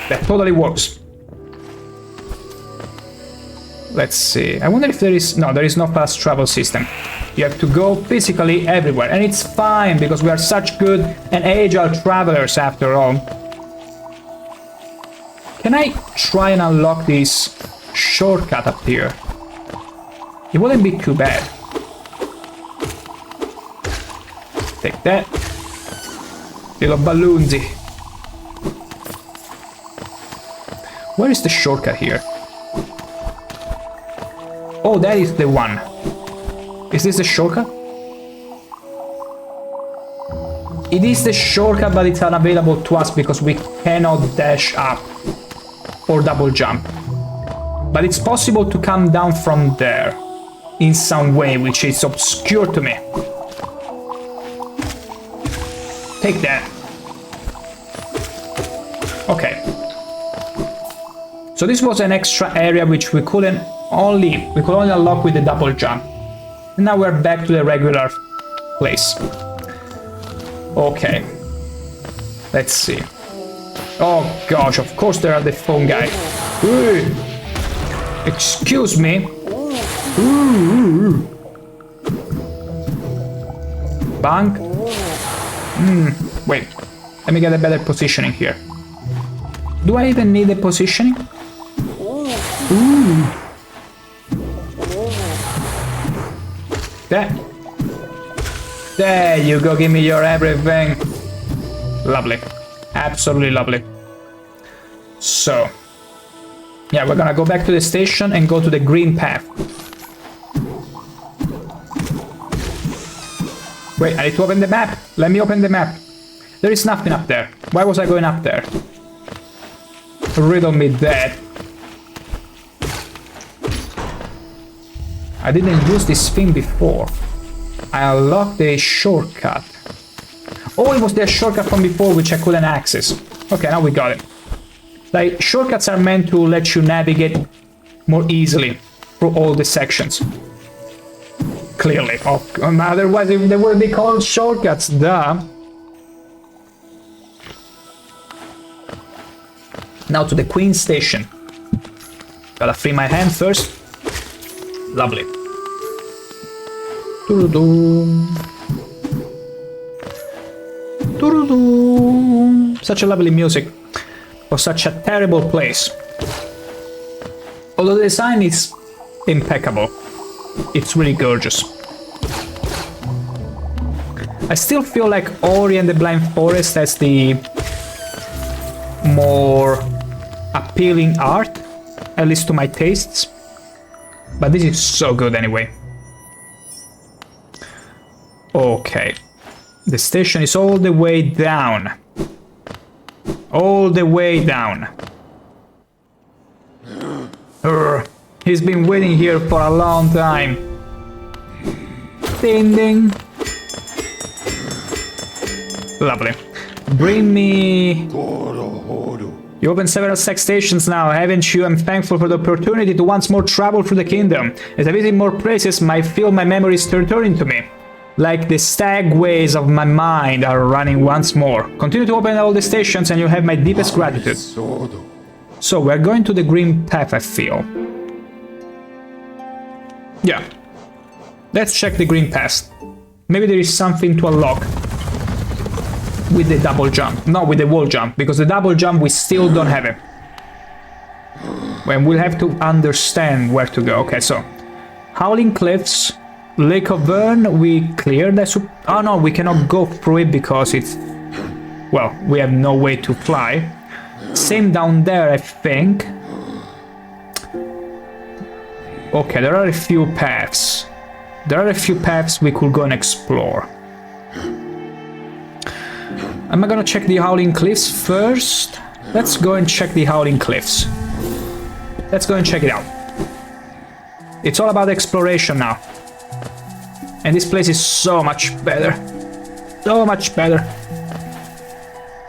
That totally works. Let's see. I wonder if there is... No, there is no fast travel system. You have to go physically everywhere. And it's fine, because we are such good and agile travelers after all. Can I try and unlock this shortcut up here? It wouldn't be too bad. Take that. Little balloonsy. Where is the shortcut here? Oh, that is the one. Is this the shortcut? It is the shortcut, but it's unavailable to us because we cannot dash up or double jump. But it's possible to come down from there in some way, which is obscure to me. Take that. Okay. So this was an extra area which we could only unlock with the double jump. And now we're back to the regular place. Okay. Let's see. Oh gosh, of course there are the phone guy. Ooh. Excuse me. Ooh. Bank. Wait. Let me get a better positioning here. Do I even need a positioning? Ooh. There you go, give me your everything. Lovely. Absolutely lovely. So, yeah, we're gonna go back to the station and go to the green path. Wait, I need to open the map. Let me open the map. There is nothing up there. Why was I going up there? Riddle me that. I didn't use this thing before. I unlocked a shortcut. Oh, it was the shortcut from before which I couldn't access. Okay, now we got it. Like, shortcuts are meant to let you navigate more easily through all the sections. Clearly. Oh, otherwise they wouldn't be called shortcuts, duh. Now to the Queen Station. Gotta free my hand first. Lovely. Such a lovely music for such a terrible place. Although the design is impeccable. It's really gorgeous. I still feel like Ori and the Blind Forest has the more appealing art, at least to my tastes. But this is so good anyway. Okay. The station is all the way down. All the way down. He's been waiting here for a long time. Ding ding. Lovely. Bring me... You opened several sex stations now, haven't you? I'm thankful for the opportunity to once more travel through the kingdom. As I visit more places, I feel my memories returning to me. Like the stagways of my mind are running once more. Continue to open all the stations and you have my deepest gratitude. So we're going to the green path, I feel. Yeah. Let's check the green path. Maybe there is something to unlock with the double jump. No, with the wall jump, because the double jump we still don't have it. When we'll have to understand where to go. Okay, so Howling Cliffs, Lake of Vern, we cleared that. Oh no, we cannot go through it because it's... Well, we have no way to fly. Same down there, I think. Okay, there are a few paths. There are a few paths we could go and explore. Am I gonna check the Howling Cliffs first? Let's go and check the Howling Cliffs. Let's go and check it out. It's all about exploration now. And this place is so much better. So much better.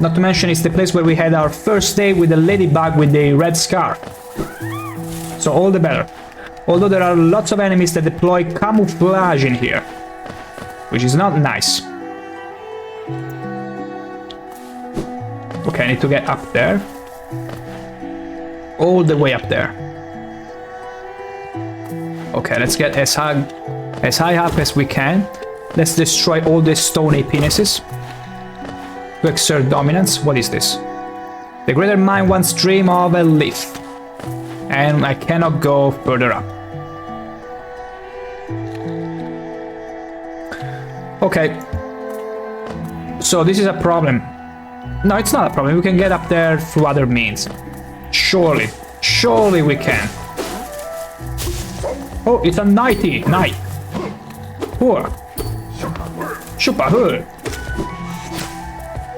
Not to mention it's the place where we had our first day with the ladybug with the red scar. So all the better. Although there are lots of enemies that deploy camouflage in here. Which is not nice. Okay, I need to get up there. All the way up there. Okay, let's get as high up as we can. Let's destroy all the stony penises. To exert dominance. What is this? The greater mind once dreamed of a leaf. And I cannot go further up. Okay. So this is a problem. No, it's not a problem. We can get up there through other means. Surely. Surely we can. Oh, it's a Knighty. Knight. Poor. Super hood.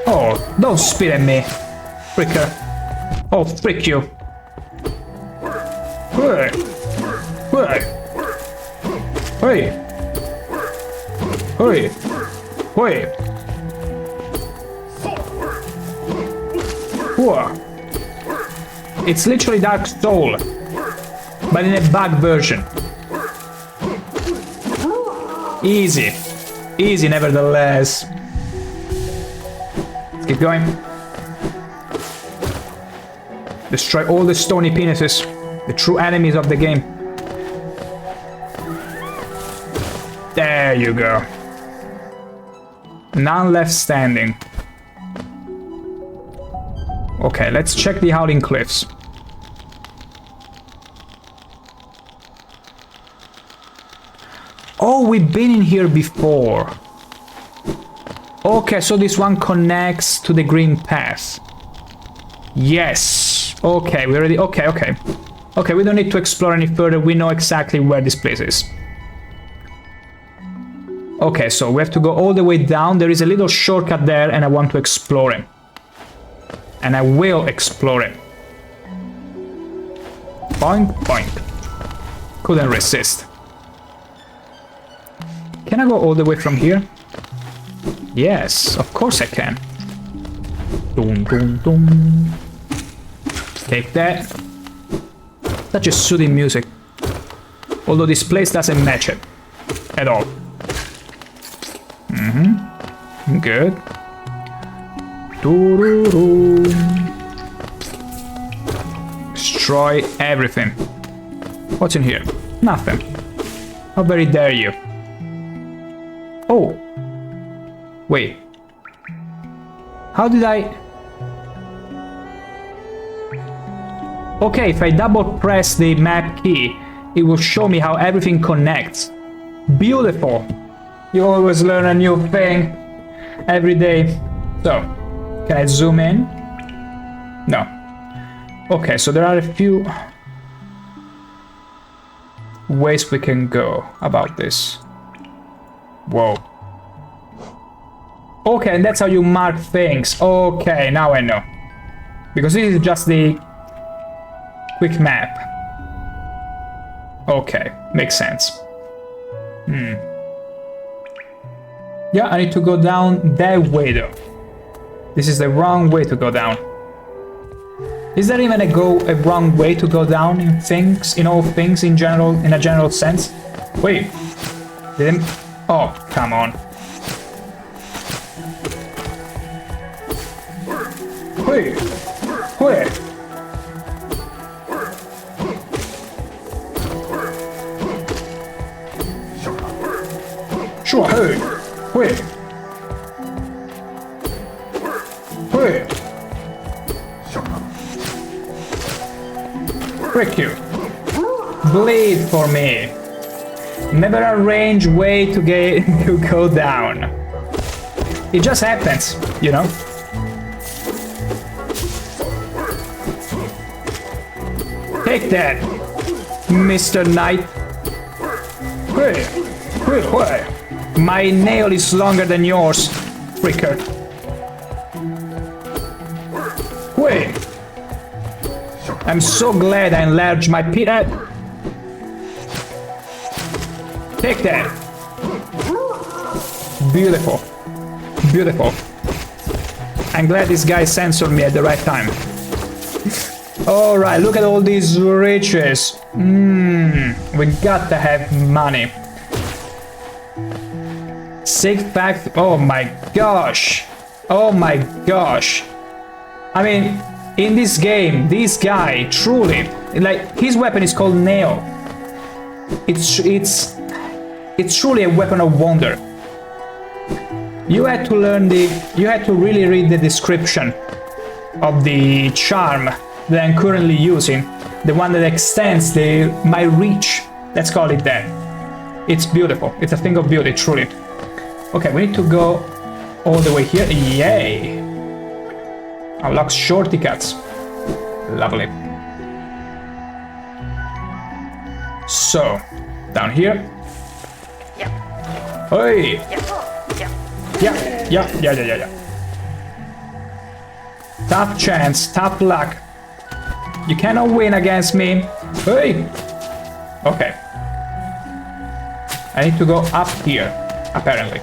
Oh, don't spit at me. Fricker. Oh, frick you. Hey. Hey. Hey. Hey. Hey. Poor. It's literally Dark Soul, but in a bug version. Easy. Easy, nevertheless. Let's keep going. Destroy all the stony penises, the true enemies of the game. There you go. None left standing. Okay, let's check the Howling Cliffs. Oh, we've been in here before. Okay, so this one connects to the green path. Yes. Okay, we already... Okay, okay. Okay, we don't need to explore any further. We know exactly where this place is. Okay, so we have to go all the way down. There is a little shortcut there and I want to explore it. And I will explore it. Boink, boink. Couldn't resist. Can I go all the way from here? Yes, of course I can. Dum, dum, dum. Take that. Such a soothing music. Although this place doesn't match it. At all. Mm-hmm. Good. Doo-doo-doo. Destroy everything. What's in here? Nothing. How very dare you? Oh. Wait. How did I... Okay, if I double press the map key, it will show me how everything connects. Beautiful. You always learn a new thing every day. So, can I zoom in? No. Okay, so there are a few ways we can go about this. Whoa. Okay, and that's how you mark things. Okay, now I know. Because this is just the quick map. Okay, makes sense. Yeah, I need to go down that way though. This is the wrong way to go down. Is there even a wrong way to go down in things, in all things in general, in a general sense? Wait, Oh, come on. Hey! Hey! Sure, hey! Hey! Hey! Frick you! Bleed for me! Never arrange way to get to go down. It just happens, you know? Take that, Mr. Knight. Hey, hey, hey. My nail is longer than yours, fricker. Hey. I'm so glad I enlarged my peanut. Take that. Beautiful. Beautiful. I'm glad this guy censored me at the right time. Alright, look at all these riches. We got to have money. Six pack. Oh my gosh. Oh my gosh. I mean, in this game, this guy truly, like, his weapon is called Nail. It's truly a weapon of wonder. You had to really read the description of the charm that I'm currently using, the one that extends my reach. Let's call it that. It's beautiful. It's a thing of beauty, truly. Okay, we need to go all the way here. Yay! Unlock shortcuts. Lovely. So, down here. Hey! Yeah. Tough chance, tough luck. You cannot win against me. Hey! Okay. I need to go up here, apparently.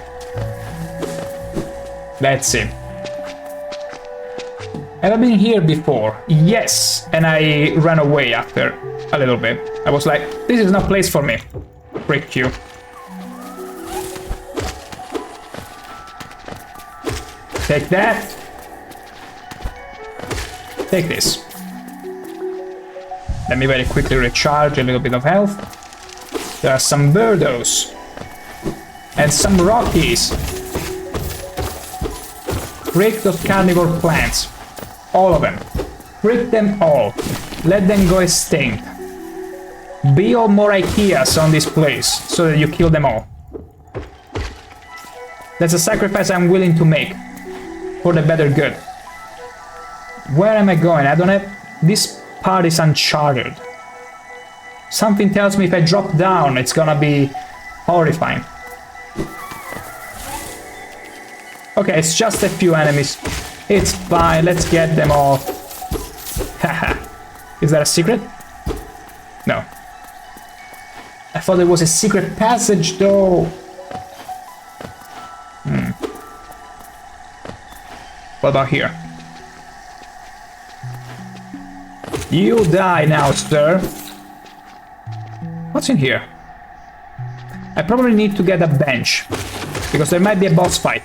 Let's see. Have I been here before? Yes, and I ran away after a little bit. I was like, this is no place for me. Frick you. Take that. Take this. Let me very quickly recharge a little bit of health. There are some birdos. And some rockies. Break those carnivore plants. All of them. Break them all. Let them go extinct. Build more Ikeas on this place so that you kill them all. That's a sacrifice I'm willing to make for the better good. Where am I going? I don't have... This part is uncharted. Something tells me if I drop down, it's gonna be horrifying. Okay, it's just a few enemies. It's fine, let's get them all. Haha. Is that a secret? No. I thought there was a secret passage though. What about here? You die now, sir. What's in here? I probably need to get a bench, because there might be a boss fight.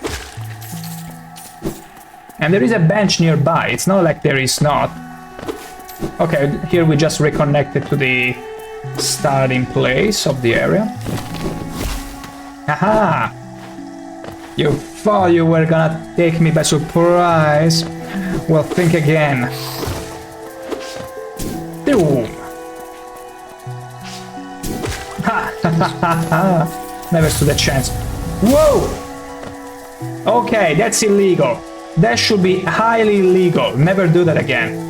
And there is a bench nearby, it's not like there is not. Okay, here we just reconnected to the starting place of the area. Haha! You thought you were gonna take me by surprise. Well, think again. Boom! Ha! Never stood a chance. Whoa! Okay, that's illegal. That should be highly illegal. Never do that again.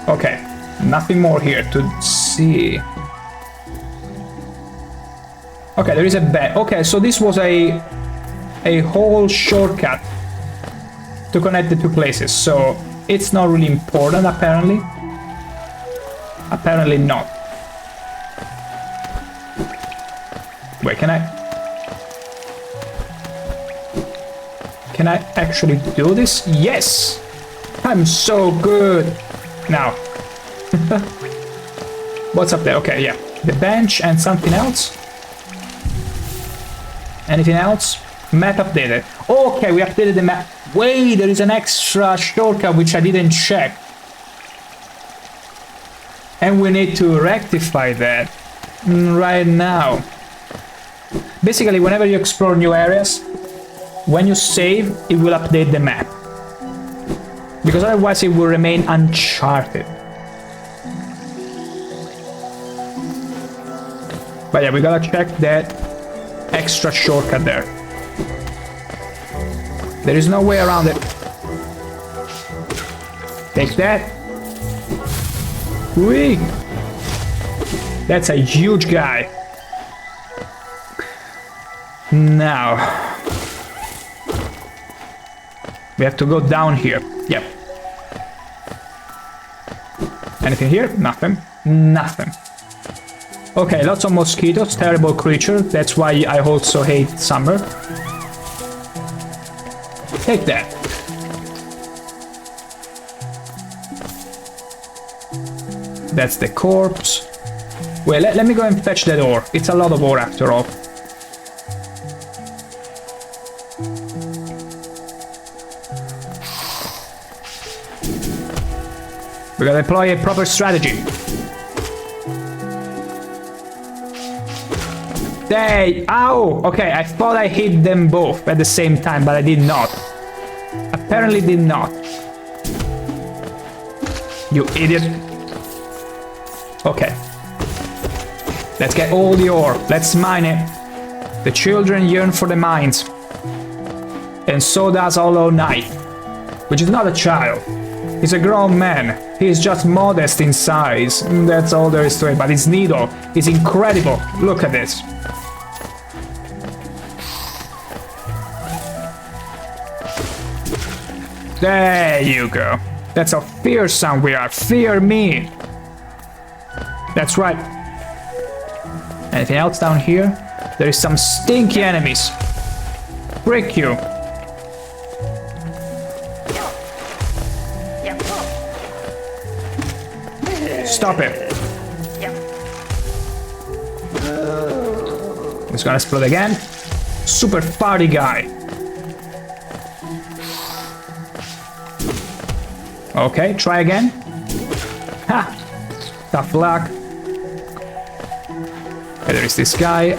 Okay, nothing more here to see. Okay, there is a bed. Okay, so this was a whole shortcut to connect the two places. So it's not really important, apparently. Apparently not. Wait, can I actually do this? Yes! I'm so good! Now. What's up there? Okay, yeah. The bench and something else. Anything else? Map updated. Okay, we updated the map. Wait, there is an extra shortcut which I didn't check. And we need to rectify that right now. Basically, whenever you explore new areas, when you save, it will update the map. Because otherwise it will remain uncharted. But yeah, we gotta check that extra shortcut there. There is no way around it. Take that. Whee! That's a huge guy. Now we have to go down here. Yep. Anything here? Nothing. Nothing. Okay, lots of mosquitoes, terrible creature. That's why I also hate summer. Take that. That's the corpse. Wait, let me go and fetch that ore. It's a lot of ore after all. We gotta employ a proper strategy. They... Ow! Okay, I thought I hit them both at the same time, but I did not. Apparently did not. You idiot. Okay. Let's get all the ore. Let's mine it. The children yearn for the mines. And so does Hollow Knight. Which is not a child. He's a grown man. He's just modest in size. That's all there is to it. But his needle is incredible. Look at this. There you go. That's how fearsome we are. Fear me. That's right. Anything else down here? There is some stinky enemies. Frick you. Stop it. It's gonna explode again. Super party guy. Okay, try again. Ha! Tough luck. Okay, there is this guy.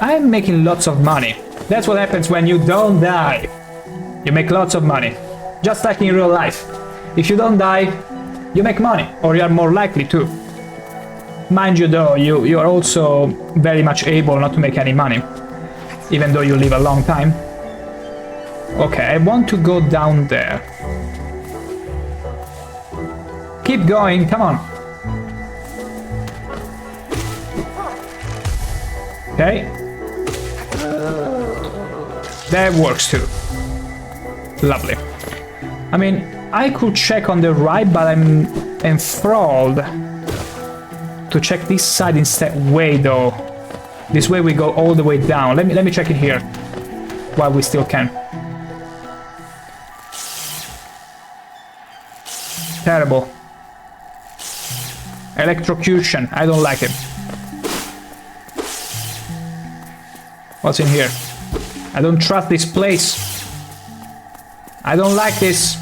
I'm making lots of money. That's what happens when you don't die. You make lots of money. Just like in real life. If you don't die, you make money, or you are more likely to. Mind you though, you are also very much able not to make any money, even though you live a long time. Okay, I want to go down there. Keep going, come on. Okay. That works too. Lovely. I mean, I could check on the right, but I'm enthralled to check this side instead. Wait though. This way we go all the way down. Let me check it here while we still can. Terrible. Electrocution. I don't like it. What's in here? I don't trust this place. I don't like this.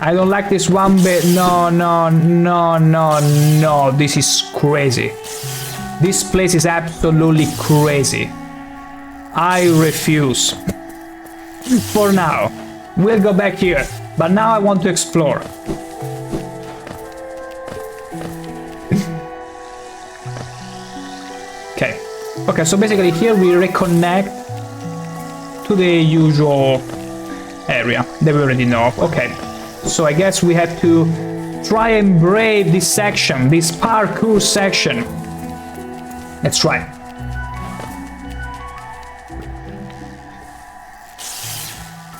I don't like this one bit. No, no, no, no, no. This is crazy. This place is absolutely crazy. I refuse. For now. We'll go back here. But now I want to explore. Okay. Okay, so basically here we reconnect to the usual area that we already know of. Okay. So I guess we have to try and brave this section, this parkour section. Let's try.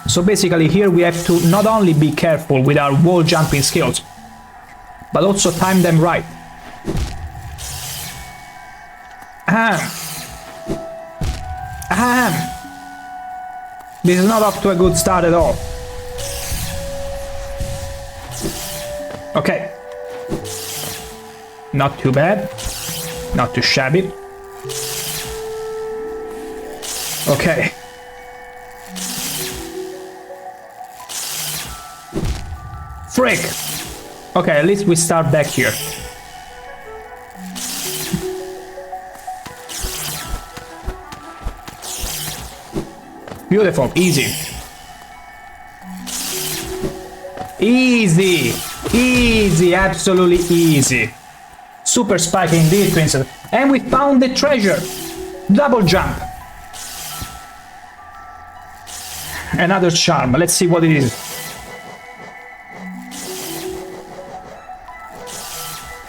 So basically here we have to not only be careful with our wall jumping skills, but also time them right. Ahem. Ahem. This is not off to a good start at all. Okay. Not too bad. Not too shabby. Okay. Frick! Okay, at least we start back here. Beautiful, easy. Easy! Easy, absolutely easy. Super spike indeed, princess. And we found the treasure. Double jump. Another charm. Let's see what it is.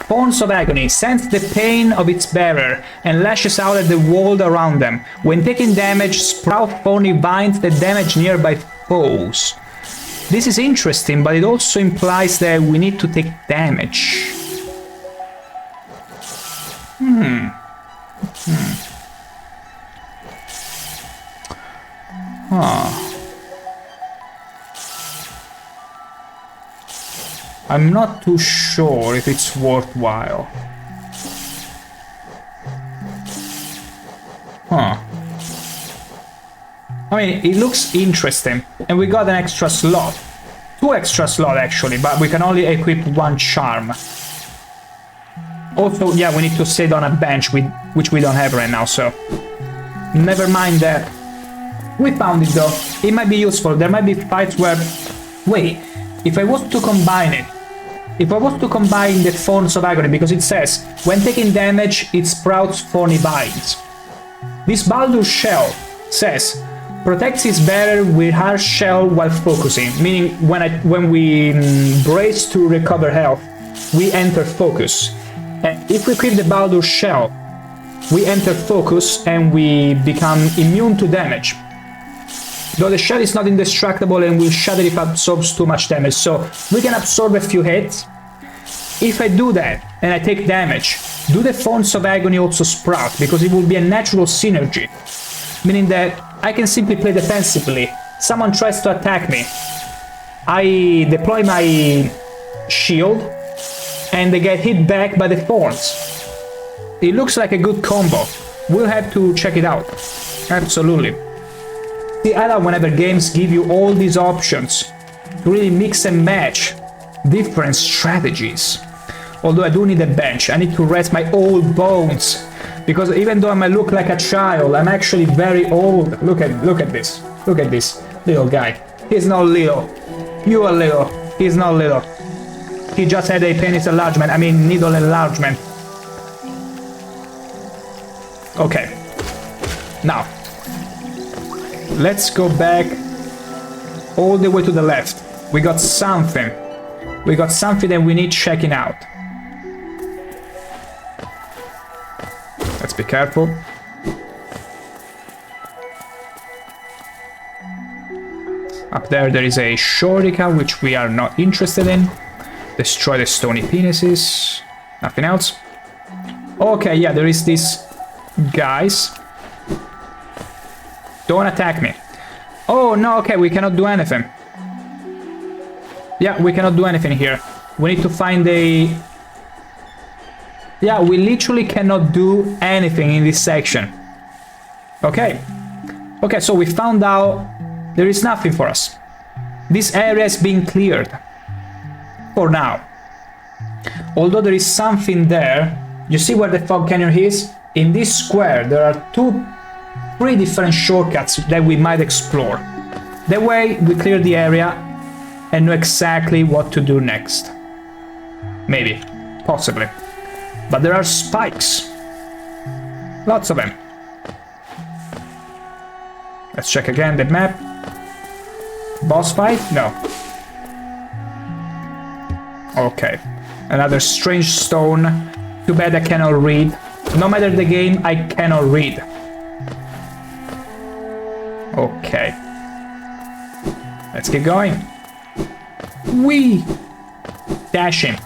Thorns of Agony sense the pain of its bearer and lashes out at the world around them. When taking damage, sprout thorny vines that damage nearby foes. This is interesting, but it also implies that we need to take damage. I'm not too sure if it's worthwhile. I mean, it looks interesting, and we got an extra slot. 2 extra slots actually, but we can only equip 1 charm. Also, yeah, we need to sit on a bench, which we don't have right now, so... Never mind that. We found it though. It might be useful. There might be fights where... Wait, if I was to combine it... If I was to combine the Thorns of Agony, because it says, when taking damage, it sprouts thorny vines. This Baldur's Shell says, protects its bearer with harsh shell while focusing, meaning when we brace to recover health, we enter focus. And if we equip the Baldur's Shell, we enter focus and we become immune to damage. Though the shell is not indestructible and will shatter if it absorbs too much damage, so we can absorb a few hits. If I do that and I take damage, do the Thorns of Agony also sprout, because it will be a natural synergy, meaning that I can simply play defensively. Someone tries to attack me, I deploy my shield and they get hit back by the thorns. It looks like a good combo. We'll have to check it out. Absolutely. See, I love whenever games give you all these options to really mix and match different strategies. Although I do need a bench, I need to rest my old bones. Because even though I might look like a child, I'm actually very old. Look at this. Look at this little guy. He's not little. You are little. He's not little. He just had a penis enlargement. I mean, needle enlargement. Okay. Now, let's go back all the way to the left. We got something. We got something that we need checking out. Let's be careful. Up there is a shuriken, which we are not interested in. Destroy the stony penises. Nothing else. Okay, yeah, there is this guys. Don't attack me. Oh, no, okay, we cannot do anything. Yeah, we cannot do anything here. We need to find a... Yeah, we literally cannot do anything in this section. Okay. Okay, so we found out there is nothing for us. This area is being cleared. For now. Although there is something there. You see where the fog canyon is? In this square, there are 3 different shortcuts that we might explore. That way, we clear the area and know exactly what to do next. Maybe. Possibly. But there are spikes. Lots of them. Let's check again the map. Boss fight? No. Okay. Another strange stone. Too bad I cannot read. No matter the game, I cannot read. Okay. Let's get going. Whee! Dashing.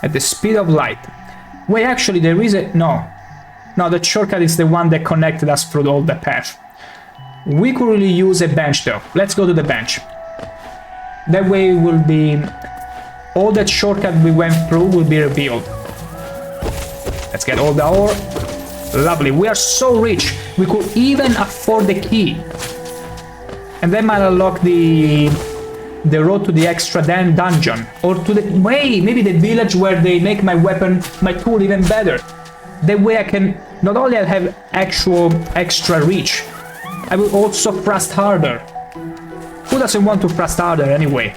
At the speed of light. Wait, actually, there is a... No. No, the shortcut is the one that connected us through all the path. We could really use a bench, though. Let's go to the bench. That way will be... All that shortcut we went through will be revealed. Let's get all the ore. Lovely. We are so rich. We could even afford the key. And that might unlock the road to the extra dungeon. Or to the... Wait, maybe the village where they make my weapon, my tool even better. That way I can... Not only I'll have actual extra reach, I will also thrust harder. Who doesn't want to thrust harder anyway?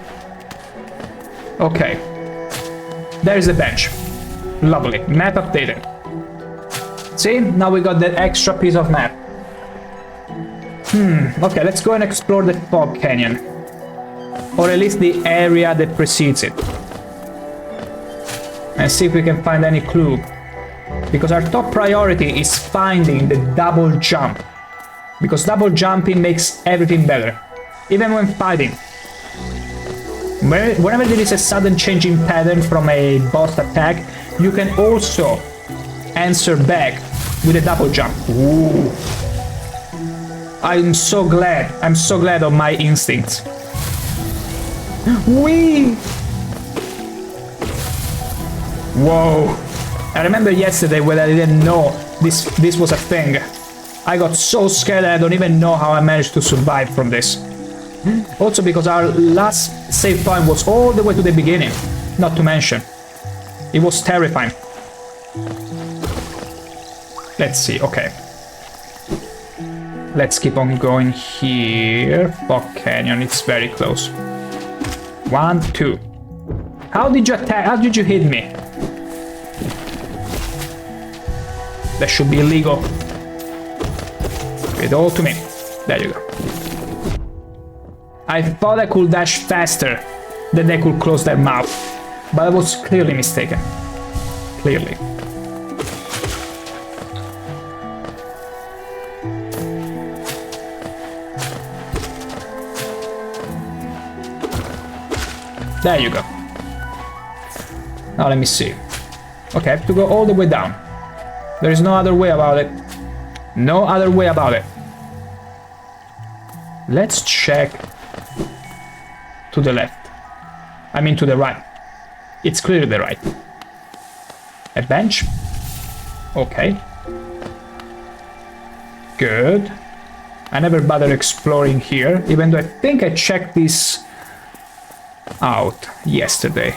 Okay. There's the bench. Lovely. Map updated. See? Now we got that extra piece of map. Okay, let's go and explore the fog canyon. Or at least the area that precedes it. And see if we can find any clue. Because our top priority is finding the double jump. Because double jumping makes everything better. Even when fighting. Whenever there is a sudden change in pattern from a boss attack, you can also answer back with a double jump. Ooh. I'm so glad of my instincts. Whee! Whoa. I remember yesterday when I didn't know this was a thing. I got so scared that I don't even know how I managed to survive from this. Also because our last save point was all the way to the beginning. Not to mention. It was terrifying. Let's see, okay. Let's keep on going here. Fog Canyon, it's very close. 1, 2. How did you attack? How did you hit me? That should be illegal. Give it all to me. There you go. I thought I could dash faster than they could close their mouth. But I was clearly mistaken. Clearly. There you go. Now let me see. Okay, I have to go all the way down. There is no other way about it. No other way about it. Let's check to the left. I mean to the right. It's clearly the right. A bench. Okay. Good. I never bothered exploring here, even though I think I checked this out yesterday.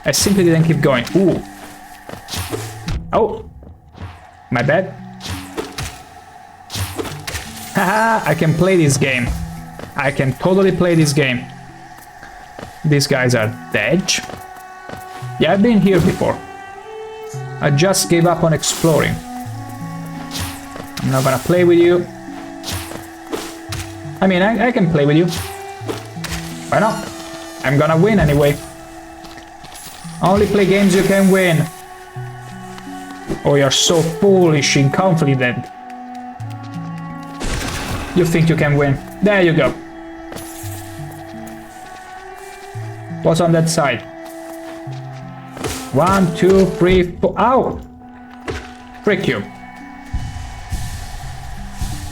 I simply didn't keep going. Ooh. Oh. My bad. Haha, I can play this game. I can totally play this game. These guys are dead. Yeah, I've been here before. I just gave up on exploring. I'm not gonna play with you. I mean, I can play with you. Why not? I'm gonna win anyway. Only play games you can win. Oh, you're so foolish and confident. You think you can win. There you go. What's on that side? 1, 2, 3, 4. Ow! Frick you.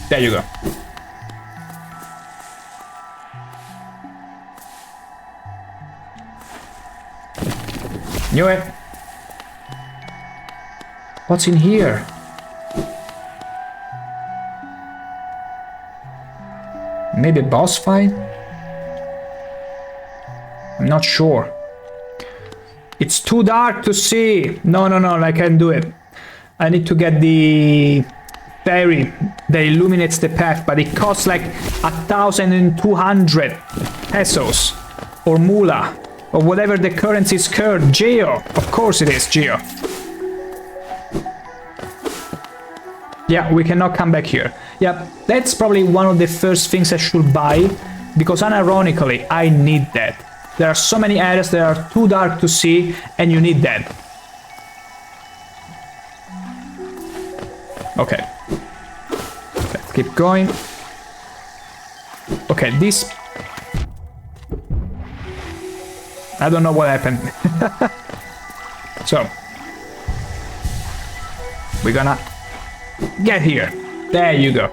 There you go. Knew it. What's in here? Maybe a boss fight? I'm not sure. It's too dark to see. No, I can't do it. I need to get the fairy that illuminates the path, but it costs like 1,200 pesos or mula or whatever the currency is called. Geo. Of course it is Geo. Yeah, we cannot come back here. Yeah, that's probably one of the first things I should buy, because unironically, I need that. There are so many areas that are too dark to see, and you need that. Okay. Let's keep going. Okay, this... I don't know what happened. So. We're gonna get here. There you go.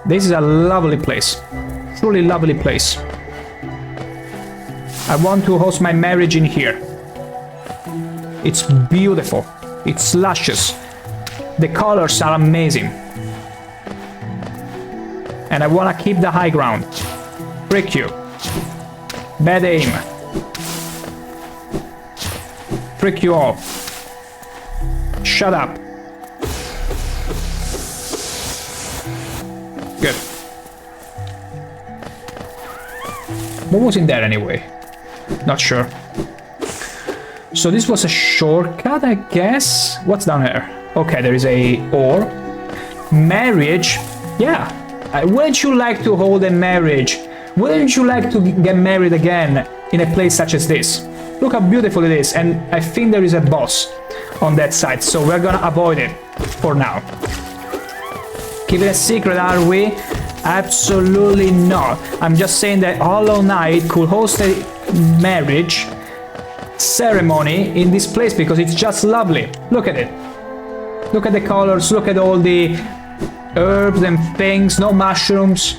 This is a lovely place. Truly lovely place. I want to host my marriage in here. It's beautiful. It's luscious. The colors are amazing. And I want to keep the high ground. Frick you. Bad aim. Frick you all. Shut up. Good. What was in there anyway? Not sure. So this was a shortcut, I guess. What's down here? Okay, there is a ore. Marriage. Yeah. Wouldn't you like to hold a marriage? Wouldn't you like to get married again in a place such as this? Look how beautiful it is. And I think there is a boss on that side. So we're gonna avoid it for now. Keep it a secret, are we? Absolutely not. I'm just saying that Hollow Knight could host a marriage ceremony in this place because it's just lovely. Look at it. Look at the colors. Look at all the herbs and things. No mushrooms.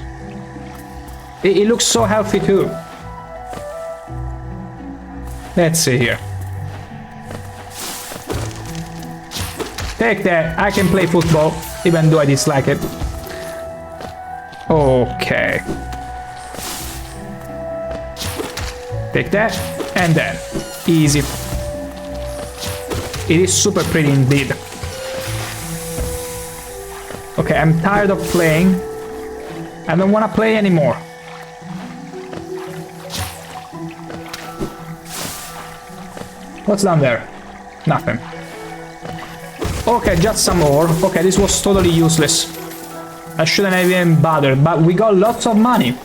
It looks so healthy too. Let's see here. Take that. I can play football even though I dislike it. Okay. Take that and then. Easy. It is super pretty indeed. Okay, I'm tired of playing. I don't want to play anymore. What's down there? Nothing. Okay, just some more. Okay, this was totally useless. I shouldn't have even bothered, but we got lots of money.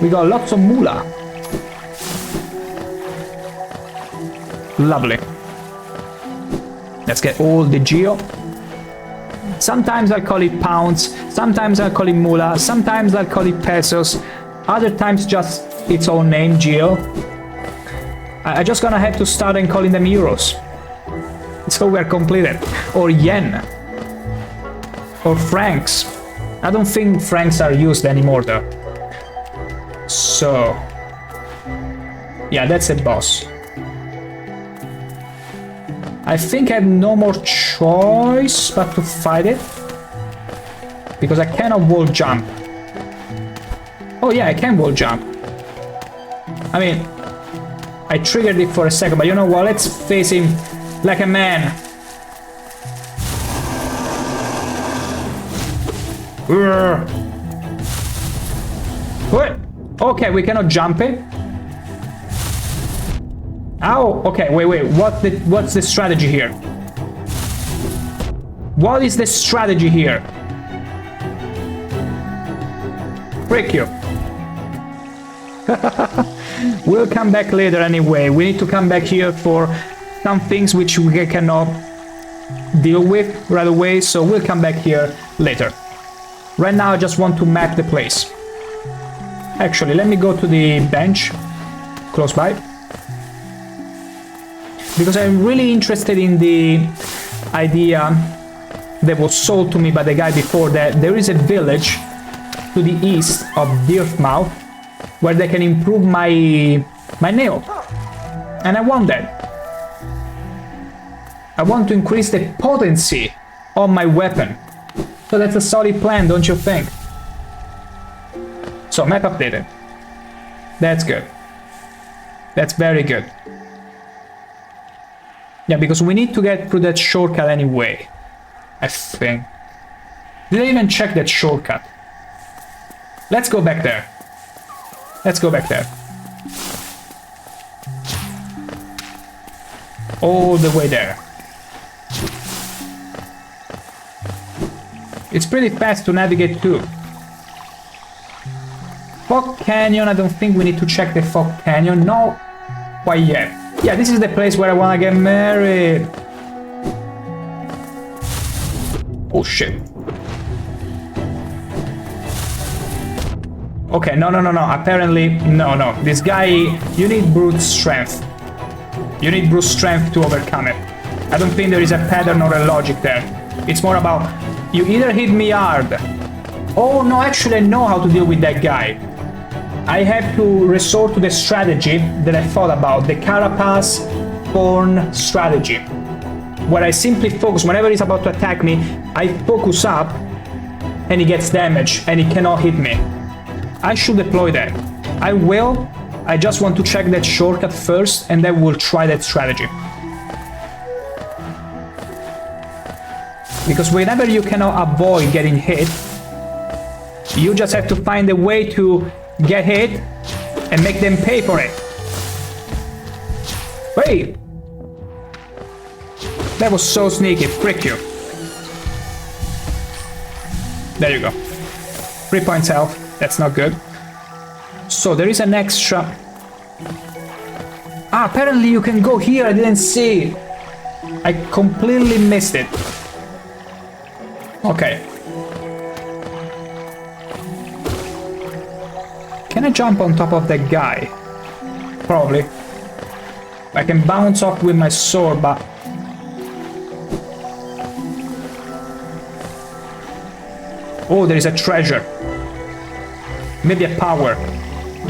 We got lots of moolah. Lovely. Let's get all the geo. Sometimes I'll call it pounds, sometimes I'll call it moolah, sometimes I'll call it pesos, other times just its own name, geo. I just gonna have to start and calling them euros. So we're completed. Or yen. Or francs. I don't think francs are used anymore though. So... yeah, that's a boss. I think I have no more choice but to fight it. Because I cannot wall jump. Oh yeah, I can wall jump. I mean, I triggered it for a second, but you know what? Let's face him like a man. What? Okay, we cannot jump it. Ow! Okay, wait. What's the strategy here? What is the strategy here? Frick you. We'll come back later anyway. We need to come back here for some things which we cannot deal with right away, so we'll come back here later. Right now I just want to map the place. Actually, let me go to the bench close by. Because I'm really interested in the idea that was sold to me by the guy before, that there is a village to the east of Dirtmouth where they can improve my nail. And I want that. I want to increase the potency of my weapon. So that's a solid plan, don't you think? So, map updated. That's good. That's very good. Yeah, because we need to get through that shortcut anyway, I think. Did I even check that shortcut? Let's go back there. Let's go back there. All the way there. It's pretty fast to navigate too. Fog Canyon, I don't think we need to check the Fog Canyon. No, quite yet. Yeah, this is the place where I want to get married. Oh shit. Okay, no. Apparently, no. This guy, you need brute strength. You need brute strength to overcome it. I don't think there is a pattern or a logic there. It's more about, you either hit me hard. Oh no, actually I know how to deal with that guy. I have to resort to the strategy that I thought about, the Carapace Thorn strategy. where I simply focus. Whenever he's about to attack me, I focus up and he gets damage and he cannot hit me. I should deploy that. I will. I just want to check that shortcut first and then we'll try that strategy. Because whenever you cannot avoid getting hit, you just have to find a way to get hit and make them pay for it. Wait! That was so sneaky, frick you. There you go. 3 points health, that's not good. So there is an extra... Ah, apparently you can go here, I didn't see. I completely missed it. Okay. Can I jump on top of that guy? Probably. I can bounce off with my sword, but... Oh, there is a treasure. Maybe a power.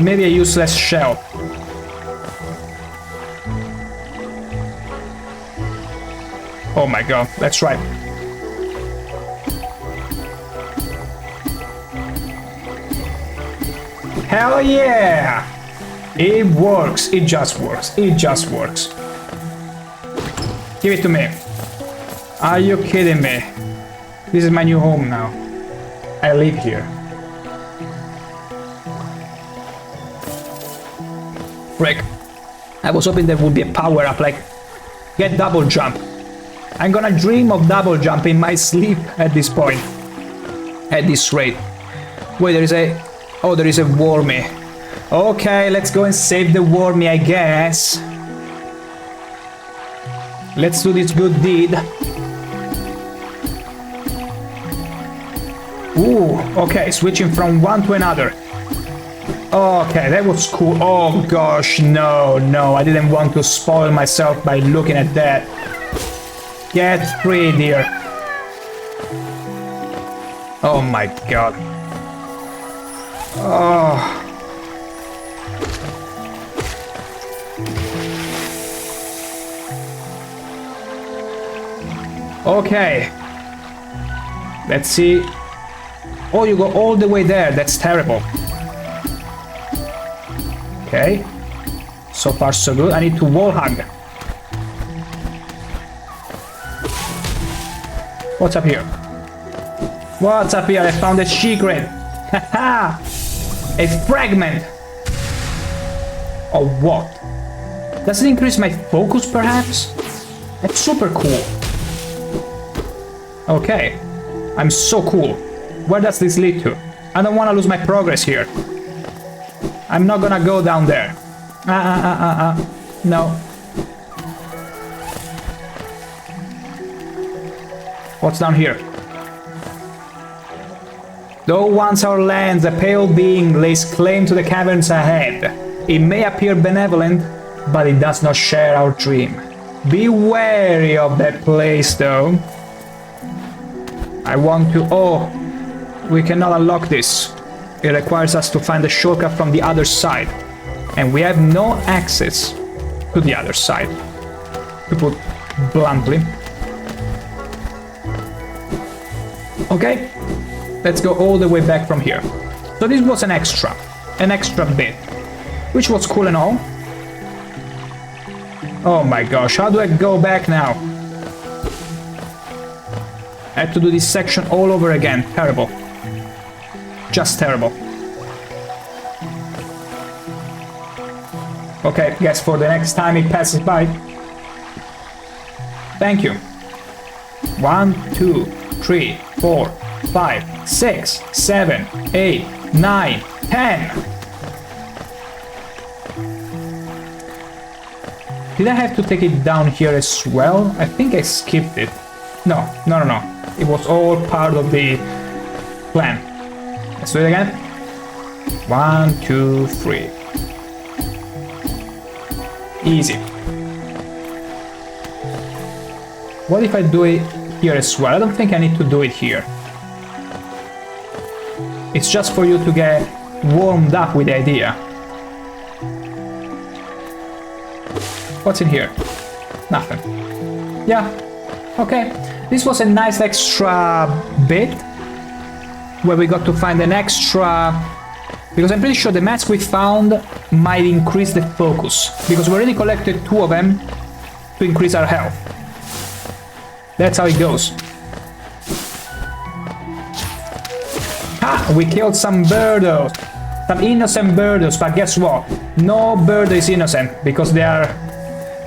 Maybe a useless shell. Oh my god, that's right. Hell yeah! It works, it just works, it just works. Give it to me. Are you kidding me? This is my new home now. I live here. Frick. I was hoping there would be a power up, like get double jump. I'm gonna dream of double jump in my sleep at this point. At this rate. Wait, there is a... Oh, there is a wormy. Okay, let's go and save the wormy, I guess. Let's do this good deed. Ooh, okay, switching from one to another. Okay, that was cool. Oh gosh, no, I didn't want to spoil myself by looking at that. Get free, dear. Oh my god. Oh. Okay. Let's see. Oh, you go all the way there. That's terrible. Okay. So far, so good. I need to wall hug. What's up here? What's up here? I found a secret. Haha! A fragment! Of what? Does it increase my focus, perhaps? That's super cool. Okay. I'm so cool. Where does this lead to? I don't want to lose my progress here. I'm not gonna go down there. No. What's down here? Though once our lands, a pale being lays claim to the caverns ahead. It may appear benevolent, but it does not share our dream. Be wary of that place, though. I want to... Oh, we cannot unlock this. It requires us to find a shortcut from the other side. And we have no access to the other side, to put bluntly. Okay. Let's go all the way back from here. So this was an extra bit, which was cool and all. Oh my gosh, how do I go back now? I have to do this section all over again. Terrible. Just terrible. Okay, guess for the next time it passes by. Thank you. 1, 2, 3, 4, 5, 6, 7, 8, 9, 10. Did I have to take it down here as well? I think I skipped it. No. It was all part of the plan. Let's do it again. 1, 2, 3. Easy. What if I do it here as well? I don't think I need to do it here. It's just for you to get warmed up with the idea. What's in here? Nothing. Yeah, Okay, this was a nice extra bit where we got to find an extra, because I'm pretty sure the mats we found might increase the focus, because we already collected 2 of them to increase our health. That's how it goes. Ah, we killed some birdos, some innocent birdos, but guess what? No bird is innocent, because they are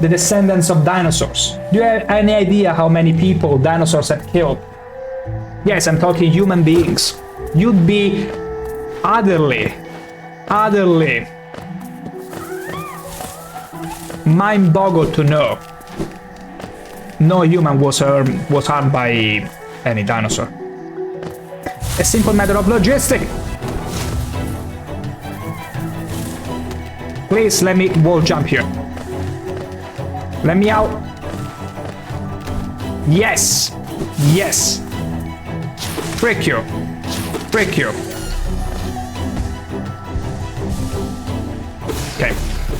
the descendants of dinosaurs. Do you have any idea how many people dinosaurs have killed? Yes, I'm talking human beings. You'd be utterly mind-boggled to know no human was harmed by any dinosaur. A simple matter of logistics. Please let me wall jump here. Let me out. Yes. Yes. Frick you. Frick you. Okay.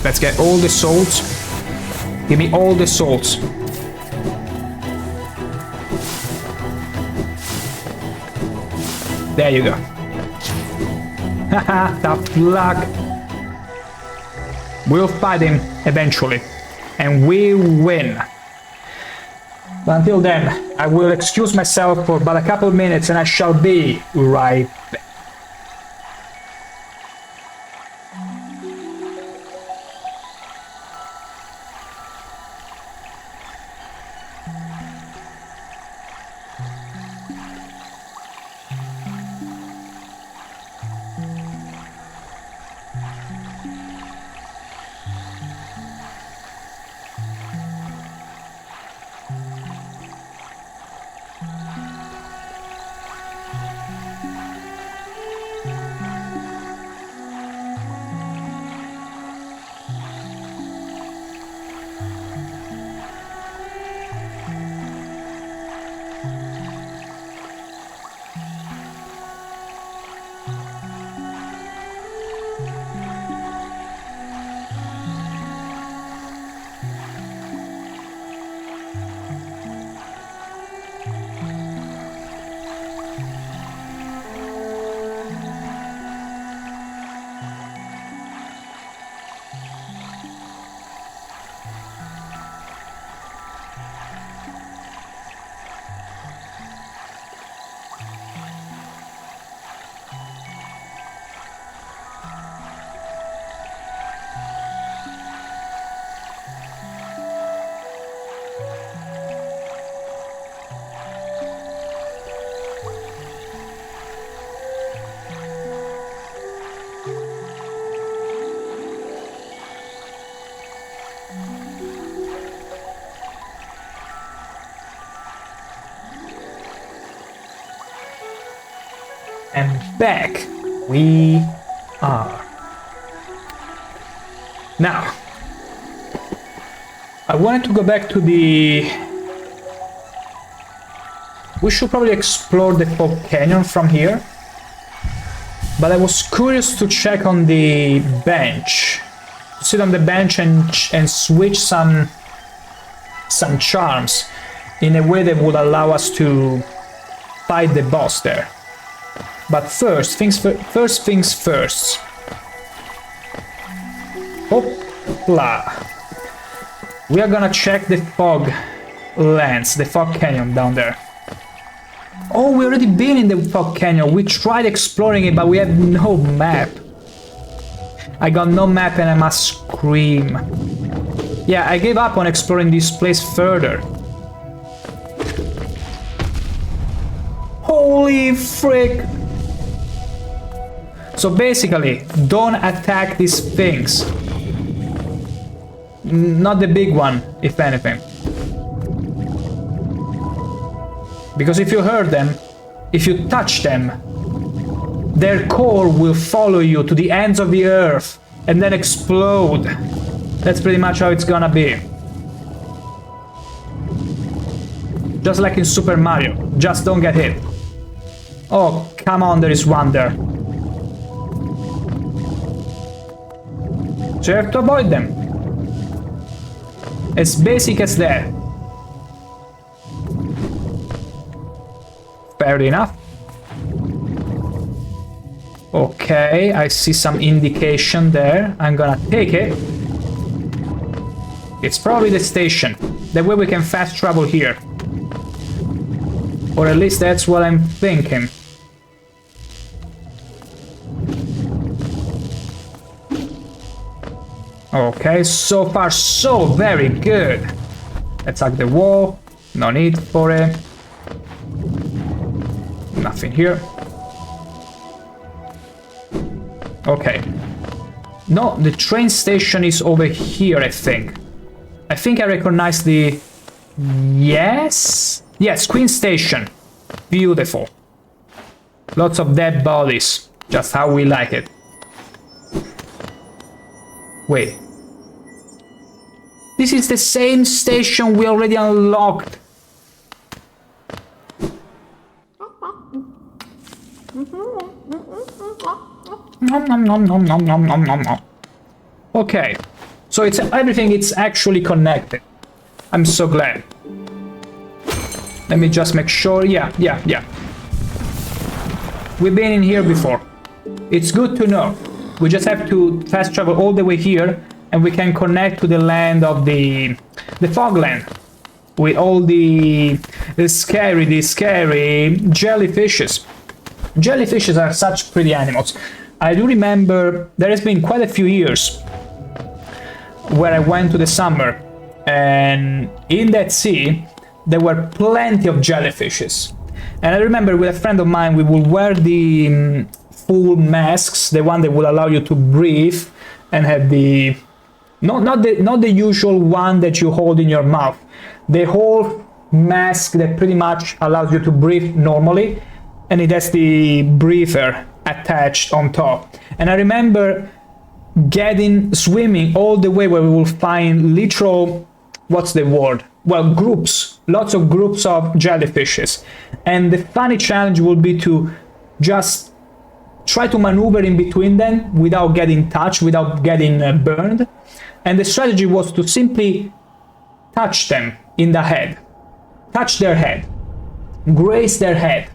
Let's get all the souls. Give me all the souls. There you go. Haha, tough luck. We'll fight him eventually. And we win. But until then, I will excuse myself for but a couple minutes and I shall be right back. And back we are. Now, I wanted to go back to the... We should probably explore the Fog Canyon from here. But I was curious to check on the bench. Sit on the bench and switch some charms in a way that would allow us to fight the boss there. But first things first. Hopla. We are gonna check the fog lands, the Fog Canyon down there. Oh, we already been in the Fog Canyon. We tried exploring it, but we have no map. I got no map and I must scream. Yeah, I gave up on exploring this place further. Holy frick! So basically, don't attack these things. Not the big one, if anything. Because if you hurt them, if you touch them, their core will follow you to the ends of the earth and then explode. That's pretty much how it's gonna be. Just like in Super Mario, just don't get hit. Oh, come on, there is one there. So you have to avoid them. As basic as that. Fair enough. Okay, I see some indication there. I'm gonna take it. It's probably the station. That way we can fast travel here. Or at least that's what I'm thinking. Okay, so far so very good. Let's hug the wall. No need for it. Nothing here. Okay. No, the train station is over here, I think. I think I recognize the... Yes? Yes, Queen Station. Beautiful. Lots of dead bodies. Just how we like it. Wait. This is the same station we already unlocked. Nom nom nom nom nom nom nom nom nom. Okay. So it's everything, it's actually connected. I'm so glad. Let me just make sure. Yeah. We've been in here before. It's good to know. We just have to fast travel all the way here and we can connect to the land of the Fogland with all the scary jellyfishes. Jellyfishes are such pretty animals. I do remember there has been quite a few years where I went to the summer and in that sea there were plenty of jellyfishes. And I remember with a friend of mine we would wear the full masks, the one that would allow you to breathe and have the not the usual one that you hold in your mouth, the whole mask that pretty much allows you to breathe normally, and it has the breather attached on top. And I remember swimming all the way where we will find literal, what's the word? Well, groups, lots of groups of jellyfishes. And the funny challenge will be to just try to maneuver in between them without getting touched, without getting burned. And the strategy was to simply touch them in the head, touch their head, graze their head,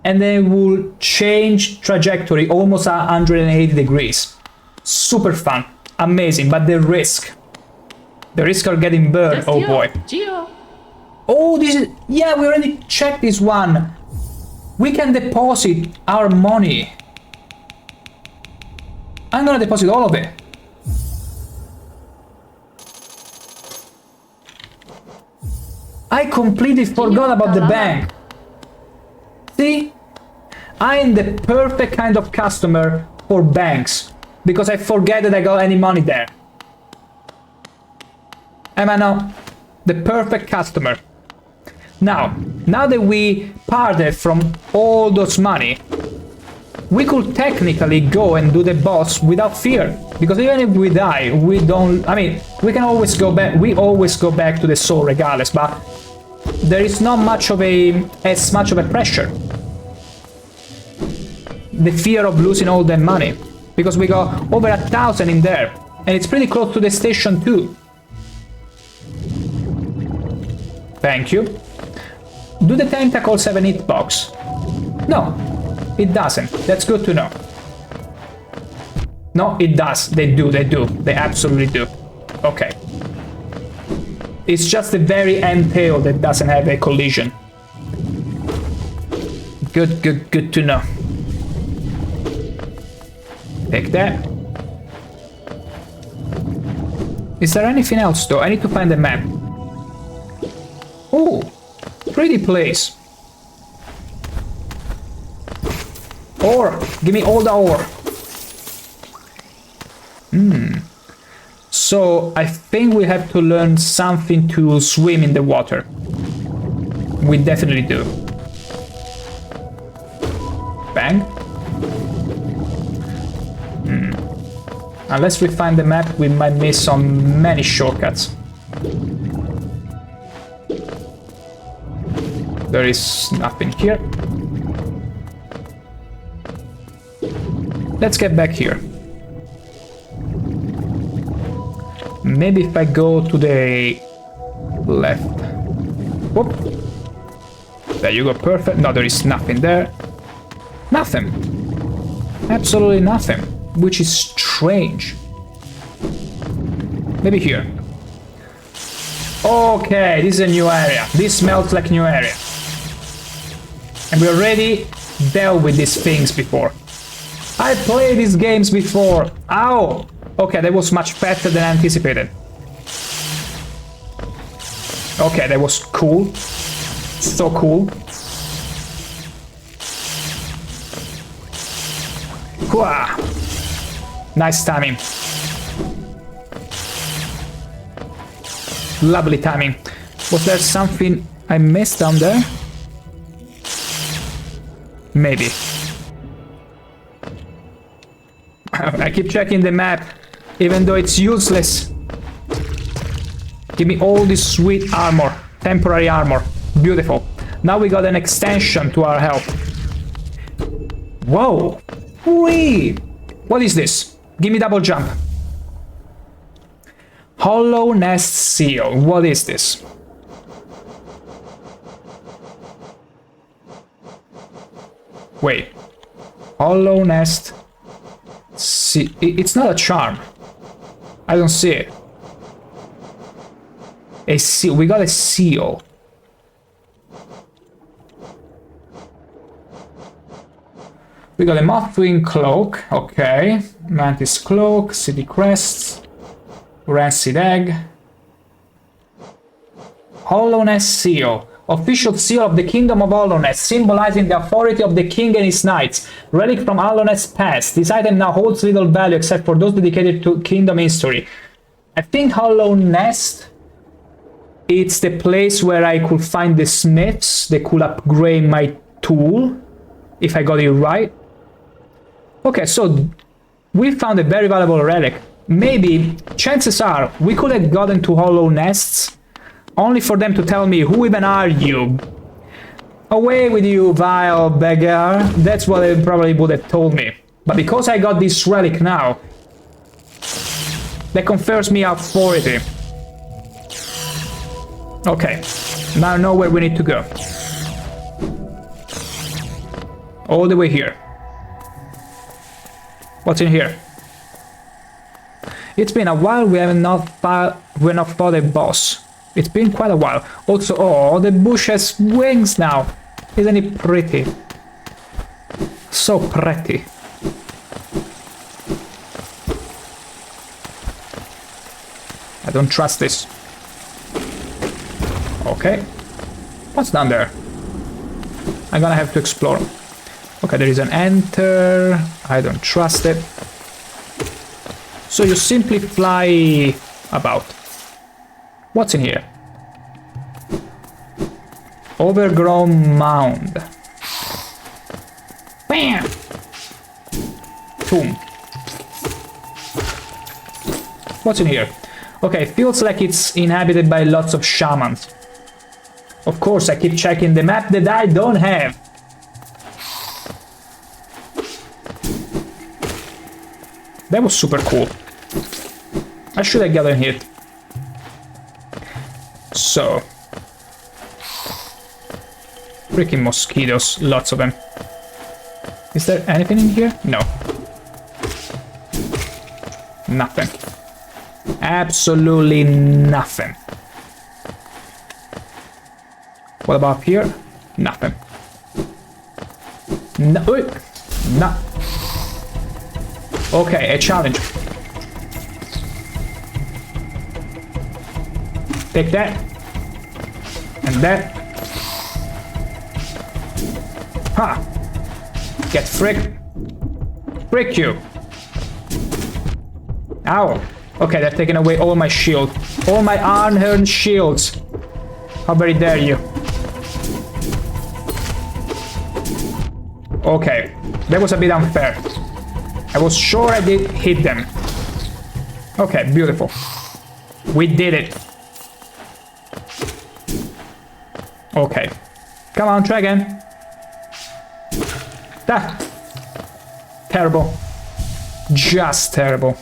and then will change trajectory almost 180 degrees. Super fun, amazing, but the risk of getting burned, oh boy. Oh, this is, yeah, we already checked this one. We can deposit our money. I'm gonna deposit all of it. I completely forgot about the bank. See? I am the perfect kind of customer for banks because I forget that I got any money there. Am I not the perfect customer? Now that we parted from all those money, we could technically go and do the boss without fear. Because even if we die, we don't... I mean, we can always go back... We always go back to the soul regardless, but there is not much of as much of a pressure. The fear of losing all that money. Because we got over 1,000 in there. And it's pretty close to the station too. Thank you. Do the tentacles have an hitbox? No, it doesn't. That's good to know. No, it does. They do. They absolutely do. Okay. It's just the very end tail that doesn't have a collision. Good to know. Take that. Is there anything else though? I need to find the map. Oh, pretty place. Ore, give me all the ore. So I think we have to learn something to swim in the water. We definitely do. Bang. Unless we find the map, we might miss on many shortcuts. There is nothing here. Let's get back here. Maybe if I go to the left. Whoop. There you go, perfect. No, there is nothing there. Nothing. Absolutely nothing. Which is strange. Maybe here. Okay, this is a new area. This smells like new area. And we already dealt with these things before. I played these games before. Ow! Okay, that was much better than anticipated. Okay, that was cool. So cool. Hua! Nice timing. Lovely timing. Was there something I missed down there? Maybe. I keep checking the map, even though it's useless. Give me all this sweet armor. Temporary armor. Beautiful. Now we got an extension to our health. Whoa! Whee! What is this? Give me double jump. Hollow Nest Seal. What is this? Wait. Hollow Nest Seal. It's not a charm. I don't see it. A seal. We got a seal. We got a Mothwing Cloak. Okay. Mantis Cloak. City Crests. Rancid Egg. Hollowness Seal. Official seal of the Kingdom of Hollowness, symbolizing the authority of the king and his knights. Relic from Hollowness past. This item now holds little value except for those dedicated to Kingdom history. I think Hollow Nest, it's the place where I could find the smiths that could upgrade my tool, if I got it right. Okay, so we found a very valuable relic. Maybe, chances are, we could have gotten to Hollow Nests, only for them to tell me, who even are you? Away with you, vile beggar. That's what they probably would have told me. But because I got this relic now, that confers me authority. Okay, now I know where we need to go. All the way here. What's in here? It's been a while we're not fought a boss. It's been quite a while. Also, oh, the bush has wings now. Isn't it pretty? So pretty. I don't trust this. Okay. What's down there? I'm gonna have to explore. Okay, there is an enter. I don't trust it. So you simply fly about. What's in here? Overgrown mound. Bam! Boom. What's in here? Okay, feels like it's inhabited by lots of shamans. Of course, I keep checking the map that I don't have. That was super cool. I should have gotten hit. So. Freaking mosquitoes, lots of them. Is there anything in here? No. Nothing. Absolutely nothing. What about here? Nothing. No. No. Okay, a challenge. Take that. And that. Ha! Get fricked. Frick you. Ow. Okay, they're taking away all my shield. All my unearned shields. How very dare you. Okay, that was a bit unfair. I was sure I did hit them. Okay, beautiful. We did it. Okay. Come on, try again. Ah. Terrible. Just terrible.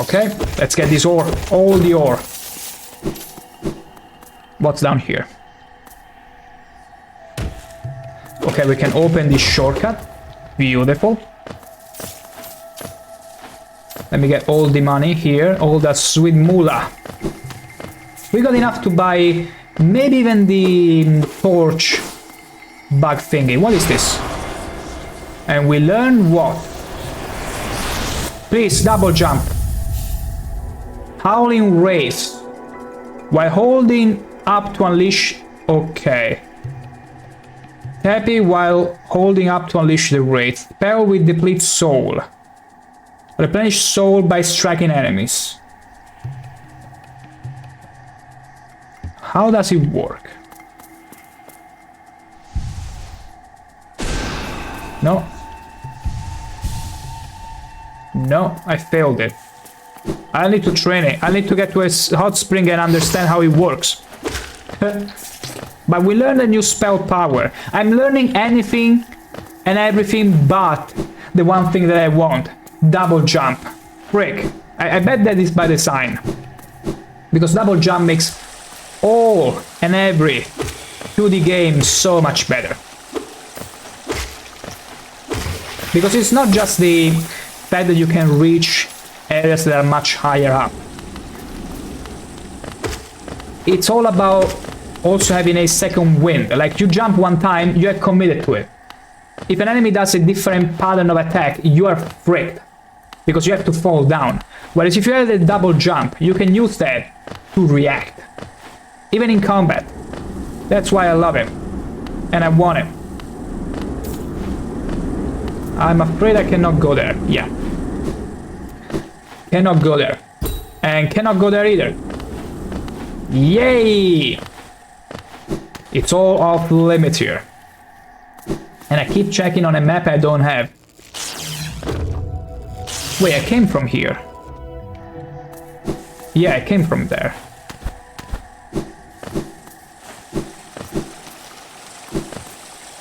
Okay, let's get this ore, all the ore. What's down here? Okay, we can open this shortcut. Beautiful. Let me get all the money here, all that sweet moolah. We got enough to buy maybe even the torch bug thingy. What is this? And we learn what? Please, double jump. Howling Wraith. While holding up to unleash... Okay. Happy while holding up to unleash the Wraith. Spell with deplete soul. Replenish soul by striking enemies. How does it work? No. No, I failed it. I need to train it. I need to get to a hot spring and understand how it works. But we learned a new spell power. I'm learning anything and everything but the one thing that I want. Double jump. Frick. I bet that is by design. Because double jump makes all and every 2D game so much better. Because it's not just the fact that you can reach areas that are much higher up. It's all about also having a second wind. Like, you jump one time, you are committed to it. If an enemy does a different pattern of attack, you are fricked. Because you have to fall down. Whereas if you have a double jump, you can use that to react. Even in combat. That's why I love it. And I want it. I'm afraid I cannot go there. Yeah. Cannot go there. And cannot go there either. Yay! It's all off limits here. And I keep checking on a map I don't have. Wait, I came from here. Yeah, I came from there.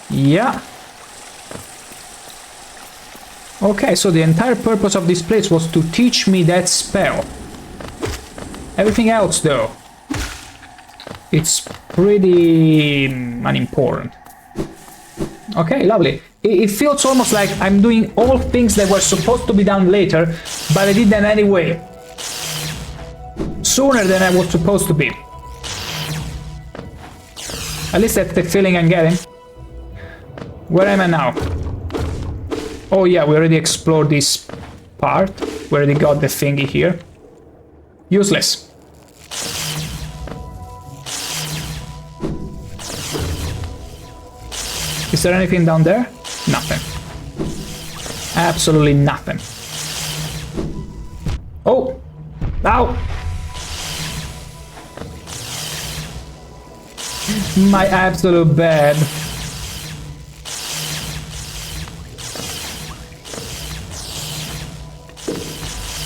Yeah. Okay, so the entire purpose of this place was to teach me that spell. Everything else, though, it's pretty unimportant. Okay, lovely. It feels almost like I'm doing all things that were supposed to be done later, but I did them anyway. Sooner than I was supposed to be. At least that's the feeling I'm getting. Where am I now? Oh yeah, we already explored this part. We already got the thingy here. Useless. Is there anything down there? Nothing. Absolutely nothing. Oh! Ow! My absolute bad.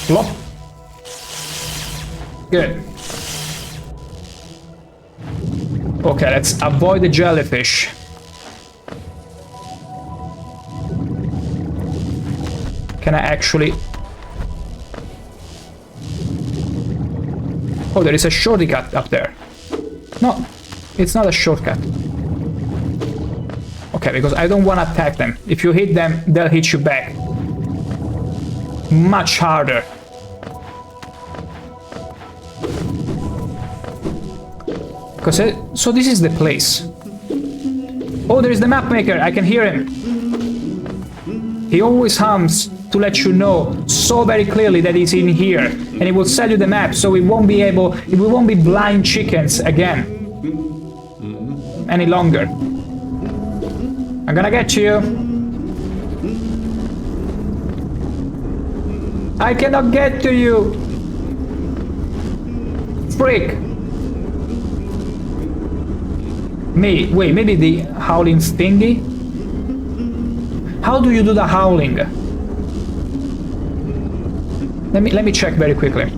Flop. Good. Okay, let's avoid the jellyfish. Can I actually... Oh, there is a shortcut up there. No, it's not a shortcut. Okay, because I don't want to attack them. If you hit them, they'll hit you back. Much harder. So this is the place. Oh, there is the map maker. I can hear him. He always hums to let you know so very clearly that he's in here, and he will sell you the map, so we won't be blind chickens again any longer. I'm gonna get you. I cannot get to you. Frick. Wait, maybe the howling thingy? How do you do the howling? Let me check very quickly.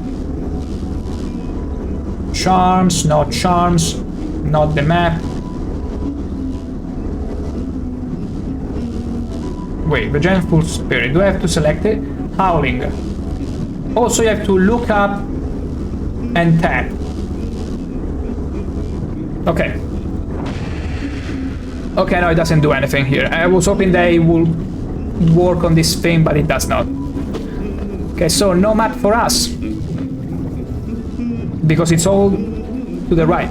Charms, not charms, not the map. Wait, Vengeful Spirit. Do I have to select it? Howling. Also, you have to look up and tap. Okay. Okay, no, it doesn't do anything here. I was hoping they would work on this thing, but it does not. Okay, so no map for us. Because it's all to the right.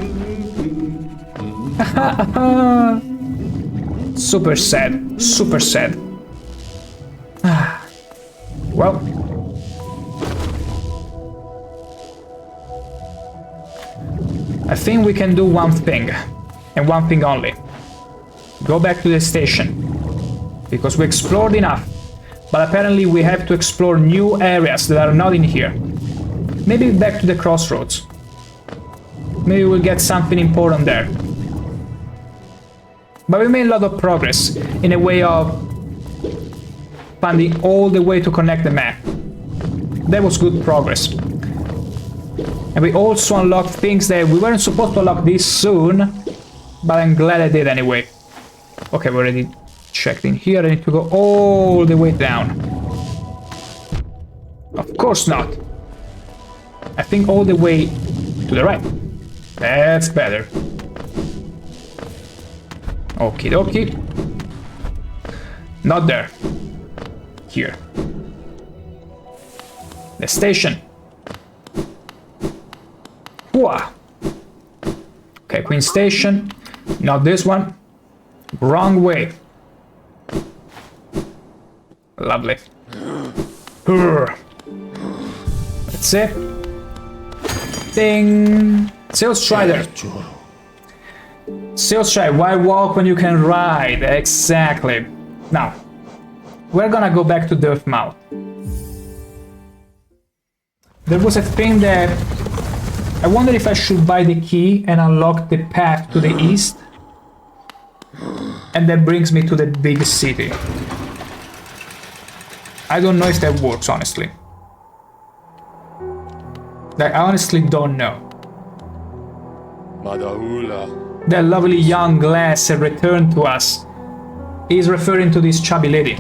Super sad. Super sad. Well. I think we can do one thing. And one thing only. Go back to the station. Because we explored enough. But apparently we have to explore new areas that are not in here. Maybe back to the crossroads. Maybe we'll get something important there. But we made a lot of progress in a way of finding all the way to connect the map. That was good progress. And we also unlocked things that we weren't supposed to unlock this soon, but I'm glad I did anyway. Okay, we already checked in here. I need to go all the way down. Of course not. I think all the way to the right. That's better. Okie dokie. Not there. Here. The station. Whoa. Okay, Queen Station. Not this one. Wrong way. Lovely. That's it. Ding. Sales Strider. Sales Strider. Why walk when you can ride? Exactly. Now, we're gonna go back to Dirtmouth. There was a thing that I wonder if I should buy the key and unlock the path to the east. And that brings me to the big city. I don't know if that works, honestly. I honestly don't know. That lovely young glass had returned to us. He's referring to this chubby lady.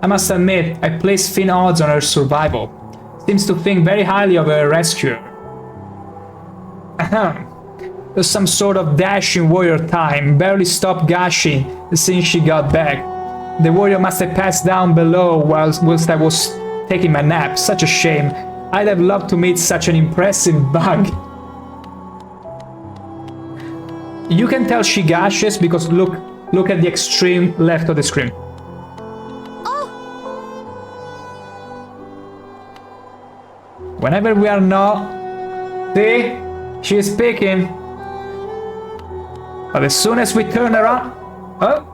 I must admit, I place thin odds on her survival. Seems to think very highly of her rescuer. Ahem. There's some sort of dashing warrior time, barely stopped gushing since she got back. The warrior must have passed down below whilst I was taking my nap. Such a shame. I'd have loved to meet such an impressive bug. You can tell she gushes because look at the extreme left of the screen. Oh. Whenever we are not... See? She is speaking. But as soon as we turn around... Oh!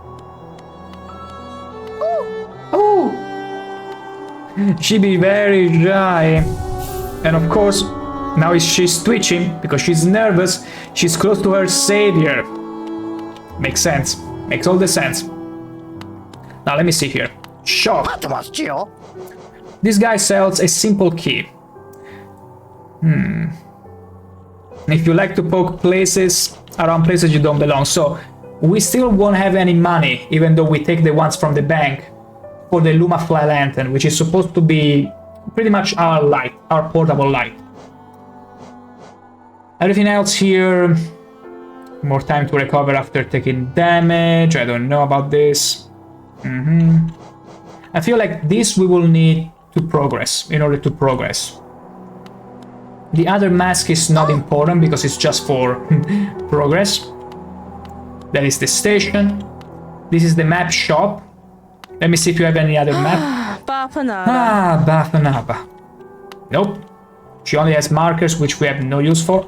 Oh! She be very shy. And of course, now she's twitching because she's nervous. She's close to her savior. Makes sense. Makes all the sense. Now let me see here. Shop. This guy sells a simple key. If you like to poke places around places you don't belong, so we still won't have any money, even though we take the ones from the bank for the Luma Fly Lantern, which is supposed to be pretty much our light, our portable light. Everything else here, more time to recover after taking damage. I don't know about this. I feel like this we will need to progress, in order to progress. The other mask is not important because it's just for progress. That is the station. This is the map shop. Let me see if you have any other map. Bafanaba. Nope. She only has markers which we have no use for.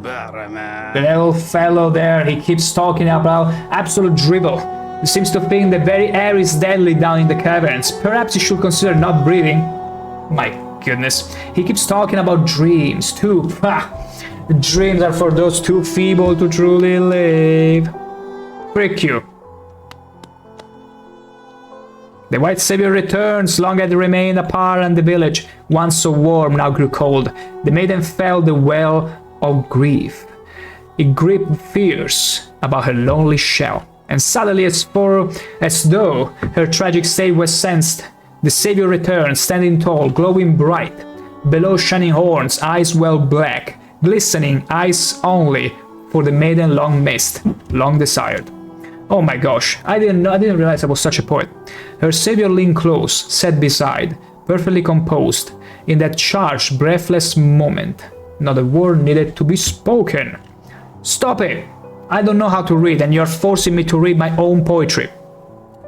The little fellow there, he keeps talking about absolute dribble. He seems to think the very air is deadly down in the caverns. Perhaps he should consider not breathing. My goodness. He keeps talking about dreams too. Dreams are for those too feeble to truly live. Pretty cute. The white savior returns. Long had remained apart, and the village, once so warm, now grew cold. The maiden felt the well of grief. It gripped fierce about her lonely shell, and suddenly, as though her tragic state was sensed, The savior returns, standing tall, glowing bright. Below shining horns, eyes well black, glistening eyes only for the maiden long missed, long desired. Oh my gosh, I didn't realize I was such a poet. Her savior leaned close, sat beside, perfectly composed, in that charged, breathless moment. Not a word needed to be spoken. Stop it! I don't know how to read, and you're forcing me to read my own poetry.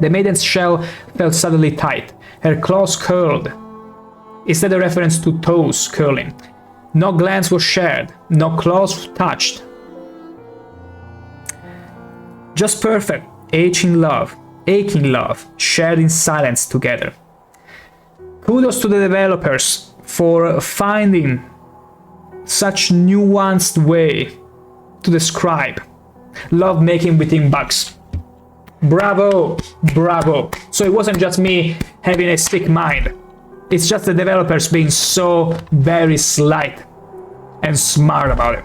The maiden's shell felt suddenly tight. Her claws curled. Is that a reference to toes curling? No glance was shared, no claws touched. Just perfect, aching love, shared in silence together. Kudos to the developers for finding such nuanced way to describe love making within bugs. Bravo, bravo. So it wasn't just me having a sick mind. It's just the developers being so very slight and smart about it.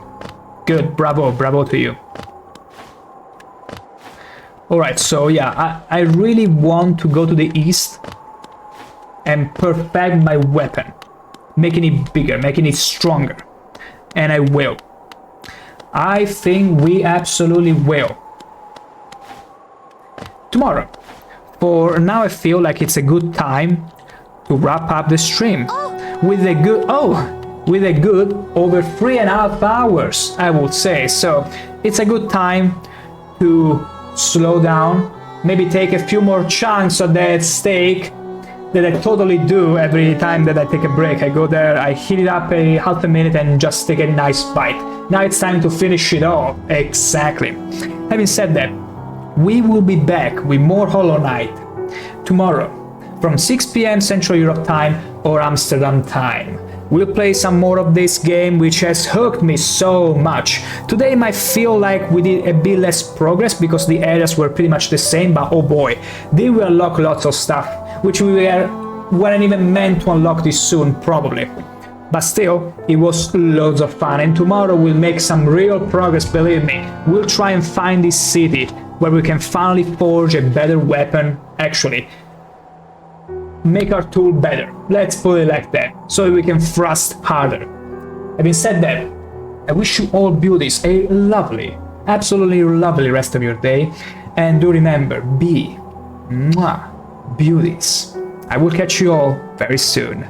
Good, bravo, bravo to you. Alright, so yeah, I really want to go to the east and perfect my weapon. Making it bigger, making it stronger. And I will. I think we absolutely will. Tomorrow. For now I feel like it's a good time to wrap up the stream. With a good over 3.5 hours, I would say. So it's a good time to slow down, maybe take a few more chunks of that steak that I totally do every time that I take a break. I go there, I heat it up a half a minute and just take a nice bite. Now it's time to finish it all. Exactly. Having said that, we will be back with more Hollow Knight tomorrow from 6 p.m. Central Europe time or Amsterdam time. We'll play some more of this game, which has hooked me so much. Today might feel like we did a bit less progress because the areas were pretty much the same, but oh boy, they will unlock lots of stuff, which we weren't even meant to unlock this soon, probably. But still, it was loads of fun, and tomorrow we'll make some real progress, believe me. We'll try and find this city where we can finally forge a better weapon, actually. Make our tool better, let's put it like that, so we can thrust harder. Having said that, I wish you all beauties a lovely, absolutely lovely rest of your day, and do remember, be beauties. I will catch you all very soon.